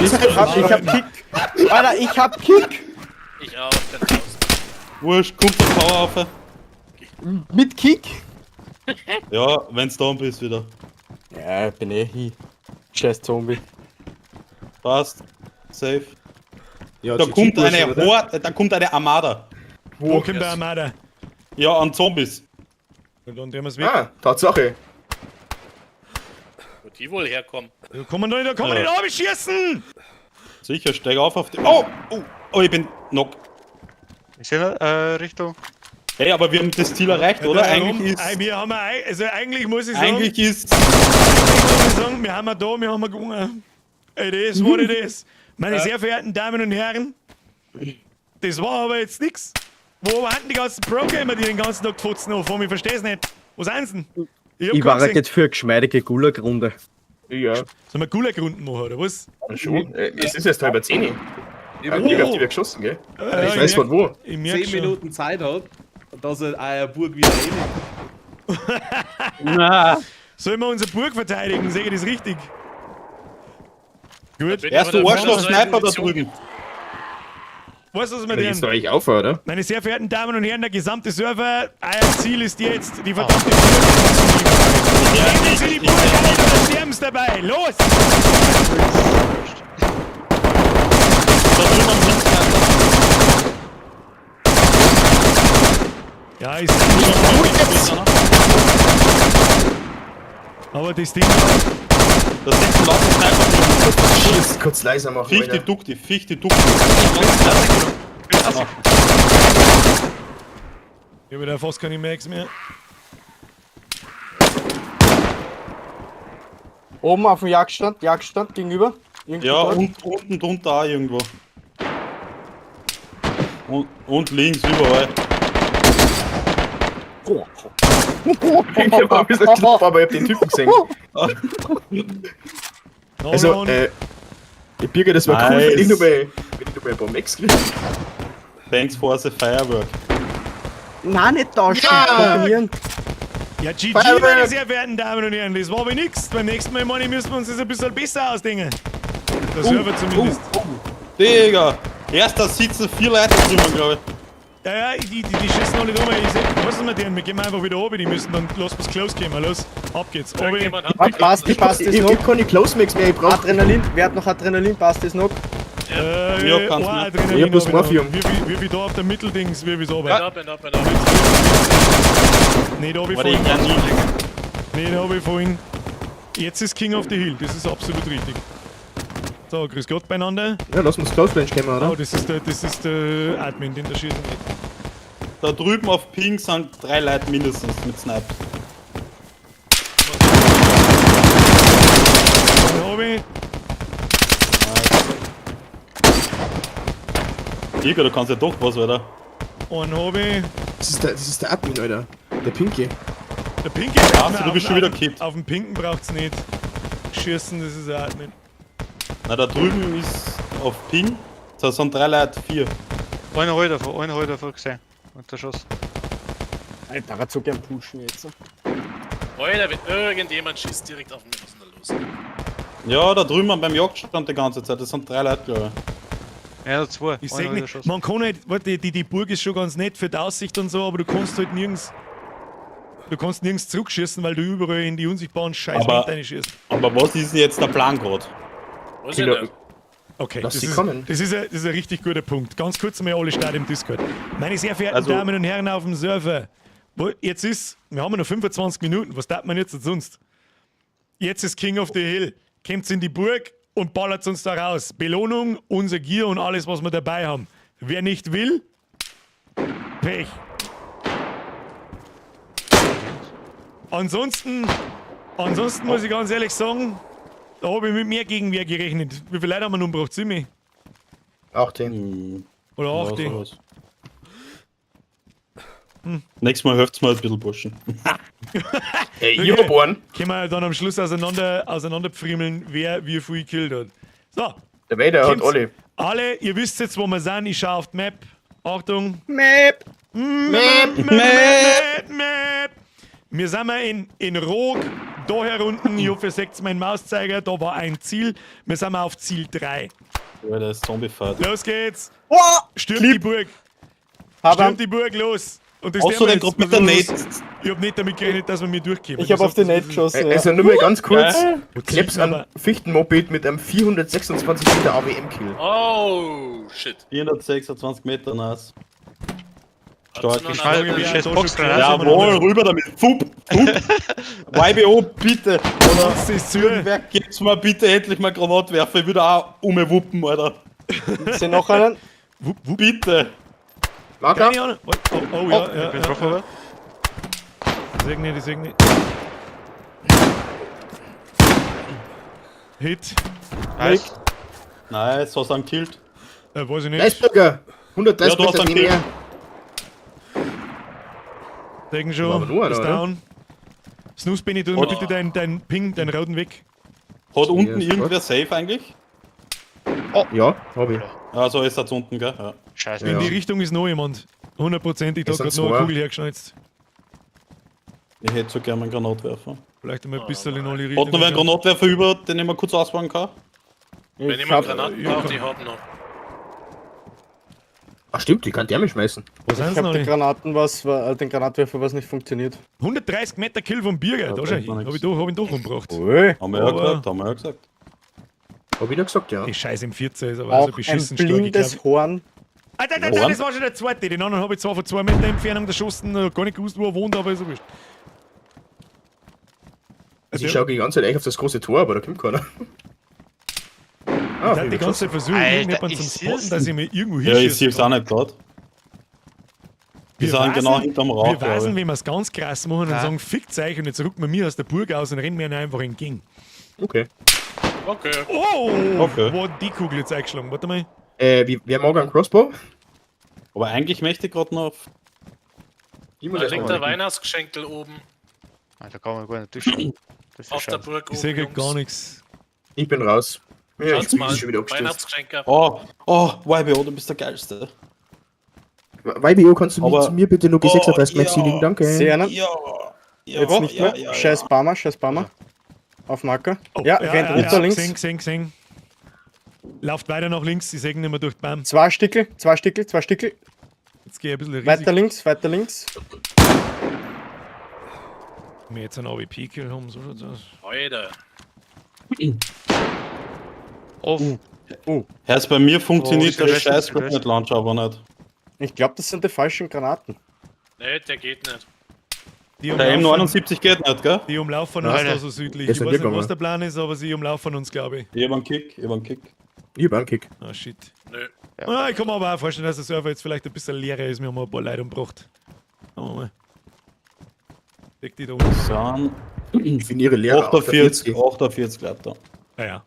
Ich hab Kick. Alter, ich hab Kick. Ich auch, dann raus. Wurscht, kommt der Tower auf. Mit Kick. Ja, wenn's da bist wieder. Ja, bin hin. Scheiß Zombie. Passt. Safe. Ja, Da GG kommt Burschen, eine oder? Horde, da kommt eine Armada. Wo kommt der Armada? Ja, an Zombies. Und dann drehen wir es weg. Ah, Tatsache. Wo die wohl herkommen. Da kann man nicht abschießen! Sicher, steig auf die. Oh, ich bin knock. Ich sehe Richtung. Hey, aber wir haben das Ziel erreicht, oder? Eigentlich Eigentlich muss ich sagen, Eigentlich ist. wir haben gewonnen. Ey, das war das. Meine sehr verehrten Damen und Herren, das war aber jetzt nix. Wo waren die ganzen Pro-Gamer, die den ganzen Tag gefutzen haben? Ich versteh's nicht. Wo sind sie denn? Ich war halt jetzt für eine geschmeidige Gulag-Runde. Ja, Sollen wir Gulag-Runden machen, oder was? schon. Es ist erst halb 10. Ich hab die wir geschossen, gell? Ich weiß von wo. Ich merk 10 schon. Minuten Zeit hat, dass er eine Burg wieder rein. Na, Sollen wir unsere Burg verteidigen? Sehe ich das richtig? Gut. erst du Arschloch-Sniper da drüben. Weißt du, was wir Da geht's tun? doch eigentlich auf, oder? Meine sehr verehrten Damen und Herren, der gesamte Server, euer Ziel ist jetzt, die verdammte Burg zu nehmen. Nehmen Sie die Burg ein oder sterben Sie dabei! Los! Da drüben am Hinsniper. Ja, ist nicht. Aber das Ding, Da sitzt ein lauter Sniper drüben. Schieß, kurz leiser machen. Fichte Dukti. ich habe da fast keine Max mehr. Oben auf dem Jagdstand gegenüber. Irgendwo Ja, dort. und unten drunter auch irgendwo. Und links überall. Ich hab ein bisschen knapp, aber ich hab den Typen gesehen. Also, ich Birger, das war cool, wenn ich nur bei ein paar Max krieg. Thanks for the firework. Nein, nicht tauschen. Ja. Kombinieren. Ja, GG, Feuerwerk. meine sehr verehrten Damen und Herren, das war aber nix. Beim nächsten Mal, Manni, müssen wir uns das ein bisschen besser ausdenken. Der Server zumindest. Digga, Erst da sitzen 4 Leute drüber, glaube ich. Ja, die schießen alle rum. Ich seh, was ist mit denen? Wir gehen einfach wieder oben, die müssen dann los bis close gehen. Los, ab geht's. Obi. Irgendjemand hat Passt Ich das noch? hab keine Close Mix mehr, ich brauch. Adrenalin, wer hat noch Adrenalin? Passt das noch? Ja, kannst du. Adrenalin. Ich hab bloß hab ich noch. Morphium. Wie viel da auf der Mitteldings, wie wieso? End up, end up, end up. Nee, da hab ich Warte, ich vorhin. kann nie. Nee, da hab ich vorhin. Jetzt ist King of the Hill, das ist absolut richtig. So, grüß Gott beieinander. Ja, lass uns Close Range kommen, Oh, oder? das ist der Admin, den da schießen nicht. Da drüben auf Ping sind 3 Leute mindestens mit Snipe. Dann hab ich. Digga, du kannst ja doch was, Alter. Einen hab ich. Das ist der Admin, Alter. Der Pinky. Der Pinke. Ach, du bist schon wieder gekippt. Auf den Pinken braucht's nicht. Schießen, das ist der Admin. Na, da drüben ist auf Ping. Da sind 3 Leute, 4. Einer heute davor gesehen. Und der Schuss. Alter, er hat so gern pushen jetzt. Alter, wenn irgendjemand schießt direkt auf mich, was ist denn da los? Ja, da drüben beim Jagdstand die ganze Zeit. Das sind 3 Leute, glaube ich. Ja, 2. Ich sag nicht, man kann halt, warte, die Burg ist schon ganz nett für die Aussicht und so, aber du kannst halt nirgends. Du kannst nirgends zurückschießen, weil du überall in die unsichtbaren Scheiß Aber- reinschießt. Aber was ist denn jetzt der Plan gerade? Was ist Kilo. denn Okay, Lass das sie ist, kommen. das, ist ein richtig guter Punkt. Ganz kurz einmal alle Start im Discord. Meine sehr verehrten Also- Damen und Herren auf dem Server, jetzt ist, wir haben ja noch 25 Minuten, was darf man jetzt sonst? Jetzt ist King of the Hill. Kommt in die Burg und ballert uns da raus. Belohnung, unser Gier und alles, was wir dabei haben. Wer nicht will, Pech. Ansonsten muss ich ganz ehrlich sagen, da habe ich mit mehr Gegenwehr gerechnet. Wie viele Leute haben wir nun gebraucht? 7 18. oder Ja, 8? sowas. Nächstes Mal helft's mir ein bisschen, Burschen. Ey, ich hab einen. Können wir dann am Schluss auseinanderpfriemeln, wer wie viel gekillt hat. So, Der Vader hat Kims. alle. alle, ihr wisst jetzt, wo wir sind. Ich schaue auf die Map. Achtung. Map! Map. Wir sind in Rog, da herunten. Ich hoffe, ihr seht meinen Mauszeiger. Da war ein Ziel. Wir sind auf Ziel 3. Ja, der ist Zombie-Fight. Los geht's. Oh! Stürmt die Burg. Hab Stürmt ihn. die Burg los. Und das Hast werden du wir den jetzt gerade mit der besonders- Net? Ich hab nicht damit gerechnet, dass wir mir durchkommen. Ich hab auf den Net geschossen. Also nur mal ganz kurz. Wo Krebs zielt's an aber? Fichtenmoped mit einem 426 Meter AWM-Kill. Oh, shit. 426 Meter nass. Habt Stark. ihr noch Ich einen schreibe anderen- mir Ja, scheiß da Box schon rein. klar. Jawohl, rüber damit. Fup, YBO, bitte. Oder Das ist zu. wer gibt's mir bitte endlich mal Granatwerfer? Ich würde auch umwuppen, Alter. Ist hier noch einen? Bitte. Marker? Keine Ahnung. Oh, ja, ja. Getroffen wird. Ich sehe nicht. Hit. Nice. Nice, hast du einen killt. Weiß ich nicht. Eisberger! 130 Ja, du hast Meter einen mehr. Degen War schon. aber nur einer, Ist oder? down. Snooze Benny, tu mir bitte dein Ping, deinen roten weg. Hat unten ist irgendwer safe eigentlich? Ja, hab ich. Also ist das unten, gell? Ja. Scheiße. In Ja. die Richtung ist noch jemand. 100%ig, da Es hat sind gerade noch eine zwei. Kugel hergeschnitzt. Ich hätte so gerne einen Granatwerfer. Vielleicht einmal ein bisschen in alle Hat Richtungen. noch wer einen Granatwerfer über, den ich mal kurz ausbauen kann? Wenn Ich jemand hab, Granaten ja, braucht, komm. die haben noch. Ach stimmt, die kann der mich schmeißen. Wo sind ich sie hab noch den nicht? Granaten, den Granatwerfer, was nicht funktioniert. 130 Meter Kill vom Bürger. Da bringt schau, mir hab nix. ich ihn doch umgebracht. Ui. Haben wir ja Aber- gesagt, haben wir ja gesagt. Hab ich ja gesagt, ja. Die Scheiße im 14 ist aber also Auch ein beschissen stark. Ich blindes glaub- Horn. Nein, das war schon der zweite. Den anderen habe ich zwar von 2 Meter Entfernung geschossen, gar nicht gewusst, wo er wohnt, aber ist so wurscht. Also ich schau die ganze Zeit eigentlich auf das große Tor, aber da kommt keiner. Ah, Ich hab die ganze Zeit versucht, Alter, irgendjemanden ich zum seh's Spotten, dass ich mir irgendwo Ja, ich sehe hinschieße. es auch nicht gerade. Wir sind genau hinterm Rauch, Wir weisen, glaube wenn wir es ganz krass machen und Ja. sagen, fickt euch und jetzt rückt man mir aus der Burg aus und rennen mir einfach entgegen. Okay. Okay. Oh, Okay. wo hat die Kugel jetzt eingeschlagen? Warte mal. Wer mag einen Crossbow? Aber eigentlich möchte ich gerade noch. Ich muss Da erst liegt mal der rein. Weihnachtsgeschenkel oben Da kann man gar nicht durchschauen. Das ist auf der scheiße. Burg Ich oben. sehe Jungs. gar nichts. Ich bin raus. Ja, Schaut's ich bin mal, schon wieder abgestürzt. Weihnachtsgeschenke. Oh, YBO, du bist der Geilste. YBO, kannst du Aber- zu mir bitte nur Oh, G36 Max ja. liegen? Danke. Sehr nett. Ja. Jetzt nicht mehr. Scheiß Barmer. Auf Marker. Oh, ja, rennt runter links. Gesehen. Lauft weiter nach links, ich sehe nicht mehr durch die Bam. 2 Stickel, 2 Stickel, 2 Stickel. Jetzt gehe ich ein bisschen Weiter Risiko. links, weiter links. Wenn wir jetzt einen AWP-Kill haben, so schaut's aus. Alter. Off. Heißt, bei mir funktioniert Oh, der ist scheiß gelöscht. Grenade Launcher aber nicht. Ich glaube, das sind die falschen Granaten. Nee, der geht nicht. Die Der umlaufen, M79 geht nicht, gell? die umlaufen uns Alter. da so südlich. Jetzt Ich sind weiß wir nicht, was gegangen. der Plan ist, aber sie umlaufen uns, glaube ich. Ich hab einen Kick, ich hab einen Kick. Ich hab einen Kick. Ah, shit. Nö. Ah, ich kann mir aber auch vorstellen, dass der Server jetzt vielleicht ein bisschen leerer ist. Wir haben ein paar Leute umgebracht. Schauen wir mal. Deck die da unten. Sind Ich bin ihre Lehrer. 48, 48 Leute. Ah ja.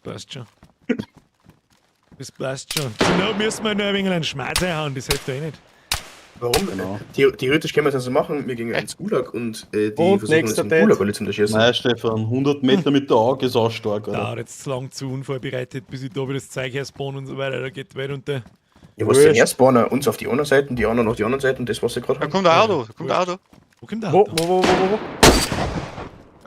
Das passt schon. Das passt schon. Genau müssen wir nur ein wenig einen Schmerz einhauen, das hilft ja eh nicht. Warum? Genau. Theoretisch können wir es also machen. Wir gehen ins Gulag und die Und versuchen nächster uns im Date. Gulag alle zu unterschießen. Nein, Stefan, 100 Meter mit der Auge ist auch stark, oder? Dauert jetzt zu lang zu unvorbereitet, bis ich da wieder das Zeug herspawn und so weiter. Da geht die Welt unter. Ja, was denn erst spawnen? Uns auf die eine Seite, die anderen auf die andere Seite und das, was sie gerade Da haben. kommt ein Auto, da kommt ein Auto. Wo kommt der Wo, Auto? wo?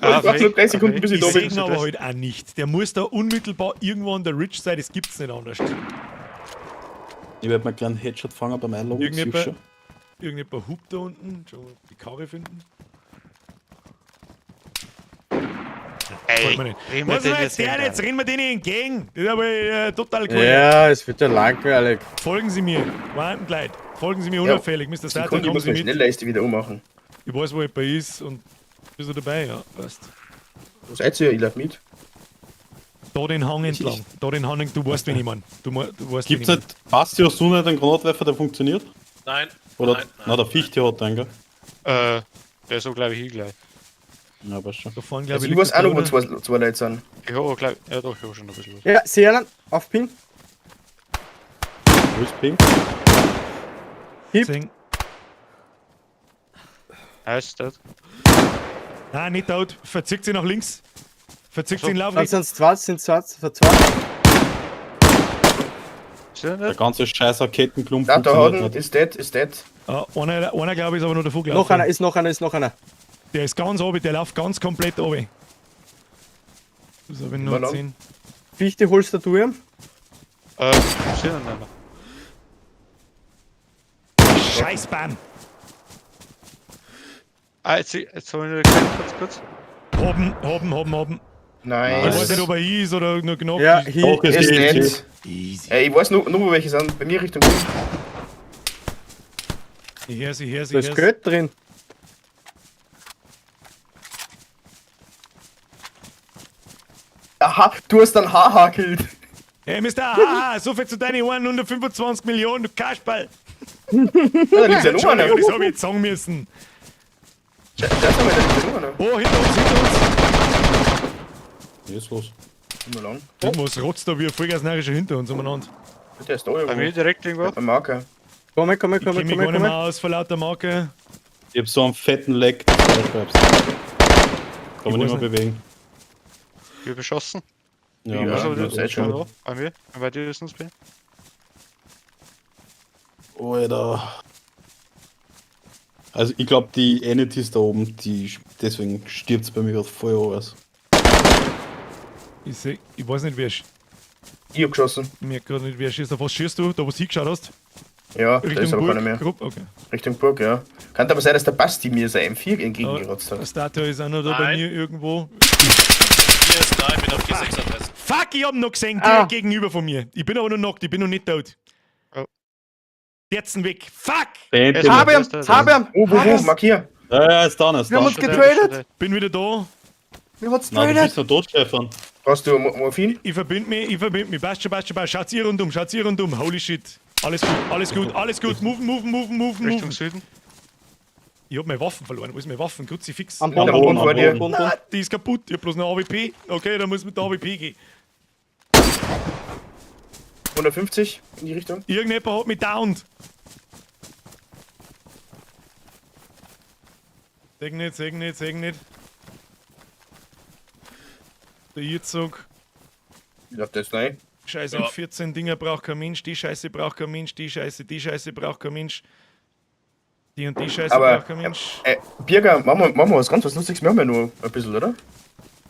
Ich warte nur 3 Sekunden, bis ich Ich da sehe bin. ihn aber halt auch nicht. Der muss da unmittelbar irgendwo an der Ridge sein, das gibt's nicht anders. Ich werde mal einen kleinen Headshot fangen beim Einloggen. Irgendjemand- siehst Irgendjemand hupt da unten. Schon mal die Karre finden. Ey, Folgt mir nicht. drehen wir Was ist den jetzt der? hinterher? Jetzt rennen wir denen entgegen. Das ist aber total cool. Ja, es wird ja langweilig. Folgen Sie mir. Warten gleich. Folgen Sie mir unauffällig. Mr. Starter, Sekunde, ich kommen muss Sie meine mit. Schnellleiste wieder ummachen. Ich weiß, wo jemand ist und bist du dabei? Ja, passt. Wo seid ihr? Ich lauf mit. Da den Hang entlang. Da den Hang, du weißt, wen ich mein. Du weißt, Gibt's wen ich nicht, hast du nicht einen Granatwerfer, der funktioniert? Nein. Oder, nein, na, der Fichte hat einen, gell? Der ist so, glaube ich, hier gleich. Ja, aber schon. mein. Da vorne, glaube Also ich, ich weiß auch noch, wo liegt zwei Leute sind. Ich habe gleich. Ja, doch, ich habe schon ein bisschen was. Ja, sehe einen. Auf Ping. Wo ist Ping? Hip. Zehn. Heißt das? Nein, nicht tot. Verzieht sie nach links. Verzieht sie in Lauf. Dann sind es 2, sind 2, für 2. Ist der Der nicht? ganze scheiß Rakettenklump Da funktioniert Haden nicht. ist dead, ist dead. Einer glaube ich, ist aber nur der Vogel. Noch einer, ist noch einer, ist noch einer. Der ist ganz oben, der läuft ganz komplett oben. Das habe ich nur War lang. 10. Fichte holst du ihm. Ist der nicht? Scheiß Bam! Ah, jetzt habe ich nur gekriegt, kurz. Haben. Ich Nice. weiß nicht, ob er ist oder nur genau. Ja, ist. hier. Doch, ist Ist die- dead. Easy. Ich weiß nur, wo welche sind. Bei mir Richtung Grün. Ich höre sie, Da ist Geld drin. Aha, du hast dann Haha killt. Hey, Mr. Haha, so viel zu deinen 125 Millionen, du Kasperl. Ja, da liegt ja noch einer. Entschuldigung, das habe ich jetzt sagen müssen. Da ist noch einer, da liegt ja noch einer. Oh, hinter uns. Was ist los? Immer lang. Irgendwas rotzt da wie ein Vollgasnerischer hinter uns umeinander. Der ist da Bei mir irgendwo. direkt irgendwo. Ein Marker. Komm, Ich kenne mich gar nicht mehr aus vor lauter Marke. Ich hab so einen fetten Leck. Kann man nicht mehr weiß bewegen. Ich habe beschossen. Ja, Ja, Also, das ist schon. Ja, bei mir. Bei dir ist es bei. Alter. Also ich glaube die Entities da oben, deswegen stirbt es bei mir gerade voll aus. Ich weiß nicht, wer Ich hab geschossen. mir gerade nicht, wer schießt. Auf was schießt du? Da, wo du hingeschaut hast? Ja, da ist Richtung aber Burg? keiner mehr. Gruppe? Okay. Richtung Burg, ja. Kann aber sein, dass der Basti mir sein M4 Der entgegengerotzt hat. Starter ist auch noch da bei Nein. mir irgendwo. Hier ist da, ich bin auf G6 Adresse. Fuck, ich hab ihn noch gesehen, Ah. direkt gegenüber von mir. Ich bin aber noch nackt, ich bin noch nicht tot. Oh. Jetzt Weg. Fuck! Der Hab ihn, Das- hab ihn. Wo? Markier. Ja, ist da, ist Wir haben da. uns getradet. Bin wieder da. Wir hat's Nein, du getradet. bist noch tot, Stefan. Brauchst du Morphin? Ich verbind mich. Passt schon. Schaut's ihr rundum, Holy shit. Alles gut. Move. Richtung Süden. Ich hab meine Waffen verloren. Wo ist meine Waffen? Kruzifix. Am Ja, Boden, am Boden am vor dir. Boden. Ah, die ist kaputt. Ich hab bloß eine AWP. Okay, dann muss mit der AWP gehen. 150 in die Richtung. Irgendjemand hat mich downed. Seg nicht. Der Irzog. Ich glaub, das ist rein. Scheiße, Ja. 14 Dinger braucht kein Mensch. Die Scheiße braucht kein Mensch. Die Scheiße braucht kein Mensch. Die und die Scheiße Aber, braucht kein Mensch. Birger, machen wir was ganz was Lustiges. Wir haben ja nur ein bisschen, oder?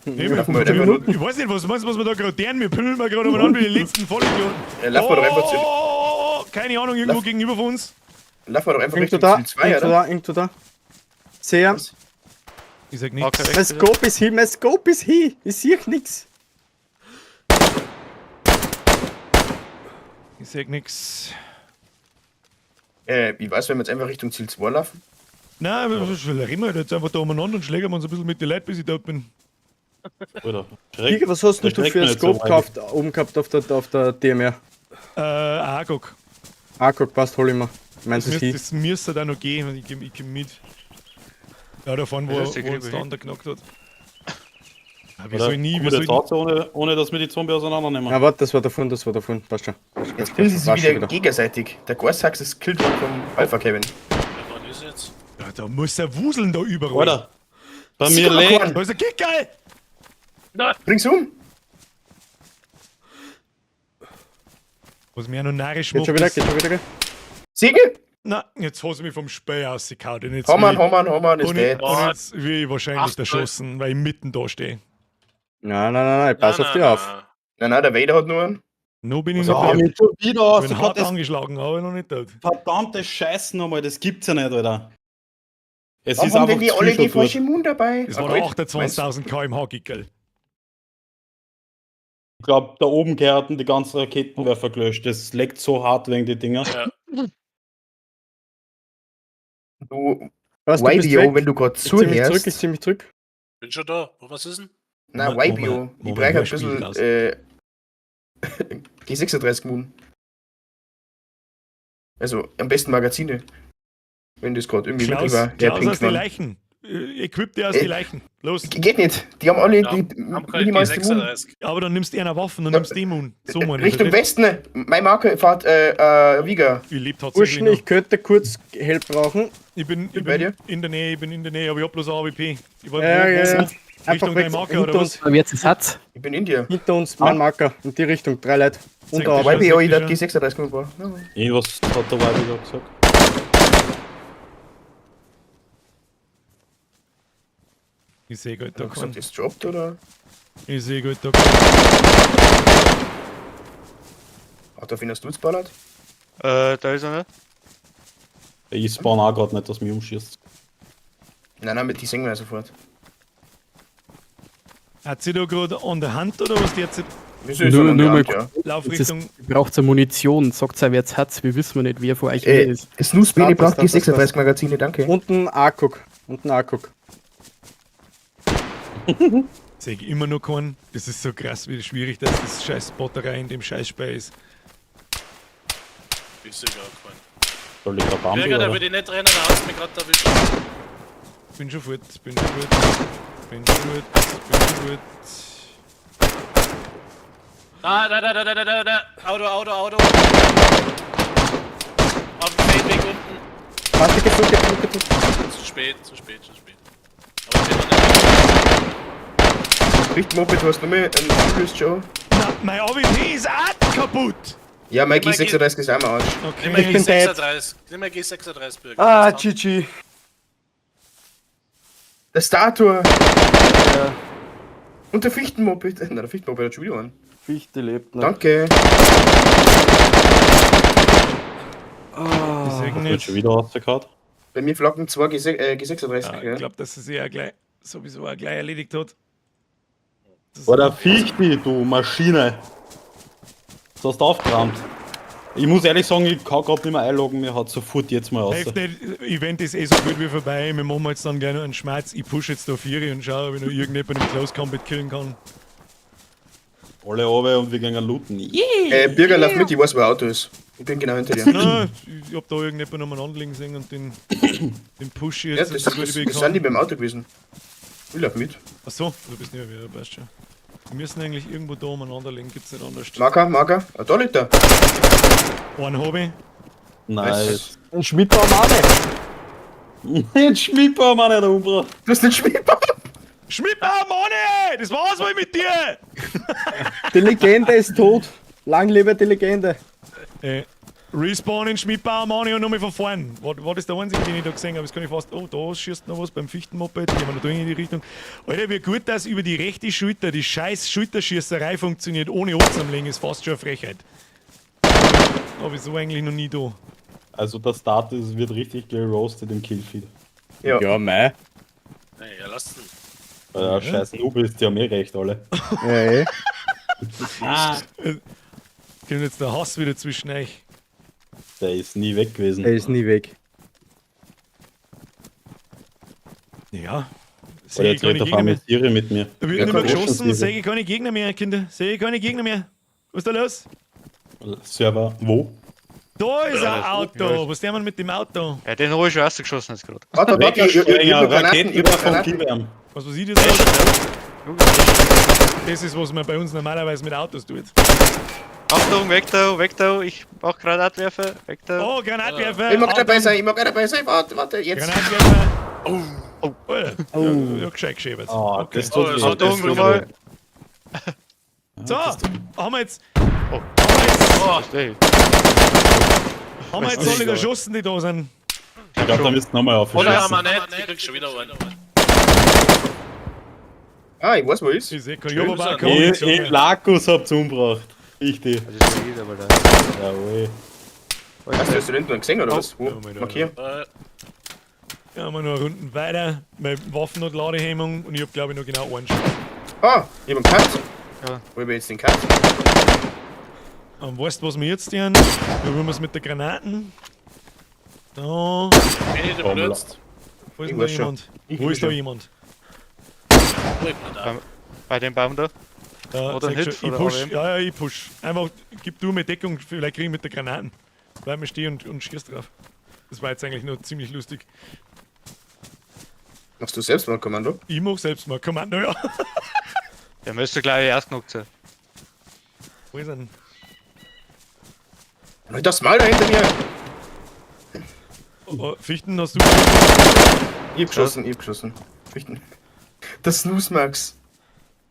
Eben, Lauf mal rein. ich weiß nicht, was meinst du, was wir da gerade tun? Wir püllen mal gerade umeinander wie die letzten Vollidioten. Lauf mal doch einfach zu. Keine Ahnung, irgendwo Lauf. gegenüber von uns. Lauf mal doch einfach Irgendwo Richtung da, Ziel 2, irgendwo oder? da, irgendwo da. Sehe. Was? Ich sag nichts. Okay. Mein Scope ist hin, mein Scope ist hin. Ich sehe nix. Ich sag nichts. Ich weiß, wenn wir jetzt einfach Richtung Ziel 2 laufen. Nein, aber was reden wir jetzt einfach da umeinander und schlägen wir uns ein bisschen mit den Leuten, bis ich dort bin. Alter, Digga, was hast denn Der du für streckt mir ein nicht so Scope gekauft, oben gehabt auf der DMR? Agok. Ah, guck, passt, hol ich mir. Meinst du es hin? Das müsste da noch gehen, ich komm mit. Ja, davon, wo Ja, das ist die uns Grippe, der andere knackt hat. Ja, wie Oder? soll ich nie, Kommen wie wir soll jetzt ich nie? raus, ohne dass wir die Zombie auseinandernehmen? Ja, warte, das war davon, passt schon. Jetzt killen sie sich Passt schon wieder gegenseitig. Der Gorsax ist killt worden vom Alpha Kevin. Wer war das jetzt? Ja, da muss er wuseln da überall. Alter, bei mir lebt. Da ist der Kicker! Bring's um! Was mir noch narrisch Geht macht. schon wieder, ist- geht schon wieder. Siege! Na, jetzt hast du mich vom Spiel ausgekaut. Und jetzt Homan will ist ich- dead. und jetzt will ich wahrscheinlich Ach, erschossen, weil ich mitten da stehe. Nein, pass auf dich auf. Nein, der Vader hat nur einen. Noch bin ich Ja, nicht tot. mich schon wieder aus. Ich bin hart angeschlagen, aber noch nicht tot. Verdammte Scheiße nochmal, das gibt's ja nicht, Alter. Es Warum ist haben einfach denn die zu alle viel die schon falsche durch. Mund dabei? Das war Ah, der gut. 28.000 km/h Gickel. Ich glaube, da oben gehörten die ganzen Raketenwerfer gelöscht. Das leckt so hart wegen die Dinger. Ja. Du, Was, du bist YBO, weg? wenn du gerade Ich zieh mich zurück, ich zuhörst. zieh mich zurück. Bin schon da. Was ist denn? Nein, Moment, YBO. Moment, Ich Moment, brauche ein Hörspiel raus. bisschen G36 Moon. Also am besten Magazine. Wenn das gerade irgendwie Klaus, mittel war. Klaus aus die Pinkmann. Leichen. Equip dir aus die Leichen. Los. Geht nicht. Die haben alle Ja, die haben keine minimalste Moon. G36. Aber dann nimmst du eine Waffe und Ja. nimmst die Moon. So meine ich. Richtung verstehst Westen. Mein Marke fährt Wieger. du? Ich lebe tatsächlich Burschen, noch. ich könnte kurz Help brauchen. Ich bin bei dir? in der Nähe, aber ich hab bloß ein AWP. Ich war Ja. Richtung Einfach deine weg, Marke hinter oder uns, was? Aber jetzt ist Satz. Ich bin in dir. hinter uns, mein Marker, in die Richtung, 3 Leute. Und Zeig da, dich aber YBO, ich sicher. hab G36 gebraucht. Ja. Irgendwas hat der Weiber gerade gesagt. Ich sehe gut, da Hat kann. gesagt, das jobbt oder? Ich sehe gut, da kann. Hat auf ihn das Dutzballert? Da ist er nicht. Ich spawn auch gerade nicht, dass mich umschießt. Nein, die singen wir ja sofort. Hat sie da gerade an der Hand oder was die jetzt Wieso ist er Nur an der mal Hand, ja? Laufrichtung? Braucht ihr Munition? Sagt ihr, wer jetzt hat's? Wir wissen nicht, wer von euch wer Ey, ist. Snooze Baby braucht Das- das- G36 Magazine, danke. unten A-Guck. Unten A-Guck. Sehe ich immer noch keinen. Das ist so krass, wie schwierig das scheiß Botterei in dem Scheißspei ist. Ist egal, kein. Da liegt der Bambi, Bürger, da oder? will ich nicht rennen, da hast du mich gerade erwischt. Bin schon gut, bin schon gut. Bin schon gut. Da. Auto. Auf dem Feldweg unten. Warte, gedrückt. Zu spät. Aber den noch nicht. Richt Moped, du hast noch mehr einen Plus Joe. Na, mein AWP ist auch kaputt! Ja, mein Nimm mal G36 ist auch mal Arsch. Nimm mal Okay. bin dead. G36. Nimm mal G36, Bürger. Ah, GG. Der Statue! Und der Fichtenmoped. Nein, der Fichtenmoped hat schon wieder einen. Fichte lebt noch. Danke. Ich sehe Wird nicht. schon wieder rausgehauen. Bei mir flocken 2 G36. Ja, Ja, ich glaube, dass es sich auch gleich, sowieso auch gleich erledigt hat. Das Oder Fichti, du Maschine. Du hast aufgeräumt. Ich muss ehrlich sagen, ich kann gerade nicht mehr einloggen, mir hat sofort jetzt mal raus. hilft nicht, Event ist eh so gut wie vorbei. Wir machen jetzt dann gerne einen Schmerz. Ich push jetzt da 4 und schaue, ob ich noch irgendjemanden im Close Combat killen kann. Alle runter und wir gehen looten. Yeah. Bürger, lauf mit, ich weiß, wo ein Auto ist. Ich bin genau hinter dir. Nein, ich hab da irgendjemanden umeinander liegen sehen und den push ich Ja, jetzt das, so gut das, wie das ich sind die kann. beim Auto gewesen. Ich lauf mit. Achso, du bist nicht mehr, weißt schon. Wir müssen eigentlich irgendwo da umeinander liegen, gibt's nicht anders. Marker. Ah, da liegt er. Ein Hobby. Nice. Ein Schmidtbaum auch nicht. Den Schmidbaum man nicht umgebracht. Du hast den Schmiedbaum. Schmidtbaum, Mann! Das war's mal mit dir! Die Legende ist tot. Lang lebe die Legende. Respawn in Schmidbauer, Mani und nochmal von vorn. War das der einzige, den ich da gesehen habe? Das kann ich fast. Oh, da schießt noch was beim Fichtenmoped. Gehen wir noch drin in die Richtung. Alter, wie gut, dass über die rechte Schulter die scheiß Schulterschießerei funktioniert, ohne Ortsamlegen, ist fast schon eine Frechheit. Aber so eigentlich noch nie da. Also der Status wird richtig geroastet im Killfeed. Ja. Ja, mei. Hey, ja, lasst ihn. Weil ja, scheiß Noob ist, die haben recht alle. Ja, eh. Kommt jetzt der Hass wieder zwischen euch. Der ist nie weg gewesen. Er ist nie weg. Ja. Oder Sehe jetzt keine redet der Gegner mehr. Pharmaziere mit mir. Da wird Ja, nicht mehr komm, geschossen, Liebe. sehe keine Gegner mehr, Kinder. Sehe keine Gegner mehr. Was ist da los? Server, wo? Da ist ein Ja, Auto. Was tun wir mit dem Auto? Ja, den habe ich schon rausgeschossen jetzt gerade. Warte, warte, ich hab noch Granaten, ich hab noch Granaten. Kiewärm. Was ich das ist? Das ist, was man bei uns normalerweise mit Autos tut. Achtung, weg da, ich mach Granatwerfer, weg da. Oh, Granatwerfer. Ich mag Achtung, dabei sein, ich mag dabei sein. Warte, jetzt. Granatwerfer. Oh. Ja, gescheit geschäbert. Oh, Okay. das tut weh. Achtung, das tut nochmal. weh. So, haben wir jetzt. Oh. Hey. Haben wir jetzt alle geschossen, die da sind. Ich glaube, da müsst ihr nochmal Oder aufschießen. haben wir nicht? Ich krieg schon wieder einen. Ah, ich weiß, wo ist. Ich sehe kein Jobber, Ihr Lakus habt's umgebracht. Ich die. Das ist jeder, aber da. Jawohl. Hast du das irgendwann gesehen oder was? Wo? Ja, mein Markier. Ja, haben wir noch Runden weiter. Meine Waffen und Ladehemmung und ich hab glaube ich noch genau einen Schuss. Ah, ich hab einen Cut. Ja. Wo hab ich jetzt den Cut? Weißt du, was wir jetzt tun? Probieren wir es mit der Granaten. Da. Bin ich denn benutzt? Wo ist Ich denn da weiß schon. jemand? Ich Wo weiß ist da schon. jemand? Wo ist man da? Bei dem Baum da. Da, Oder sag Hit, schon, ich oder push. AWM? Ja, ich push. Einfach, gib du mir Deckung, vielleicht krieg ich mit der Granaten. Bleib mir stehen und schieß drauf. Das war jetzt eigentlich nur ziemlich lustig. Machst du selbst mal ein Kommando? Ich mach selbst mal Kommando, ja. Der müsste gleich erst genug sein. Wo ist er denn? Halt das Mal da hinter mir! Oh, Fichten, hast du. Ich hab geschossen. Richten. Das Snooze Max.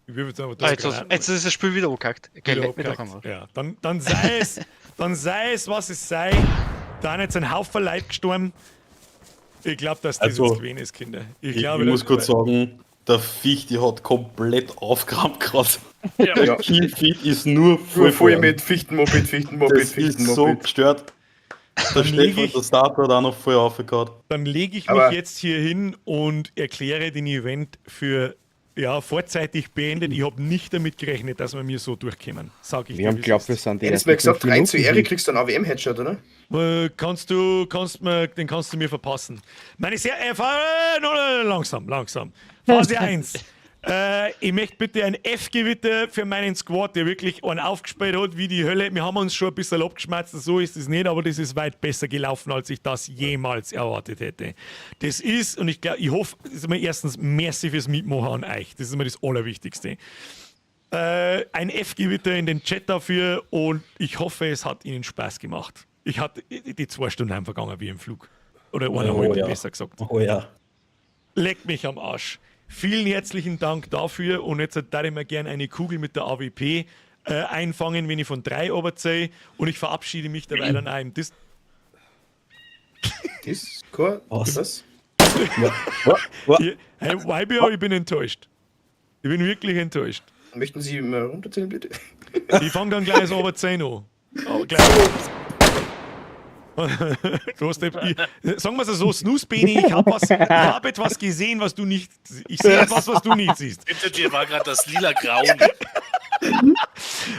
Ich will jetzt einfach Ah, jetzt ist das Spiel wieder angekackt. Okay, wieder leck mich doch abgehakt. einmal. Ja, dann sei es, was es sei. Da sind jetzt ein Haufen Leute gestorben. Ich glaube, dass das Also, jetzt gewesen ist, Kinder. Ich Ich glaube, muss das- kurz sagen, der Ficht, die hat komplett aufgerammt gerade. Ja, Der Killfeed ist nur Voll vorn. mit Fichtenmoped, Das ist so gestört. Der leg Stefan, ich- der Starter hat auch noch voll aufgehört. Dann lege ich Aber- mich jetzt hier hin und erkläre den Event für vorzeitig beendet. Ich habe nicht damit gerechnet, dass wir mir so durchkommen. Sag ich Wir haben wie es geglaubt, ist. wir sind die Hättest du mir ersten gesagt, 3 zu 5 Ehre Minuten. kriegst du einen AWM-Headshot, oder? Den kannst du mir verpassen. Meine sehr langsam. Phase 1. Ich möchte bitte ein F-Gewitter für meinen Squad, der wirklich einen aufgespielt hat wie die Hölle. Wir haben uns schon ein bisschen abgeschmerzt, so ist es nicht, aber das ist weit besser gelaufen, als ich das jemals erwartet hätte. Das ist, und ich hoffe, das ist mir erstens merci fürs Mitmachen an euch. Das ist mir das Allerwichtigste. Ein F-Gewitter in den Chat dafür und ich hoffe, es hat Ihnen Spaß gemacht. Die 2 Stunden haben vergangen wie im Flug. Oder 1,5, ja. besser gesagt. Oh ja. Leckt mich am Arsch. Vielen herzlichen Dank dafür und jetzt darf ich mir gerne eine Kugel mit der AWP einfangen, wenn ich von 3 runterziehe und ich verabschiede mich dabei an einem. Das Discord? Was? Was? Hey, YBO, ich bin enttäuscht. Ich bin wirklich enttäuscht. Möchten Sie mal runterzählen, bitte? Ich fange dann gleich das Oberzehn an. Oh, gleich. Du hast sagen wir es so, Snooze Beni, ich hab etwas gesehen, was du nicht. Ich sehe etwas, was du nicht siehst. Hinter dir war gerade das lila Grauen. Oder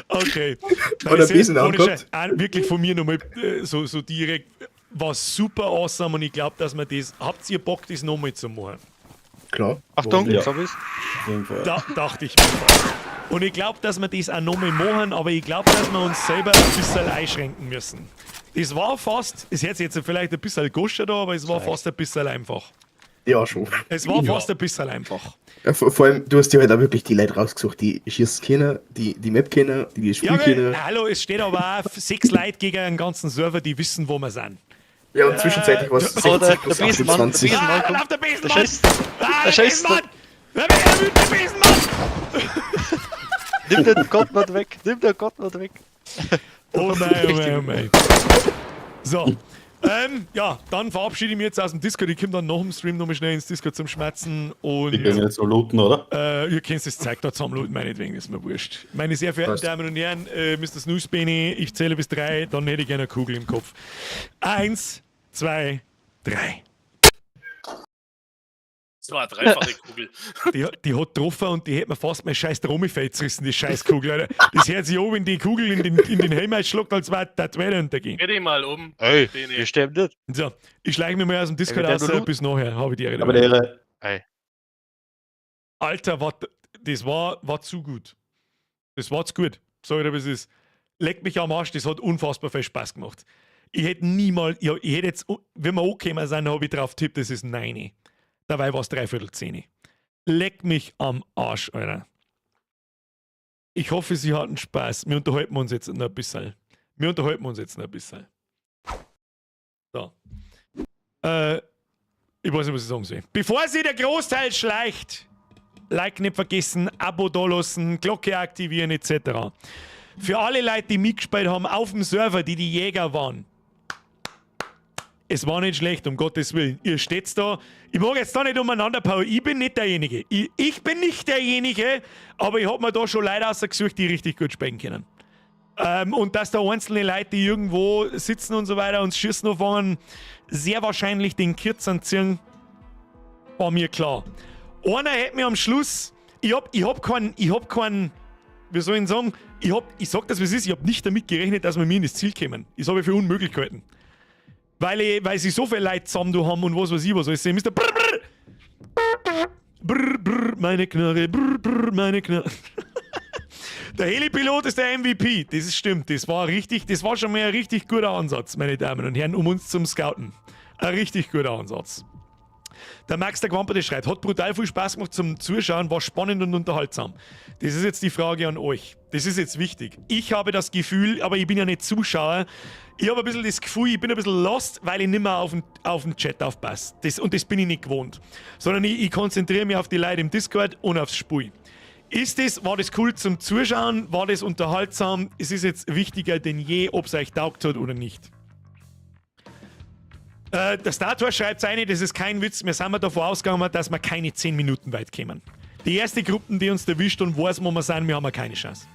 Okay. ein bisschen ohne angeguckt. Scheiß, wirklich von mir nochmal so direkt. War super awesome und ich glaube, dass wir das. Habt ihr Bock, das nochmal zu machen? Klar. Achtung, Ja. jetzt hab ich's. Auf jeden Fall. Dachte ich mir. Und ich glaube, dass wir das auch nochmal machen, aber ich glaube, dass wir uns selber ein bisschen einschränken müssen. Es war fast, es hört sich jetzt vielleicht ein bisschen goscher da, aber es war fast ein bisschen einfach. Ja, schon. Es war fast ein bisschen einfach. Ja, vor allem, du hast dir halt auch wirklich die Leute rausgesucht, die Schießen kennen, die Map kennen, die das Spiel Ja, kennen. hallo, es steht aber auch 6 Leute gegen einen ganzen Server, die wissen, wo wir sind. Ja, und zwischenzeitlich war es Oh, der 60 plus Besenmann, der 28. Besenmann Ah, kommt. auf der Der Besenmann! scheißt. Ah, Der der scheißt. Besenmann! Der Besenmann! Nimm den Gott nicht weg, nimm den Gott nicht weg. Oh mein, oh mein, oh mein. So. Ja, dann verabschiede ich mich jetzt aus dem Discord. Ich komme dann nach dem Stream nochmal schnell ins Discord zum Schmerzen. Und Ich kann jetzt so looten, oder? ihr könnt das Zeug da zusammenlooten, meinetwegen, ist mir wurscht. Meine sehr verehrten Damen und Herren, Mr. Snoozebeni, ich zähle bis 3, dann hätte ich gerne eine Kugel im Kopf. 1, 2, 3. Das war eine dreifache Kugel. Die hat getroffen und die hätte mir fast mein scheiß Tromifeld zerrissen, die scheiß Kugel, Alter. Das hört sich an, wenn die Kugel in den Helm einschlägt, als wäre der Welt untergehen. Geh dich mal um. Ey, Bene. ihr stimmt nicht. So, ich schleiche mich mal aus dem Discord Ja, aus, der bis nachher, habe ich die Ehre. Aber der Ey. Alter, das war zu gut. Das war zu gut. Sag ich dir, was es ist. Leck mich am Arsch, das hat unfassbar viel Spaß gemacht. Ich hätte niemals, ich hätte jetzt, wenn wir angekommen sind, habe ich drauf tippt, das ist 9. Dabei war es 3/4. Leck mich am Arsch, Alter. Ich hoffe, Sie hatten Spaß. Wir unterhalten uns jetzt noch ein bisschen. So. Ich weiß nicht, was ich sagen soll. Bevor sich der Großteil schleicht, Like nicht vergessen, Abo da lassen, Glocke aktivieren etc. Für alle Leute, die mitgespielt haben auf dem Server, die Jäger waren. Es war nicht schlecht, um Gottes Willen. Ihr steht's da. Ich mag jetzt da nicht umeinander power. Ich bin nicht derjenige. Ich bin nicht derjenige, aber ich hab mir da schon Leute ausgesucht, die richtig gut spielen können. Und dass da einzelne Leute, die irgendwo sitzen und so weiter und schießen anfangen, sehr wahrscheinlich den Kürzern ziehen, war mir klar. Einer hätte mir am Schluss, ich hab keinen, wie soll ich sagen, ich sag das, wie es ist, ich hab nicht damit gerechnet, dass wir mir in das Ziel kommen. Das habe ich für unmöglich gehalten. Weil sie so viele Leute zusammen da haben und was weiß ich, was soll ich sehen. Mr. Brrr, meine Knarre, brrr, meine Knarre. Der Helipilot ist der MVP, das stimmt. Das war schon mal ein richtig guter Ansatz, meine Damen und Herren, um uns zum Scouten. Ein richtig guter Ansatz. Der Max der Quamper, der schreibt, hat brutal viel Spaß gemacht zum Zuschauen, war spannend und unterhaltsam. Das ist jetzt die Frage an euch. Das ist jetzt wichtig. Ich habe das Gefühl, aber ich bin ja nicht Zuschauer, ich habe ein bisschen das Gefühl, ich bin ein bisschen lost, weil ich nicht mehr auf den Chat aufpasse. Und das bin ich nicht gewohnt. Sondern ich konzentriere mich auf die Leute im Discord und aufs Spiel. War das cool zum Zuschauen? War das unterhaltsam? Es ist jetzt wichtiger denn je, ob es euch taugt hat oder nicht. Der Stator schreibt eine, das ist kein Witz, wir sind davon ausgegangen, dass wir keine 10 Minuten weit kommen. Die erste Gruppe, die uns erwischt und weiß, wo wir sind, wir haben keine Chance.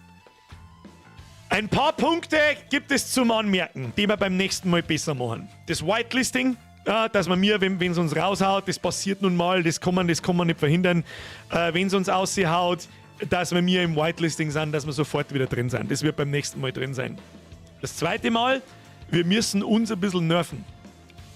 Ein paar Punkte gibt es zum Anmerken, die wir beim nächsten Mal besser machen. Das Whitelisting, dass man mir, wenn es uns raushaut, das passiert nun mal, das kann man nicht verhindern. Wenn es uns raushaut, dass wir mir im Whitelisting sind, dass wir sofort wieder drin sind. Das wird beim nächsten Mal drin sein. Das zweite Mal, wir müssen uns ein bisschen nerven.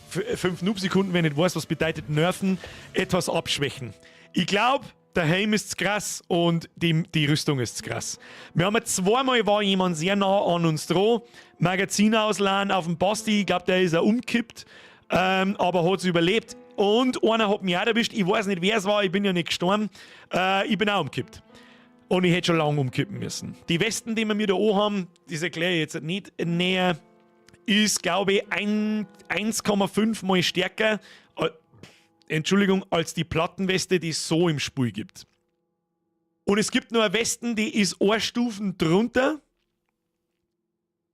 5 Noob-Sekunden, wenn ich nicht weiß, was bedeutet nerven, etwas abschwächen. Ich glaube, der Helm ist krass und die Rüstung ist krass. Wir haben zweimal war jemand sehr nah an uns dran, Magazin ausleihen auf dem Basti, ich glaube, der ist auch umgekippt, aber hat es überlebt. Und einer hat mich auch erwischt, ich weiß nicht, wer es war, ich bin ja nicht gestorben, ich bin auch umgekippt. Und ich hätte schon lange umkippen müssen. Die Westen, die wir mir da haben, das erkläre ich jetzt nicht näher, ist, glaube ich, 1,5 mal stärker, als die Plattenweste, die es so im Spiel gibt. Und es gibt nur eine Westen, die ist 1 Stufen drunter.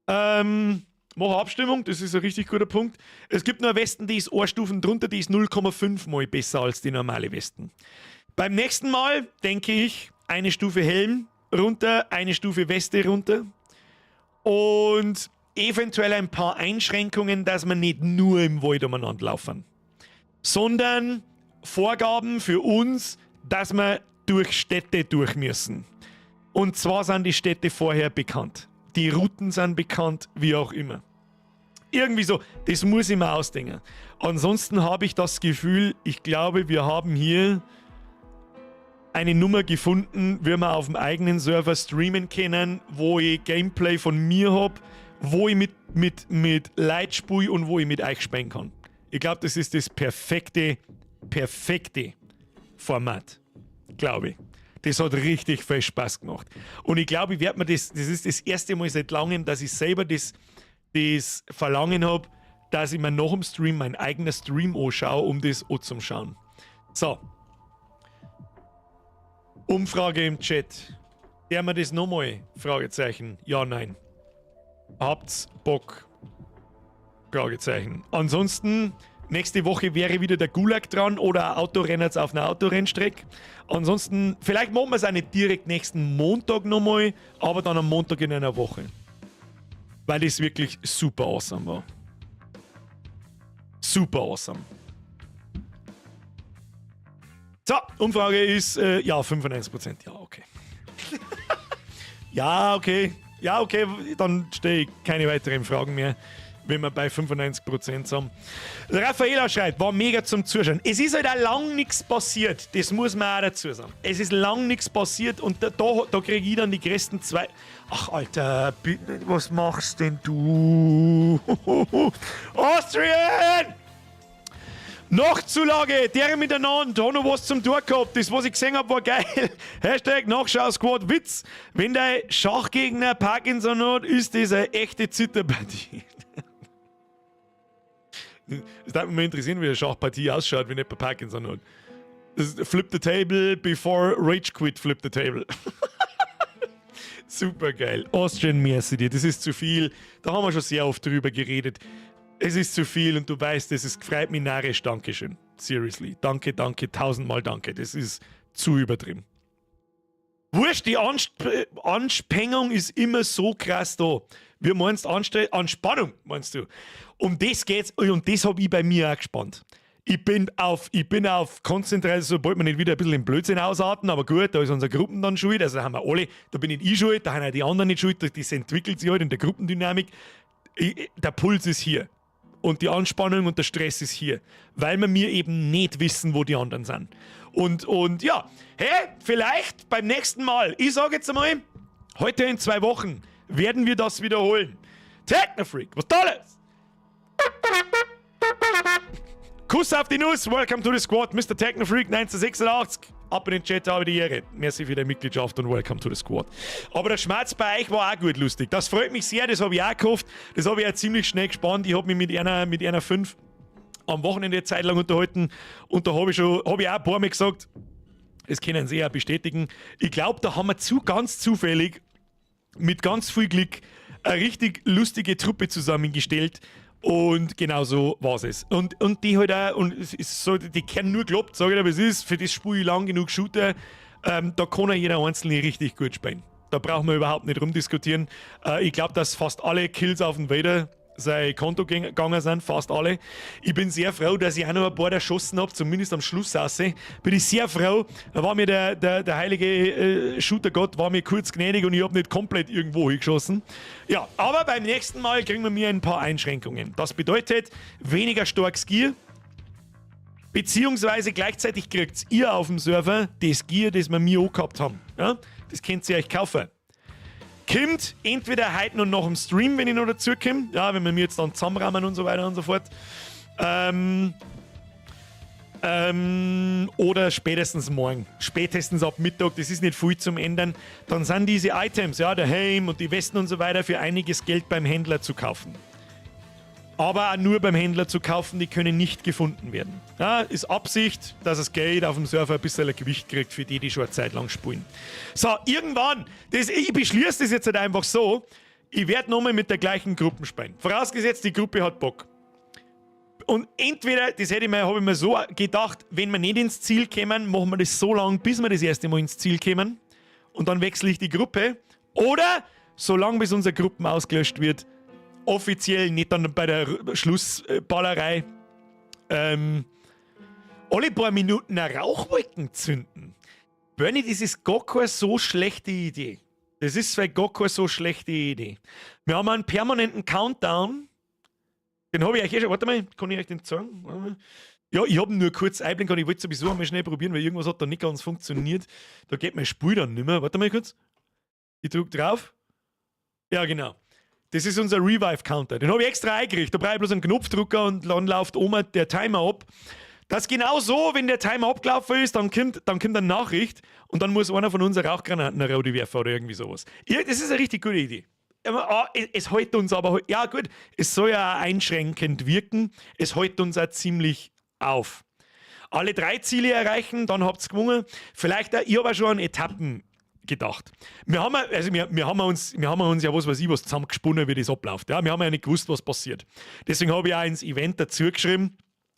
Mache Abstimmung, das ist ein richtig guter Punkt. Es gibt nur eine Westen, die ist 1 Stufen drunter, die ist 0,5 mal besser als die normale Westen. Beim nächsten Mal denke ich, eine Stufe Helm runter, eine Stufe Weste runter. Und eventuell ein paar Einschränkungen, dass wir nicht nur im Wald umeinander laufen, sondern Vorgaben für uns, dass wir durch Städte durch müssen. Und zwar sind die Städte vorher bekannt. Die Routen sind bekannt, wie auch immer. Irgendwie so, das muss ich mir ausdenken. Ansonsten habe ich das Gefühl, ich glaube, wir haben hier eine Nummer gefunden, wie wir auf dem eigenen Server streamen können, wo ich Gameplay von mir habe, wo ich mit Leuten spiele und wo ich mit euch spielen kann. Ich glaube, das ist das perfekte Format. Glaube ich. Das hat richtig viel Spaß gemacht. Und ich glaube, ich werde mir das ist das erste Mal seit langem, dass ich selber das Verlangen habe, dass ich mir nach dem Stream mein eigener Stream anschaue, um das anzuschauen. So. Umfrage im Chat. Der wir das nochmal? Fragezeichen. Ja, nein. Habt's Bock? Fragezeichen. Ansonsten, nächste Woche wäre wieder der Gulag dran oder ein Autorenner auf einer Autorennstrecke. Ansonsten, vielleicht machen wir es auch nicht direkt nächsten Montag nochmal, aber dann am Montag in einer Woche. Weil das wirklich super awesome war. Super awesome. So, Umfrage ist, ja, 95%. Ja, okay. Ja, okay, dann stelle ich keine weiteren Fragen mehr, wenn wir bei 95% sind. Raffaela schreibt, war mega zum Zuschauen. Es ist halt auch lang nichts passiert, das muss man auch dazu sagen. Es ist lang nichts passiert und da kriege ich dann die größten zwei... Ach, Alter, was machst denn du? Austrian! Nachzulage, der miteinander, da noch was zum Tor gehabt. Das, was ich gesehen habe, war geil. Hashtag Nachschau-Squad Witz. Wenn dein Schachgegner Parkinson hat, ist das eine echte Zitterpartie. Das würde mich mal interessieren, wie eine Schachpartie ausschaut, wenn jemand Parkinson hat. Das ist Flip the Table before Rage Quit Flip the Table. Super geil. Austrian, merci dir. Das ist zu viel. Da haben wir schon sehr oft drüber geredet. Es ist zu viel und du weißt, es freut mich narrisch. Dankeschön. Seriously. Danke, 1000-mal danke. Das ist zu übertrieben. Wurscht, die Anspannung ist immer so krass da. Wie meinst du Anspannung, meinst du? Um das geht's und das habe ich bei mir auch gespannt. Ich bin auf konzentriert, sobald wir nicht wieder ein bisschen im Blödsinn ausarten, aber gut, da ist unsere Gruppen dann schuld, also da haben wir alle, da bin nicht ich schuld, da haben auch die anderen nicht schuld, das entwickelt sich halt in der Gruppendynamik. Der Puls ist hier. Und die Anspannung und der Stress ist hier, weil wir mir eben nicht wissen, wo die anderen sind. Und ja, hey, vielleicht beim nächsten Mal, ich sage jetzt einmal, heute in 2 Wochen werden wir das wiederholen. Technofreak, was Tolles! Kuss auf die Nuss, welcome to the squad, Mr. Technofreak 1986. Ab in den Chat, habe die Ehre. Merci für die Mitgliedschaft und welcome to the squad. Aber der Schmerz bei euch war auch gut lustig. Das freut mich sehr, das habe ich auch gehofft. Das habe ich auch ziemlich schnell gespannt. Ich habe mich mit einer 5 am Wochenende eine Zeit lang unterhalten und da habe ich auch ein paar Mal gesagt, das können Sie ja bestätigen. Ich glaube, da haben wir ganz zufällig mit ganz viel Glück eine richtig lustige Truppe zusammengestellt. Und genau so war es. Und die halt auch, und es ist so, die können nur gelobt, sage ich dir, was es ist, für das Spiel ich lang genug Shooter, da kann ja jeder Einzelne richtig gut spielen. Da brauchen wir überhaupt nicht rumdiskutieren. Ich glaube, dass fast alle Kills auf dem Vader sein Konto gegangen sind, fast alle. Ich bin sehr froh, dass ich auch noch ein paar erschossen habe, zumindest am Schluss aussehen. Bin ich sehr froh. Da war mir der heilige Shooter-Gott war mir kurz gnädig und ich habe nicht komplett irgendwo hingeschossen. Ja, aber beim nächsten Mal kriegen wir mir ein paar Einschränkungen. Das bedeutet weniger starkes Gear, beziehungsweise gleichzeitig kriegt ihr auf dem Server das Gear, das wir mir auch gehabt haben. Ja? Das könnt ihr euch kaufen. Kommt entweder heute noch nach dem Stream, wenn ich noch dazu komme, ja, wenn wir mir jetzt dann zusammenrahmen und so weiter und so fort. Oder spätestens morgen. Spätestens ab Mittag, das ist nicht viel zum Ändern. Dann sind diese Items, ja, der Helm und die Westen und so weiter, für einiges Geld beim Händler zu kaufen. Aber auch nur beim Händler zu kaufen, die können nicht gefunden werden. Ja, ist Absicht, dass das Geld auf dem Server ein bisschen ein Gewicht kriegt für die schon eine Zeit lang spielen. So, irgendwann, ich beschließe das jetzt halt einfach so, ich werde nochmal mit der gleichen Gruppe spielen. Vorausgesetzt, die Gruppe hat Bock. Und entweder, das habe ich mir so gedacht, wenn wir nicht ins Ziel kommen, machen wir das so lange, bis wir das erste Mal ins Ziel kommen. Und dann wechsle ich die Gruppe. Oder so lange, bis unsere Gruppen ausgelöscht wird, offiziell nicht dann bei der Schlussballerei alle paar Minuten eine Rauchwolken zünden. Bernie, das ist gar keine so schlechte Idee. Das ist vielleicht gar keine so schlechte Idee. Wir haben einen permanenten Countdown. Den habe ich euch schon. Warte mal, kann ich euch den zeigen? Ja, ich habe nur kurz einblinken, ich wollte sowieso einmal schnell probieren, weil irgendwas hat da nicht ganz funktioniert. Da geht mein Spiel dann nicht mehr. Warte mal kurz. Ich drücke drauf. Ja, genau. Das ist unser Revive-Counter. Den habe ich extra eingerichtet. Da brauche ich bloß einen Knopfdrucker und dann läuft oben der Timer ab. Das ist genau so, wenn der Timer abgelaufen ist, dann kommt eine Nachricht und dann muss einer von uns eine Rauchgranaten eine Rode werfen oder irgendwie sowas. Ja, das ist eine richtig gute Idee. Es hält uns aber, ja gut, es soll ja auch einschränkend wirken, es hält uns auch ziemlich auf. Alle 3 Ziele erreichen, dann habt ihr gewonnen. Vielleicht, ich habe auch schon einen gedacht. Wir haben uns ja was weiß ich was zusammengesponnen, wie das abläuft. Ja? Wir haben ja nicht gewusst, was passiert. Deswegen habe ich auch ins Event dazu geschrieben,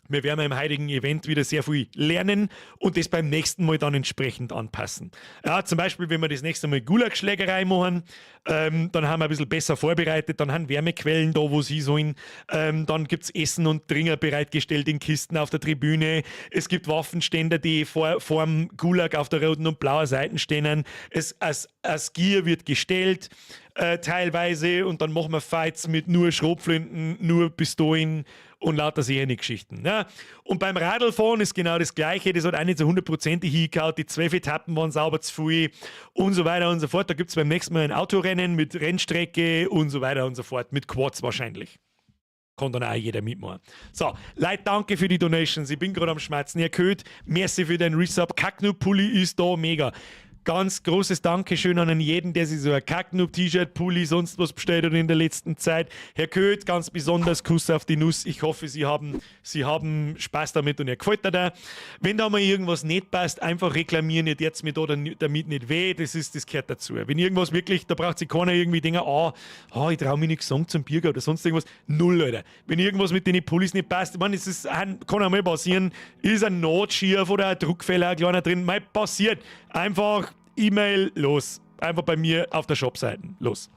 wir werden im heutigen Event wieder sehr viel lernen und das beim nächsten Mal dann entsprechend anpassen. Ja, zum Beispiel, wenn wir das nächste Mal Gulaschlägerei machen, dann haben wir ein bisschen besser vorbereitet, dann haben Wärmequellen da, wo sie sollen, dann gibt es Essen und Trinker bereitgestellt in Kisten auf der Tribüne, es gibt Waffenständer, die vor dem Gulag auf der roten und blauen Seite stehen, das Gear wird gestellt, teilweise, und dann machen wir Fights mit nur Schrotflinten, nur Pistolen und lauter solche Geschichten. Ja. Und beim Radlfahren ist genau das Gleiche, das hat auch nicht so 100% hingehauen, die 12 Etappen waren sauber zu viel und so weiter und so fort. Da gibt es beim nächsten Mal ein Autorennen mit Rennstrecke und so weiter und so fort, mit Quads wahrscheinlich. Kann dann auch jeder mitmachen. So, Leute, danke für die Donations. Ich bin gerade am Schmerzen. Herr Köth, merci für den Resub. Kacknoob-Pulli ist da mega. Ganz großes Dankeschön an jeden, der sich so ein Kacknoob-T-Shirt, Pulli, sonst was bestellt hat in der letzten Zeit. Herr Köth, ganz besonders Kuss auf die Nuss. Ich hoffe, Sie haben Spaß damit und ihr gefällt da. Wenn da mal irgendwas nicht passt, einfach reklamieren. Ihr jetzt mir da damit nicht weh. Das gehört dazu. Wenn irgendwas wirklich, da braucht sich keiner irgendwie denken, ich traue mich nicht sagen zum Bierger oder sonst irgendwas. Null, Leute. Wenn irgendwas mit den Pullis nicht passt, ich meine, kann einmal passieren, ist ein Notschief oder ein Druckfehler, ein kleiner drin, mal passiert. Einfach E-Mail, los. Einfach bei mir auf der Shopseite, los.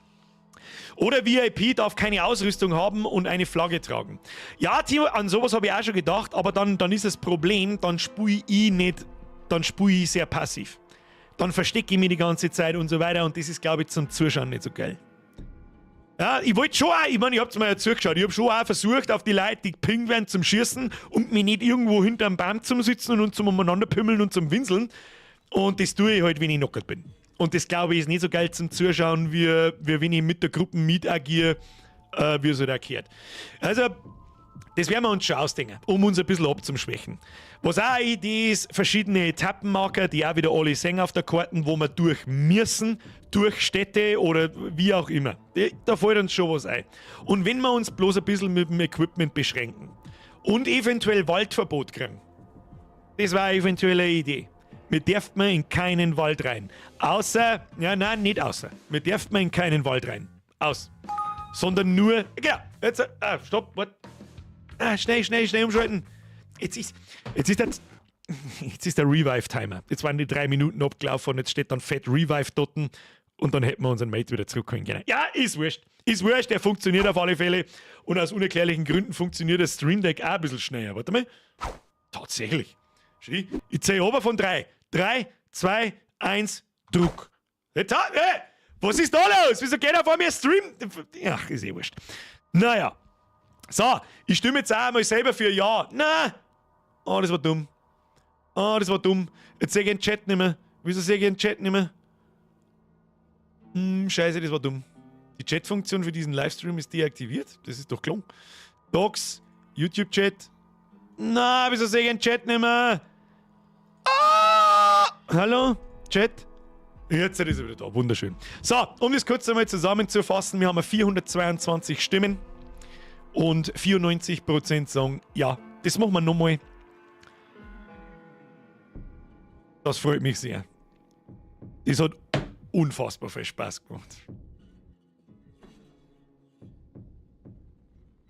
Oder VIP darf keine Ausrüstung haben und eine Flagge tragen. Ja, Timo, an sowas habe ich auch schon gedacht, aber dann ist das Problem, dann spiele ich sehr passiv. Dann verstecke ich mich die ganze Zeit und so weiter und das ist, glaube ich, zum Zuschauen nicht so geil. Ja, ich wollte schon auch, ich meine, ich hab's mir ja zugeschaut, ich habe schon auch versucht, auf die Leute, die gepinkt werden, zum Schießen und mich nicht irgendwo hinterm Baum zum Sitzen und zum Umeinanderpümmeln und zum Winseln. Und das tue ich halt, wenn ich knockert bin. Und das, glaube ich, ist nicht so geil zum Zuschauen, wie wenn ich mit der Gruppe mitagiere, wie es halt auch gehört. Also, das werden wir uns schon ausdenken, um uns ein bisschen abzuschwächen. Was auch eine Idee ist, verschiedene Etappenmarker, die auch wieder alle sehen auf der Karte, wo wir durch müssen, durch Städte oder wie auch immer. Da fällt uns schon was ein. Und wenn wir uns bloß ein bisschen mit dem Equipment beschränken und eventuell Waldverbot kriegen, das war eventuell eine Idee. Wir dürfen in keinen Wald rein. Außer, nicht außer. Wir dürfen in keinen Wald rein. Aus. Sondern nur, genau, jetzt, stopp, warte. Schnell umschalten. Jetzt ist der Revive-Timer. Jetzt waren die 3 Minuten abgelaufen und jetzt steht dann fett Revive dort und dann hätten wir unseren Mate wieder zurückholen können. Ja, ist wurscht. Ist wurscht, der funktioniert auf alle Fälle und aus unerklärlichen Gründen funktioniert das Stream Deck auch ein bisschen schneller. Warte mal. Tatsächlich. Ich zähle oben von 3. 3, 2, 1, Druck. Jetzt, was ist da los? Wieso geht er vor mir Stream? Ach, ist eh wurscht. Naja. So, ich stimme jetzt auch mal selber für Ja. Nein. Oh, das war dumm. Jetzt sehe ich den Chat nicht mehr. Wieso sehe ich den Chat nicht mehr? Scheiße, das war dumm. Die Chat-Funktion für diesen Livestream ist deaktiviert. Das ist doch klar. Docs, YouTube-Chat. Na, wieso sehe ich den Chat nicht mehr? Hallo, Chat? Jetzt ist er wieder da, wunderschön. So, um das kurz einmal zusammenzufassen, wir haben 422 Stimmen und 94% sagen, ja, das machen wir nochmal. Das freut mich sehr. Das hat unfassbar viel Spaß gemacht.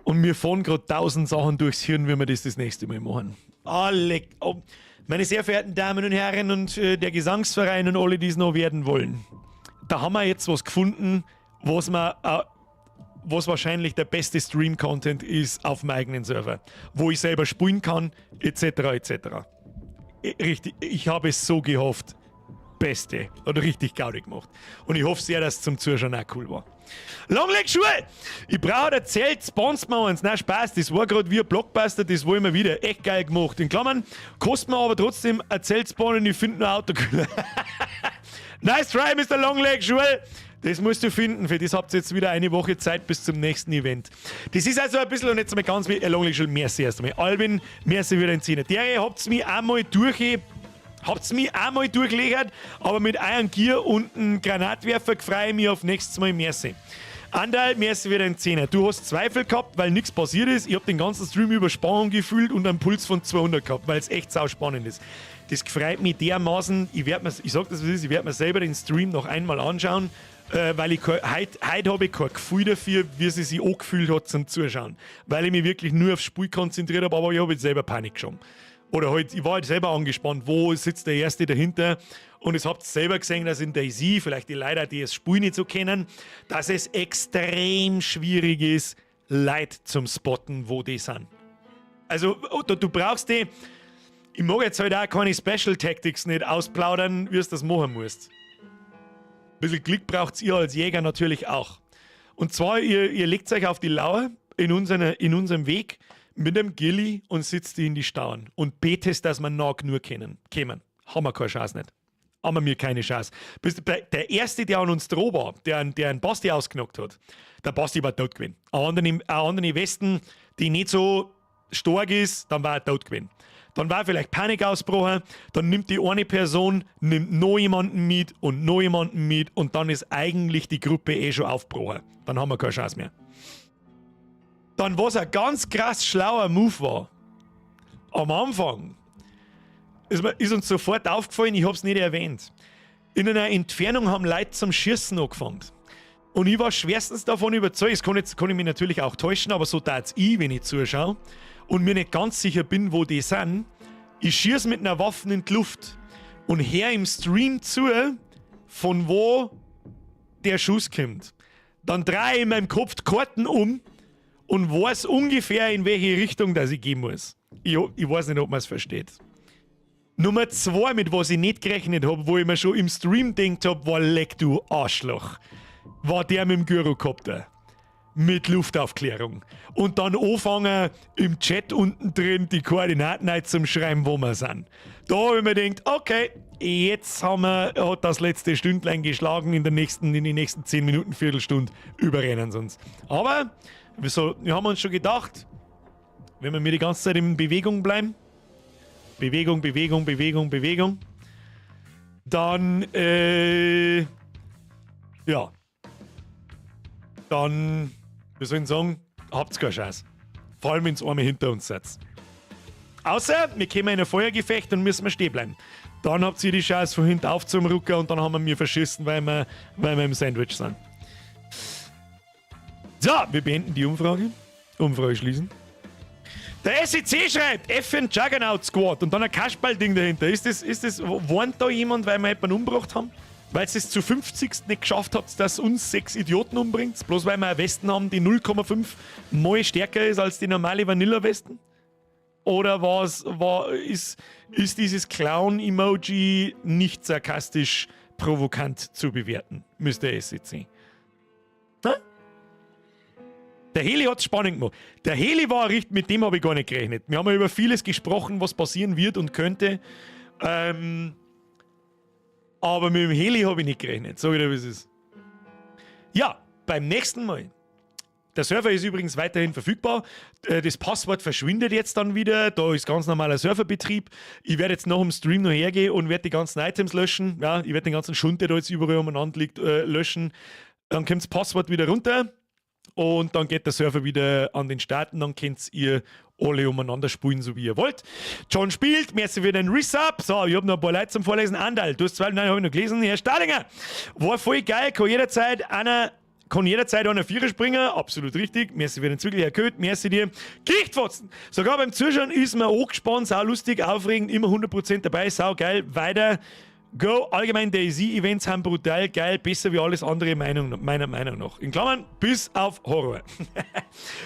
Und mir fahren gerade 1000 Sachen durchs Hirn, wie wir das nächste Mal machen. Meine sehr verehrten Damen und Herren und der Gesangsverein und alle, die es noch werden wollen. Da haben wir jetzt was gefunden, was wahrscheinlich der beste Stream-Content ist auf dem eigenen Server. Wo ich selber spielen kann, etc. Richtig, ich habe es so gehofft. Beste. Hat richtig Gaudi gemacht. Und ich hoffe sehr, dass es zum Zuschauen auch cool war. Longleg-Schuhe! Ich brauche ein Zelt, sponsert mir eins. Nein, Spaß, das war gerade wie ein Blockbuster, das wollen wir wieder. Echt geil gemacht. In Klammern, kostet mir aber trotzdem ein Zelt spawnen, ich finde nur Autokühler. Nice try, Mr. Longleg-Schuhe! Das musst du finden, für das habt ihr jetzt wieder eine Woche Zeit bis zum nächsten Event. Das ist also ein bisschen und jetzt mal ganz wie Longleg-Schuhe, merci erst einmal. Alvin, merci für den Zehner. Der habt ihr mich einmal durchlegert, aber mit Iron Gear und einem Granatwerfer freue ich mich auf nächstes Mal. Merci. Andal, mir ist wieder ein Zehner. Du hast Zweifel gehabt, weil nichts passiert ist. Ich habe den ganzen Stream über Spannung gefühlt und einen Puls von 200 gehabt, weil es echt sau spannend ist. Das freut mich dermaßen. Ich sag das, wie es ist, ich werde mir selber den Stream noch einmal anschauen, weil ich heute habe ich kein Gefühl dafür, wie sie sich angefühlt hat zum Zuschauen. Weil ich mich wirklich nur aufs Spiel konzentriert habe, aber ich habe jetzt selber Panik geschoben. Oder halt, ich war halt selber angespannt, wo sitzt der Erste dahinter. Und ihr habt selber gesehen, dass in DayZ, vielleicht die Leute, die das Spiel nicht so kennen, dass es extrem schwierig ist, Leute zum Spotten, wo die sind. Also, du brauchst die. Ich mag jetzt halt auch keine Special Tactics nicht ausplaudern, wie du das machen musst. Ein bisschen Glück braucht ihr als Jäger natürlich auch. Und zwar, ihr legt euch auf die Lauer in unserem Weg mit dem Gilly und sitzt in die Stauen und betet, dass wir nah genug kämen. Haben wir keine Chance nicht. Haben wir keine Chance. Der Erste, der an uns droh war, der einen Basti ausgenockt hat, der Basti war tot gewesen. Ein anderer Westen, die nicht so stark ist, dann war er tot gewesen. Dann war vielleicht Panik ausgebrochen, dann nimmt die eine Person, nimmt noch jemanden mit und noch jemanden mit und dann ist eigentlich die Gruppe eh schon aufgebrochen. Dann haben wir keine Chance mehr. Dann, was ein ganz krass schlauer Move war, am Anfang, ist uns sofort aufgefallen, ich hab's nicht erwähnt. In einer Entfernung haben Leute zum Schießen angefangen. Und ich war schwerstens davon überzeugt, das kann ich mich natürlich auch täuschen, aber so tat's ich, wenn ich zuschaue und mir nicht ganz sicher bin, wo die sind. Ich schieße mit einer Waffe in die Luft und hör im Stream zu, von wo der Schuss kommt. Dann drehe ich in meinem Kopf die Karten um und weiß ungefähr, in welche Richtung das ich gehen muss. Ich weiß nicht, ob man es versteht. Nummer 2, mit was ich nicht gerechnet habe, wo ich mir schon im Stream gedacht habe, war leck du Arschloch, war der mit dem Gyrocopter. Mit Luftaufklärung. Und dann anfangen im Chat unten drin die Koordinaten zum Schreiben, wo wir sind. Da habe ich mir gedacht, okay, jetzt hat das letzte Stündlein geschlagen, in die nächsten 10 Minuten, Viertelstunde überrennen sie uns. Aber wir haben uns schon gedacht, wenn wir die ganze Zeit in Bewegung bleiben, Bewegung, dann, dann, wir sollen sagen, habt's keine Chance. Vor allem, wenn es einmal hinter uns sitzt. Außer, wir kommen in ein Feuergefecht und müssen wir stehen bleiben. Dann habt ihr die Chance, von hinten aufzurücken und dann haben wir mir verschissen, weil wir im Sandwich sind. So, wir beenden die Umfrage. Umfrage schließen. Der SEC schreibt, FN Juggernaut Squad und dann ein Kasperl-Ding dahinter. Ist das, warnt da jemand, weil wir jemanden umgebracht haben? Weil es es zu 50. nicht geschafft hat, dass uns 6 Idioten umbringt? Bloß weil wir eine Westen haben, die 0,5 Mal stärker ist als die normale Vanilla-Westen? Oder ist dieses Clown-Emoji nicht sarkastisch provokant zu bewerten? Müsste der SEC. Hä? Der Heli hat es spannend gemacht. Der Heli war richtig, mit dem habe ich gar nicht gerechnet. Wir haben ja über vieles gesprochen, was passieren wird und könnte. Aber mit dem Heli habe ich nicht gerechnet. Sag ich dir, wie es ist. Ja, beim nächsten Mal. Der Server ist übrigens weiterhin verfügbar. Das Passwort verschwindet jetzt dann wieder. Da ist ganz normaler Serverbetrieb. Ich werde jetzt nach dem Stream noch hergehen und werde die ganzen Items löschen. Ja, ich werde den ganzen Schund, der da jetzt überall umeinander liegt, löschen. Dann kommt das Passwort wieder runter. Und dann geht der Server wieder an den Start und dann könnt ihr alle umeinander spielen, so wie ihr wollt. John spielt, merci für den Resub. So, ich habe noch ein paar Leute zum Vorlesen. Andal, du hast 2, nein, habe ich noch gelesen. Herr Stadinger, war voll geil, kann jederzeit einer Vierer springen, absolut richtig. Merci für den Zwiegel, Herr Köth, merci dir. Gichtfotzen, sogar beim Zuschauen ist man angespannt, sau lustig, aufregend, immer 100% dabei, sau geil, weiter. Go, allgemein DayZ-Events haben brutal geil, besser wie alles andere meiner Meinung nach. In Klammern, bis auf Horror.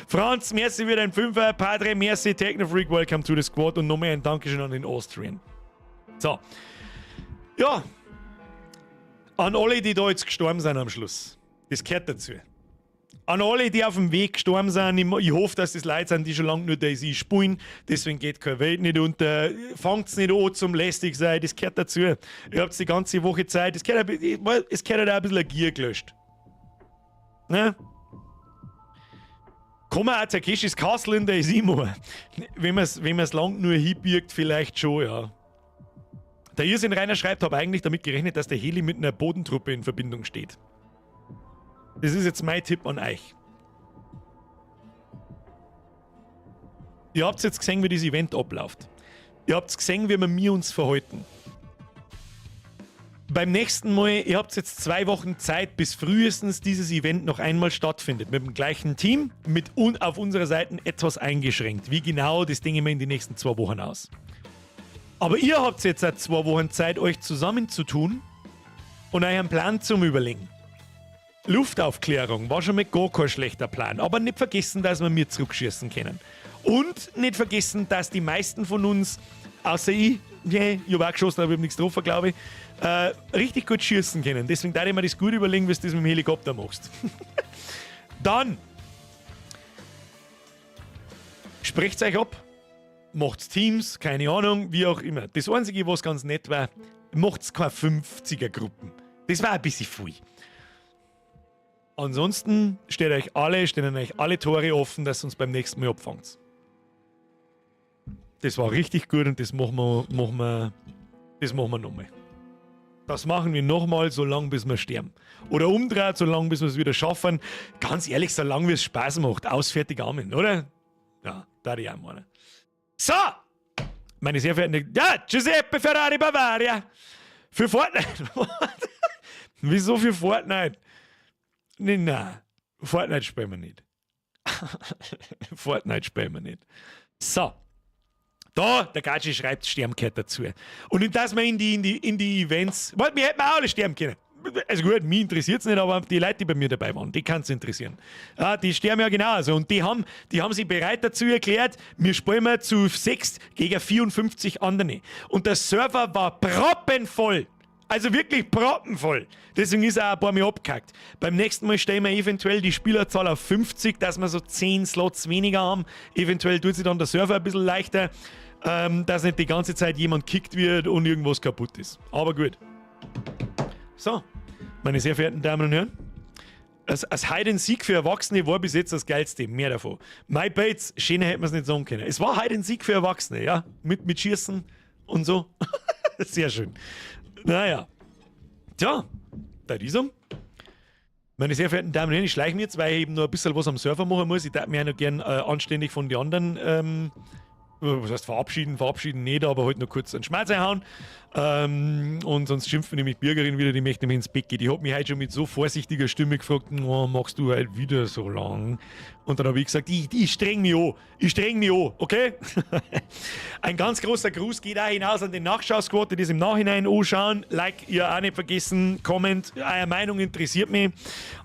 Franz, merci für deinen Fünfer. Padre, merci, Technofreak, welcome to the squad und nochmal ein Dankeschön an den Austrian. So. Ja. An alle, die da jetzt gestorben sind am Schluss. Das gehört dazu. An alle, die auf dem Weg gestorben sind, ich hoffe, dass das Leute sind, die schon lange nur DayZ spielen. Deswegen geht keine Welt nicht unter. Fangt's nicht an zum lästig sein, das gehört dazu. Ihr habt die ganze Woche Zeit, es gehört halt auch ein bisschen Gier gelöscht. Ne? Kann man auch Takeshis Castle in DayZ machen. Wenn man es lang nur hinbirgt, vielleicht schon, ja. Der Irrsinn Rainer schreibt, habe eigentlich damit gerechnet, dass der Heli mit einer Bodentruppe in Verbindung steht. Das ist jetzt mein Tipp an euch. Ihr habt jetzt gesehen, wie das Event abläuft. Ihr habt gesehen, wie wir uns verhalten. Beim nächsten Mal, ihr habt jetzt 2 Wochen Zeit, bis frühestens dieses Event noch einmal stattfindet. Mit dem gleichen Team, auf unserer Seite etwas eingeschränkt. Wie genau, das denke ich mir in die nächsten 2 Wochen aus. Aber ihr habt jetzt seit 2 Wochen Zeit, euch zusammenzutun und euch einen Plan zum Überlegen. Luftaufklärung war schon mal gar kein schlechter Plan. Aber nicht vergessen, dass wir mir zurückschießen können. Und nicht vergessen, dass die meisten von uns, außer ich habe auch geschossen, aber ich habe nichts getroffen, glaube ich, richtig gut schießen können. Deswegen darf ich mir das gut überlegen, wie du das mit dem Helikopter machst. Dann sprecht euch ab, macht Teams, keine Ahnung, wie auch immer. Das Einzige, was ganz nett war, macht keine 50er-Gruppen. Das war ein bisschen viel. Ansonsten stehen euch alle Tore offen, dass ihr uns beim nächsten Mal abfangt. Das war richtig gut und das machen wir nochmal. Das machen wir nochmal, solange bis wir sterben. Oder umdreht, solange bis wir es wieder schaffen. Ganz ehrlich, solange es Spaß macht. Ausfertig Amen, oder? Ja, da die auch meinen. So! Meine sehr verehrten... Ja, Giuseppe Ferrari Bavaria! Für Fortnite! Wieso für Fortnite? Nein, Fortnite spielen wir nicht. Fortnite spielen wir nicht. So. Da, der Gatschi schreibt Sternkeit dazu. Und dass wir in die Events... Warte, wir hätten auch alle sterben können. Also gut, mich interessiert es nicht, aber die Leute, die bei mir dabei waren, die kann es interessieren. Ja, die sterben ja genauso. Und die haben sich bereit dazu erklärt, wir spielen mal zu 6 gegen 54 andere. Und der Server war proppenvoll. Also wirklich proppenvoll. Deswegen ist er auch ein paar Mal abgehackt. Beim nächsten Mal stellen wir eventuell die Spielerzahl auf 50, dass wir so 10 Slots weniger haben. Eventuell tut sich dann der Server ein bisschen leichter, dass nicht die ganze Zeit jemand kickt wird und irgendwas kaputt ist. Aber gut. So, meine sehr verehrten Damen und Herren. Als Hide-and-Seek für Erwachsene war bis jetzt das Geilste. Mehr davon. My Bates, schöner hätten wir es nicht sagen können. Es war Hide-and-Seek für Erwachsene, ja. Mit Schießen und so. Sehr schön. Naja. Tja, da diesem. Meine sehr verehrten Damen und Herren, ich schleiche mir jetzt, weil ich eben noch ein bisschen was am Server machen muss. Ich darf mich ja noch gern anständig von den anderen, was heißt verabschieden nicht, aber heute noch kurz einen Schmerz einhauen. Und sonst schimpft mir nämlich die Bürgerin wieder, die möchte nämlich ins Bett gehen. Die hat mich heute schon mit so vorsichtiger Stimme gefragt, oh, machst du halt wieder so lang? Und dann habe ich gesagt, ich streng mich an, okay? Ein ganz großer Gruß geht auch hinaus an den Nachschau-Squad, die das im Nachhinein anschauen. Like, ihr auch nicht vergessen, Comment, eure Meinung interessiert mich.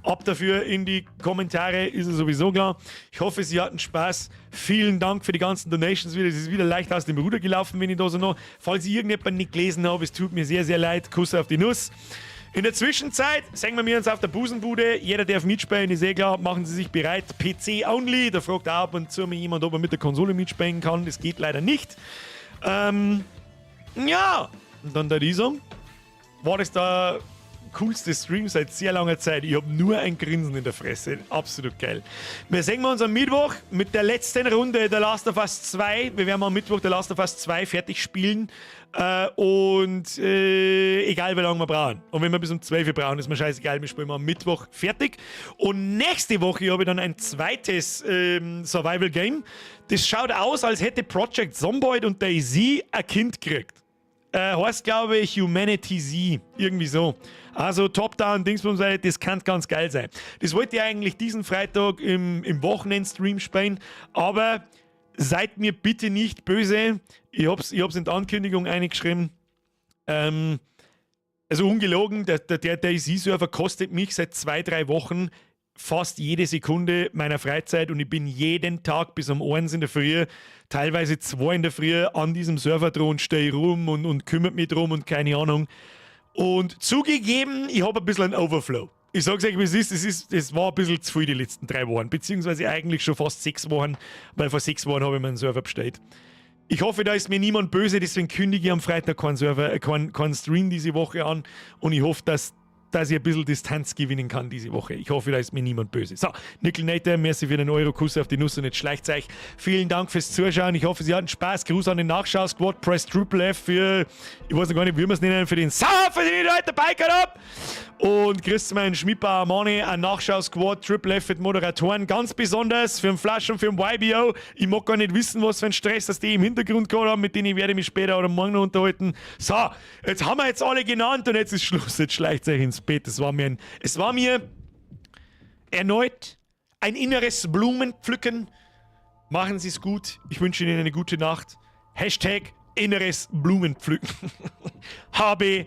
Ab dafür in die Kommentare, ist es sowieso klar. Ich hoffe, Sie hatten Spaß. Vielen Dank für die ganzen Donations wieder. Es ist wieder leicht aus dem Ruder gelaufen, wenn ich da so noch... Falls ich irgendjemand nicht gelesen habe, es tut mir sehr, sehr leid. Kuss auf die Nuss. In der Zwischenzeit sehen wir uns auf der Busenbude. Jeder darf mitspielen, ist eh klar. Machen Sie sich bereit. PC only. Da fragt auch ab und zu mal jemand, ob er mit der Konsole mitspielen kann. Das geht leider nicht. Ja. Und dann der Riesung. War das der coolste Stream seit sehr langer Zeit. Ich habe nur ein Grinsen in der Fresse. Absolut geil. Wir sehen uns am Mittwoch mit der letzten Runde der Last of Us 2. Wir werden am Mittwoch der Last of Us 2 fertig spielen. Egal wie lange wir brauchen. Und wenn wir bis um 12 Uhr brauchen, ist mir scheißegal. Wir spielen am Mittwoch fertig. Und nächste Woche habe ich dann ein zweites Survival Game. Das schaut aus, als hätte Project Zomboid und DayZ ein Kind gekriegt. Heißt, glaube ich, Humanity Z. Irgendwie so. Also Top-Down, Dingsbums, das kann ganz geil sein. Das wollte ich eigentlich diesen Freitag im Wochenend-Stream spielen, aber seid mir bitte nicht böse. Ich hab's in der Ankündigung eingeschrieben. Also ungelogen, der DayZ-Server kostet mich seit 2-3 Wochen fast jede Sekunde meiner Freizeit und ich bin jeden Tag bis um 1 in der Früh, teilweise 2 in der Früh an diesem Server dran und stehe rum und kümmert mich drum und keine Ahnung. Und zugegeben, ich habe ein bisschen einen Overflow. Ich sag's euch, wie es ist, das war ein bisschen zu viel die letzten 3 Wochen, beziehungsweise eigentlich schon fast 6 Wochen, weil vor 6 Wochen habe ich meinen Server bestellt. Ich hoffe, da ist mir niemand böse, deswegen kündige ich am Freitag keinen Stream diese Woche an und ich hoffe, dass ich ein bisschen Distanz gewinnen kann diese Woche. Ich hoffe, da ist mir niemand böse. So, Nickelnator, merci für den Euro, Kuss auf die Nuss und jetzt schleicht's euch. Vielen Dank fürs Zuschauen. Ich hoffe, Sie hatten Spaß. Gruß an den Nachschau-Squad. Press Triple F für, ich weiß noch gar nicht, wie wir es nennen, für den Saufer, den ich heute dabei gehabt habe. Und Christmann, Schmipper, Armani, ein Nachschau-Squad, Triple F mit Moderatoren. Ganz besonders für den Flash und für den YBO. Ich mag gar nicht wissen, was für ein Stress das die im Hintergrund gehabt haben, mit denen werde ich mich später oder morgen noch unterhalten. So, jetzt haben wir jetzt alle genannt und jetzt ist Schluss. Jetzt schleicht euch ins Bett. Es war mir erneut ein inneres Blumenpflücken. Machen Sie es gut. Ich wünsche Ihnen eine gute Nacht. Hashtag inneres Blumenpflücken. HB.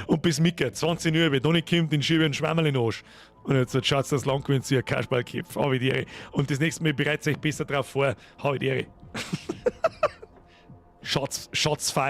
Und bis Micke, 20 Uhr, wenn Donny kommt, den schiebe ich einen Schwammerl in den Arsch. Und jetzt schaut das lang, wenn sie ein Kasperlkopf. Habe ich die Ehre. Und das nächste Mal bereitet euch besser drauf vor. Habe ich die Ehre. Shots fire.